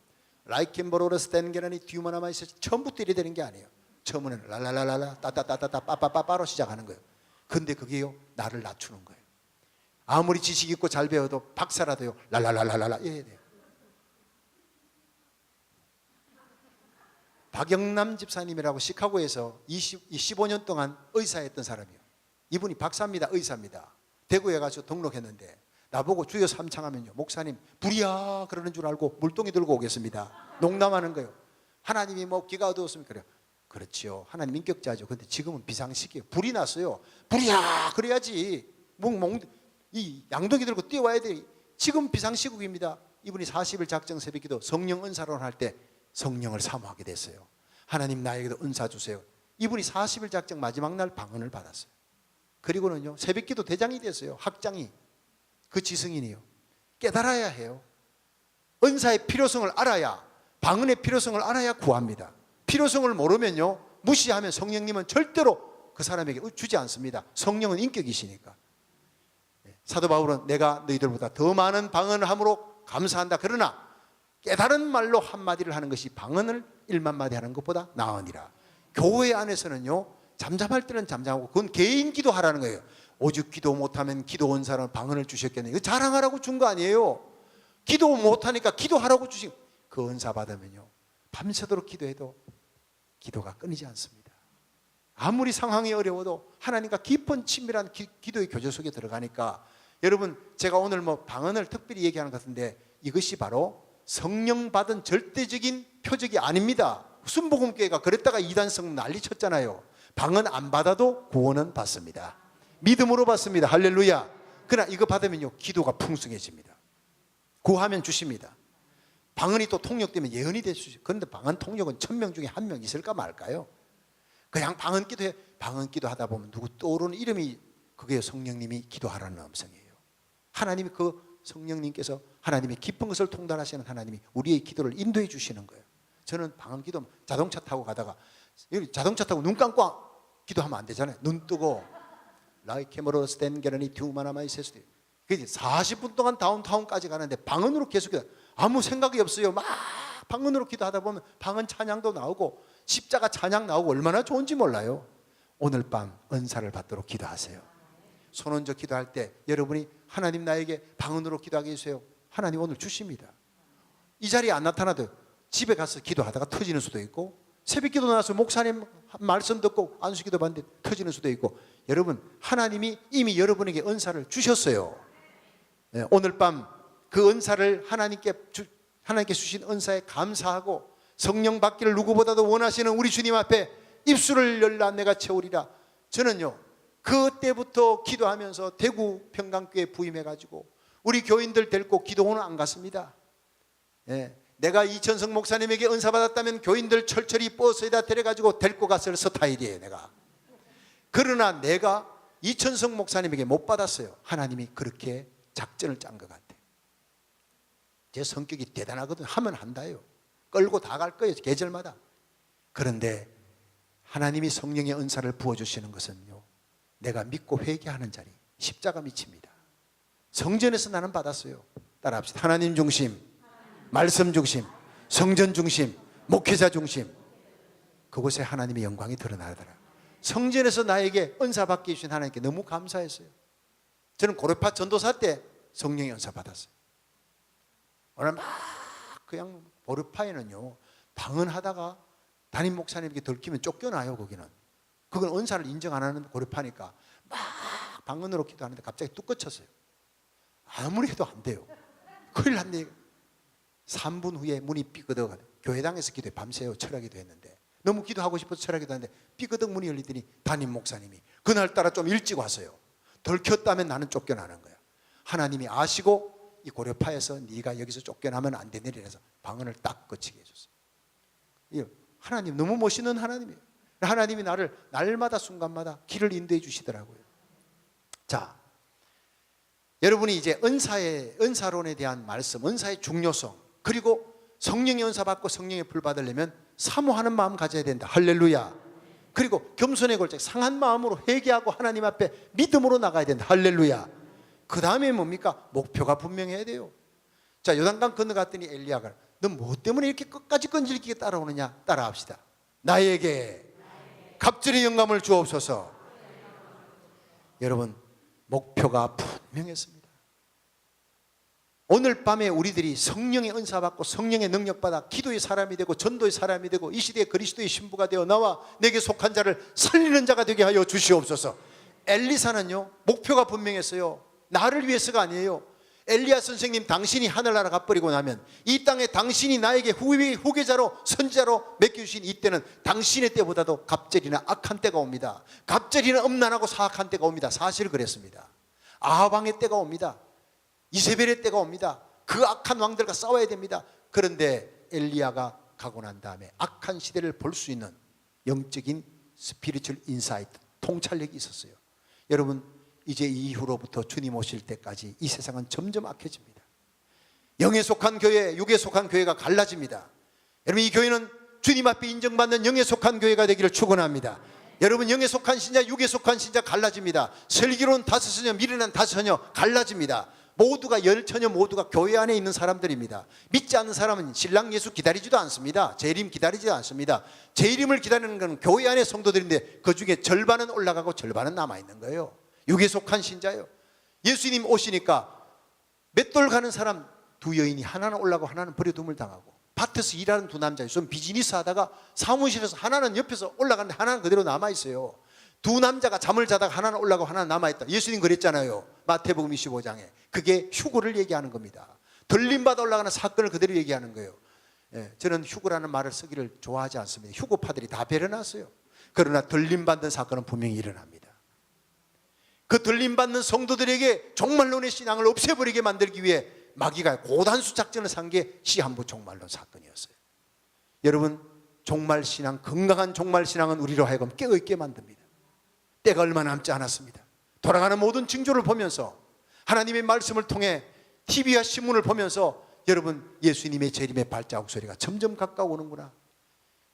라이켄버로르 스탠게라니 듀마나마이스 처음부터 이래 되는 게 아니에요. 처음에는 랄랄랄랄라 따따따따따 빠빠빠빠로 시작하는 거예요. 근데 그게요 나를 낮추는 거예요. 아무리 지식 있고 잘 배워도 박사라도요 랄랄랄랄랄라 이래야 돼요. 박영남 집사님이라고 시카고에서 15년 동안 의사했던 사람이에요. 이분이 박사입니다. 의사입니다. 대구에 가서 등록했는데 나보고 주여 삼창하면요 목사님 불이야 그러는 줄 알고 물동이 들고 오겠습니다. 농담하는 거예요. 하나님이 뭐 기가 어두웠으면 그래요. 그렇지요. 하나님 인격자죠. 근데 지금은 비상식이에요. 불이 났어요. 불이야 그래야지 이 양동이 들고 뛰어와야 돼. 지금 비상시국입니다. 이분이 40일 작정 새벽기도 성령 은사론 할 때 성령을 사모하게 됐어요. 하나님 나에게도 은사 주세요. 이분이 40일 작정 마지막 날 방언을 받았어요. 그리고는요 새벽기도 대장이 됐어요. 학장이. 그 지성인이요. 깨달아야 해요. 은사의 필요성을 알아야, 방언의 필요성을 알아야 구합니다. 필요성을 모르면요 무시하면 성령님은 절대로 그 사람에게 주지 않습니다. 성령은 인격이시니까. 사도 바울은 내가 너희들보다 더 많은 방언을 함으로 감사한다. 그러나 깨달은 말로 한마디를 하는 것이 방언을 1만 마디 하는 것보다 나으니라. 교회 안에서는요 잠잠할 때는 잠잠하고 그건 개인 기도하라는 거예요. 오직 기도 못하면 기도 은사는 방언을 주셨겠네. 이거 자랑하라고 준 거 아니에요. 기도 못하니까 기도하라고 주신 그 은사 받으면요 밤새도록 기도해도 기도가 끊이지 않습니다. 아무리 상황이 어려워도 하나님과 깊은 친밀한 기도의 교제 속에 들어가니까 여러분 제가 오늘 뭐 방언을 특별히 얘기하는 것 같은데 이것이 바로 성령 받은 절대적인 표적이 아닙니다. 순복음교회가 그랬다가 이단성 난리 쳤잖아요. 방언 안 받아도 구원은 받습니다. 믿음으로 받습니다. 할렐루야. 그러나 이거 받으면요 기도가 풍성해집니다. 구하면 주십니다. 방언이 또 통역되면 예언이 될 수 있어요. 그런데 방언 통역은 1000명 중에 1명 있을까 말까요? 그냥 방언 기도해. 방언 기도하다 보면 누구 떠오르는 이름이 그게 성령님이 기도하라는 음성이에요. 하나님이 그 성령님께서 하나님의 깊은 것을 통달하시는 하나님이 우리의 기도를 인도해 주시는 거예요. 저는 방언 기도 자동차 타고 가다가 자동차 타고 눈 감고 기도하면 안 되잖아요. 눈 뜨고 라이케머로 스탠게라니 듀마나마이세스 40분 동안 다운타운까지 가는데 방언으로 계속 기도. 아무 생각이 없어요. 막 방언으로 기도하다 보면 방언 찬양도 나오고 십자가 찬양 나오고 얼마나 좋은지 몰라요. 오늘 밤 은사를 받도록 기도하세요. 손 얹어 기도할 때 여러분이 하나님 나에게 방언으로 기도하게 해주세요. 하나님 오늘 주십니다. 이 자리에 안 나타나도 집에 가서 기도하다가 터지는 수도 있고 새벽 기도 나와서 목사님 말씀 듣고 안수기도 받는데 터지는 수도 있고 여러분 하나님이 이미 여러분에게 은사를 주셨어요. 네, 오늘 밤 그 은사를 하나님께 주신 은사에 감사하고 성령 받기를 누구보다도 원하시는 우리 주님 앞에 입술을 열라 내가 채우리라. 저는요 그때부터 기도하면서 대구 평강교회 부임해가지고 우리 교인들 데리고 기도원은 안 갔습니다. 예, 내가 이천성 목사님에게 은사 받았다면 교인들 철철이 버스에다 데려가지고 데리고 갔을 스타일이에요 내가. 그러나 내가 이천성 목사님에게 못 받았어요. 하나님이 그렇게 작전을 짠 것 같아요. 제 성격이 대단하거든. 하면 한다요. 끌고 다 갈 거예요 계절마다. 그런데 하나님이 성령의 은사를 부어주시는 것은요 내가 믿고 회개하는 자리 십자가 밑입니다. 성전에서 나는 받았어요. 따라합시다. 하나님 중심, 말씀 중심, 성전 중심, 목회자 중심. 그곳에 하나님의 영광이 드러나더라. 성전에서 나에게 은사 받게 해주신 하나님께 너무 감사했어요. 저는 고려파 전도사 때 성령의 은사 받았어요. 오늘 막 그냥 고려파에는요 방언하다가 담임 목사님에게 들키면 쫓겨나요. 거기는 그건 은사를 인정 안 하는 고려파니까 막 방언으로 기도하는데 갑자기 뚝 꺼쳤어요. 아무리 해도 안 돼요. 큰일 났네. 3분 후에 문이 삐끄덕. 교회당에서 기도해 밤새요 철학기도 했는데 너무 기도하고 싶어서 철학기도 하는데 삐끄덕 문이 열리더니 담임 목사님이 그날따라 좀 일찍 왔어요. 들켰다면 나는 쫓겨나는 거야. 하나님이 아시고 이 고려파에서 네가 여기서 쫓겨나면 안 되느니 해서 방언을 딱 거치게 해줬어요. 하나님 너무 멋있는 하나님이에요. 하나님이 나를 날마다 순간마다 길을 인도해 주시더라고요. 자, 여러분이 이제 은사론에 대한 말씀, 은사의 중요성, 그리고 성령의 은사 받고 성령의 불 받으려면 사모하는 마음 가져야 된다. 할렐루야. 그리고 겸손의 골짜기, 상한 마음으로 회개하고 하나님 앞에 믿음으로 나가야 된다. 할렐루야. 그 다음에 뭡니까? 목표가 분명해야 돼요. 자, 요단강 건너갔더니 엘리야가 너 뭐 때문에 이렇게 끝까지 끈질기게 따라오느냐? 따라합시다. 나에게 갑절의 영감을 주옵소서. 여러분, 목표가 분명했습니다. 오늘 밤에 우리들이 성령의 은사 받고 성령의 능력 받아 기도의 사람이 되고 전도의 사람이 되고 이 시대에 그리스도의 신부가 되어 나와 내게 속한 자를 살리는 자가 되게 하여 주시옵소서. 엘리사는요, 목표가 분명했어요. 나를 위해서가 아니에요. 엘리야 선생님, 당신이 하늘나라 가버리고 나면 이 땅에 당신이 나에게 후계자로 선지자로 맡겨주신 이때는 당신의 때보다도 갑절이나 악한 때가 옵니다. 갑절이나 음란하고 사악한 때가 옵니다. 사실 그랬습니다. 아합 왕의 때가 옵니다. 이세벨의 때가 옵니다. 그 악한 왕들과 싸워야 됩니다. 그런데 엘리야가 가고 난 다음에 악한 시대를 볼 수 있는 영적인 스피리추얼 인사이트, 통찰력이 있었어요. 여러분, 이제 이후로부터 주님 오실 때까지 이 세상은 점점 악해집니다. 영에 속한 교회, 육에 속한 교회가 갈라집니다. 여러분, 이 교회는 주님 앞에 인정받는 영에 속한 교회가 되기를 축원합니다. 여러분, 영에 속한 신자, 육에 속한 신자 갈라집니다. 슬기로운 5처녀, 미련한 5처녀 갈라집니다. 모두가 열처녀 모두가 교회 안에 있는 사람들입니다. 믿지 않는 사람은 신랑 예수 기다리지도 않습니다. 재림 기다리지도 않습니다. 재림을 기다리는 것은 교회 안에 성도들인데 그 중에 절반은 올라가고 절반은 남아있는 거예요. 육에 속한 신자예요. 예수님 오시니까 맷돌 가는 사람 두 여인이 하나는 올라가고 하나는 버려둠을 당하고, 밭에서 일하는 두 남자, 좀 비즈니스 하다가 사무실에서 하나는 옆에서 올라가는데 하나는 그대로 남아있어요. 두 남자가 잠을 자다가 하나는 올라가고 하나는 남아있다. 예수님 그랬잖아요. 마태복음 25장에. 그게 휴거를 얘기하는 겁니다. 들림받아 올라가는 사건을 그대로 얘기하는 거예요. 저는 휴거라는 말을 쓰기를 좋아하지 않습니다. 휴거파들이 다 배려놨어요. 그러나 들림받는 사건은 분명히 일어납니다. 그 들림받는 성도들에게 종말론의 신앙을 없애버리게 만들기 위해 마귀가 고단수 작전을 산 게 시한부 종말론 사건이었어요. 여러분, 종말신앙, 건강한 종말신앙은 우리로 하여금 깨어있게 만듭니다. 때가 얼마 남지 않았습니다. 돌아가는 모든 징조를 보면서 하나님의 말씀을 통해 TV와 신문을 보면서 여러분, 예수님의 재림의 발자국 소리가 점점 가까워오는구나.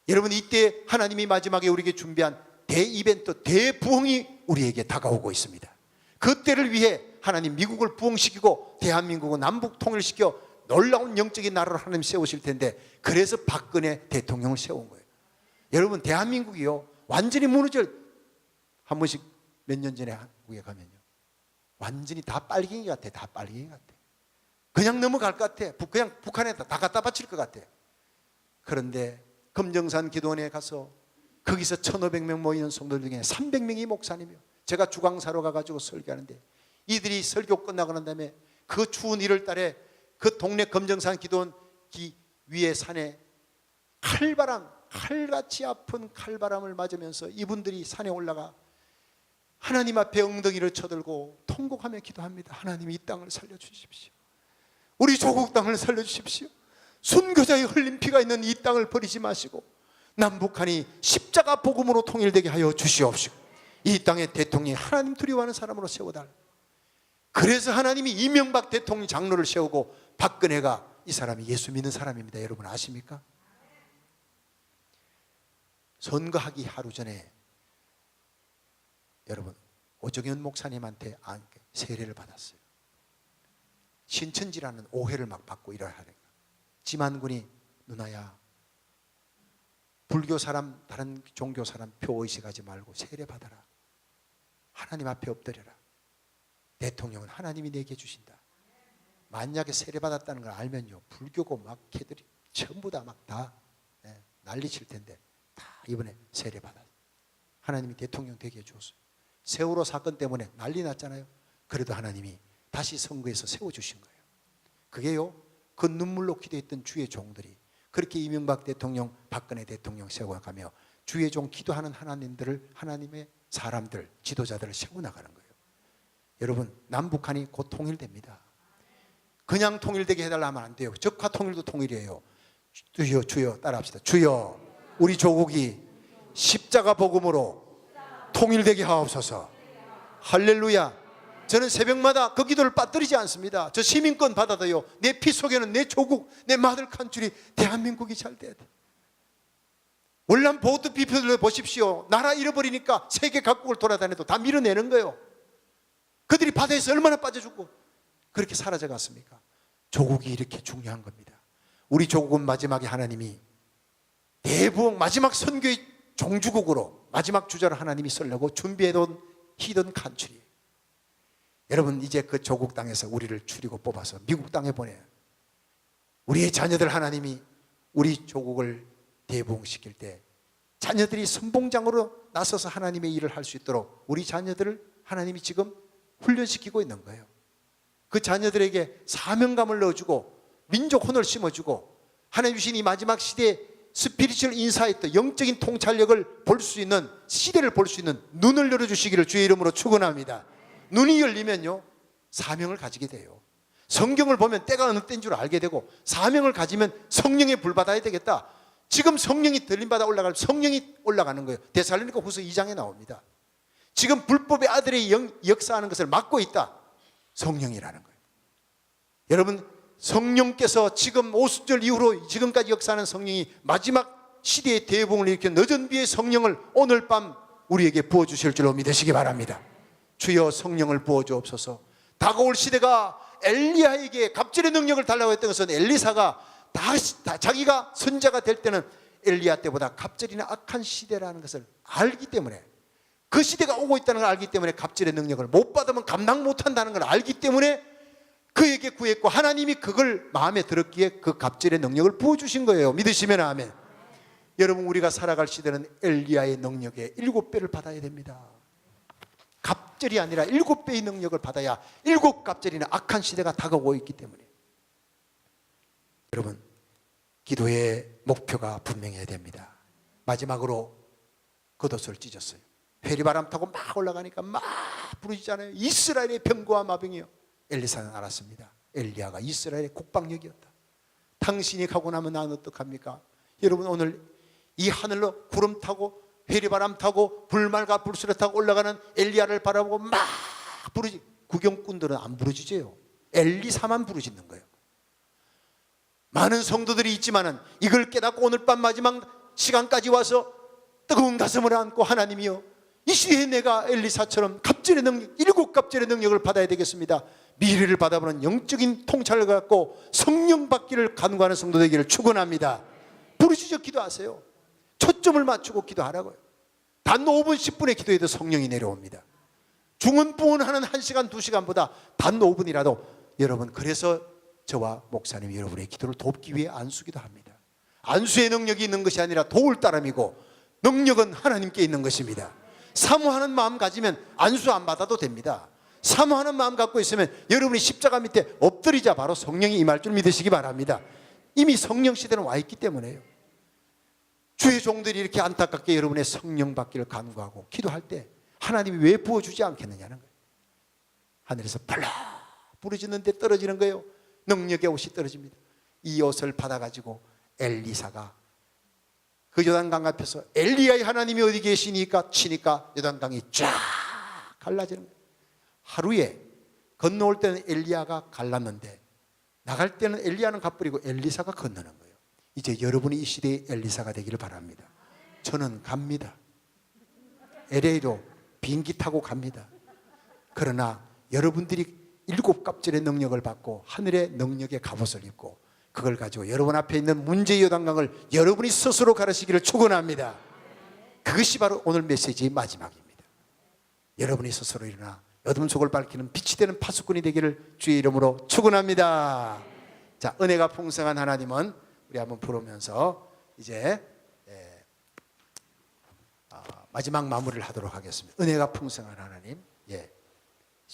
여러분, 이때 하나님이 마지막에 우리에게 준비한 대이벤트, 대부흥이 우리에게 다가오고 있습니다. 그 때를 위해 하나님 미국을 부흥시키고 대한민국은 남북 통일시켜 놀라운 영적인 나라를 하나님 세우실 텐데, 그래서 박근혜 대통령을 세운 거예요. 여러분, 대한민국이요 완전히 무너질, 한 번씩 몇 년 전에 한국에 가면요 완전히 다 빨갱이 같아. 다 빨갱이 같아. 그냥 넘어갈 것 같아. 그냥 북한에다 다 갖다 바칠 것 같아. 그런데 금정산 기도원에 가서 거기서 1,500명 모이는 성도들 중에 300명이 목사님이요. 제가 주강사로 가가지고 설교하는데 이들이 설교 끝나고 난 다음에 그 추운 1월 달에 그 동네 금정산 기도원 위에 산에 칼바람, 칼같이 아픈 칼바람을 맞으면서 이분들이 산에 올라가 하나님 앞에 엉덩이를 쳐들고 통곡하며 기도합니다. 하나님, 이 땅을 살려주십시오. 우리 조국 땅을 살려주십시오. 순교자의 흘린 피가 있는 이 땅을 버리지 마시고 남북한이 십자가 복음으로 통일되게 하여 주시옵시고 이 땅의 대통령이 하나님 두려워하는 사람으로 세워달라. 그래서 하나님이 이명박 대통령 장로를 세우고 박근혜가 이 사람이 예수 믿는 사람입니다. 여러분 아십니까? 선거하기 하루 전에 여러분 오정현 목사님한테 세례를 받았어요. 신천지라는 오해를 막 받고 이러야 하니까 지만군이 누나야, 불교 사람 다른 종교 사람 표의식하지 말고 세례 받아라. 하나님 앞에 엎드려라. 대통령은 하나님이 내게 주신다. 만약에 세례 받았다는 걸 알면요 불교고 막 걔들이 전부 다 막 다 난리칠 텐데 다 이번에 세례 받았어요. 하나님이 대통령 되게 해주었어요. 세월호 사건 때문에 난리 났잖아요. 그래도 하나님이 다시 선거에서 세워주신 거예요. 그게요 그 눈물로 기도했던 주의 종들이 그렇게 이명박 대통령, 박근혜 대통령 세워가며 주의 종 기도하는 하나님들을, 하나님의 사람들, 지도자들을 세워나가는 거예요. 여러분, 남북한이 곧 통일됩니다. 그냥 통일되게 해달라 하면 안 돼요. 적화 통일도 통일이에요. 주여, 주여 따라합시다. 주여, 우리 조국이 십자가 복음으로 통일되게 하옵소서. 할렐루야. 저는 새벽마다 그 기도를 빠뜨리지 않습니다. 저 시민권 받아도요, 내 피 속에는 내 조국, 내 마들 칸줄이 대한민국이 잘 돼야 돼. 월남 보트 비표들 보십시오. 나라 잃어버리니까 세계 각국을 돌아다녀도 다 밀어내는 거예요. 그들이 바다에서 얼마나 빠져 죽고 그렇게 사라져 갔습니까? 조국이 이렇게 중요한 겁니다. 우리 조국은 마지막에 하나님이 대부흥 마지막 선교의 종주국으로 마지막 주자를 하나님이 쓰려고 준비해둔 히든 칸츄리. 여러분, 이제 그 조국 땅에서 우리를 추리고 뽑아서 미국 땅에 보내요. 우리의 자녀들 하나님이 우리 조국을 대부흥시킬 때 자녀들이 선봉장으로 나서서 하나님의 일을 할 수 있도록 우리 자녀들을 하나님이 지금 훈련시키고 있는 거예요. 그 자녀들에게 사명감을 넣어주고 민족 혼을 심어주고 하나님 주신 이 마지막 시대에 스피리추얼 인사이트, 영적인 통찰력을 볼 수 있는, 시대를 볼 수 있는 눈을 열어주시기를 주의 이름으로 축원합니다. 눈이 열리면요, 사명을 가지게 돼요. 성경을 보면 때가 어느 때인 줄 알게 되고, 사명을 가지면 성령의 불 받아야 되겠다. 지금 성령이 들림받아 올라가면 성령이 올라가는 거예요. 데살로니가 후서 2장에 나옵니다. 지금 불법의 아들의 역사하는 것을 막고 있다. 성령이라는 거예요. 여러분, 성령께서 지금 오순절 이후로 지금까지 역사하는 성령이 마지막 시대의 대부흥을 일으켜 늦은 비의 성령을 오늘 밤 우리에게 부어주실 줄로 믿으시기 바랍니다. 주여 성령을 부어주옵소서. 다가올 시대가 엘리야에게 갑질의 능력을 달라고 했던 것은 엘리사가 다 자기가 선자가 될 때는 엘리야 때보다 갑질이나 악한 시대라는 것을 알기 때문에, 그 시대가 오고 있다는 걸 알기 때문에 갑질의 능력을 못 받으면 감당 못한다는 걸 알기 때문에 그에게 구했고, 하나님이 그걸 마음에 들었기에 그 갑질의 능력을 부어주신 거예요. 믿으시면 아멘. 여러분, 우리가 살아갈 시대는 엘리야의 능력의 7배를 받아야 됩니다. 갑질이 아니라 7배의 능력을 받아야 7갑질이나 악한 시대가 다가오고 있기 때문에. 여러분, 기도의 목표가 분명해야 됩니다. 마지막으로 겉옷을 찢었어요. 회리바람 타고 막 올라가니까 막 부르짖잖아요. 이스라엘의 병거와 마병이요. 엘리사는 알았습니다. 엘리야가 이스라엘의 국방력이었다. 당신이 가고 나면 나는 어떡합니까? 여러분, 오늘 이 하늘로 구름 타고 회리바람 타고 불말과 불수레 타고 올라가는 엘리야를 바라보고 막 구경꾼들은 안 부르짖어요. 엘리사만 부르짖는 거예요. 많은 성도들이 있지만은 이걸 깨닫고 오늘 밤 마지막 시간까지 와서 뜨거운 가슴을 안고, 하나님이여, 이 시대에 내가 엘리사처럼 갑질의 능력, 7갑질의 능력을 받아야 되겠습니다. 미래를 받아보는 영적인 통찰을 갖고 성령 받기를 간구하는 성도 되기를 축원합니다. 부르짖어 기도하세요. 초점을 맞추고 기도하라고요. 단 5분 10분의 기도에도 성령이 내려옵니다. 중언부언하는 1시간 2시간보다 단 5분이라도 여러분, 그래서 저와 목사님이 여러분의 기도를 돕기 위해 안수기도 합니다. 안수의 능력이 있는 것이 아니라 도울 따름이고, 능력은 하나님께 있는 것입니다. 사모하는 마음 가지면 안수 안 받아도 됩니다. 사모하는 마음 갖고 있으면 여러분이 십자가 밑에 엎드리자 바로 성령이 임할 줄 믿으시기 바랍니다. 이미 성령 시대는 와 있기 때문에요. 주의 종들이 이렇게 안타깝게 여러분의 성령 받기를 간구하고 기도할 때 하나님이 왜 부어주지 않겠느냐는 거예요. 하늘에서 발라 부르짖는데 떨어지는 거예요. 능력의 옷이 떨어집니다. 이 옷을 받아가지고 엘리사가 그 요단강 앞에서 엘리야의 하나님이 어디 계시니까 치니까 요단강이 쫙 갈라지는 거예요. 하루에 건너올 때는 엘리야가 갈랐는데 나갈 때는 엘리야는 가버리고 엘리사가 건너는 거예요. 이제 여러분이 이 시대의 엘리사가 되기를 바랍니다. 저는 갑니다. LA로 비행기 타고 갑니다. 그러나 여러분들이 7갑질의 능력을 받고 하늘의 능력의 갑옷을 입고 그걸 가지고 여러분 앞에 있는 문제의 요단강을 여러분이 스스로 가르치기를 축원합니다. 그것이 바로 오늘 메시지의 마지막입니다. 여러분이 스스로 일어나 어둠 속을 밝히는 빛이 되는 파수꾼이 되기를 주의 이름으로 축원합니다. 자, 은혜가 풍성한 하나님은 우리 한번 부르면서 이제 마지막 마무리를 하도록 하겠습니다. 은혜가 풍성한 하나님,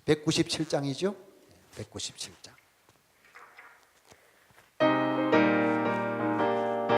197장이죠? 197장.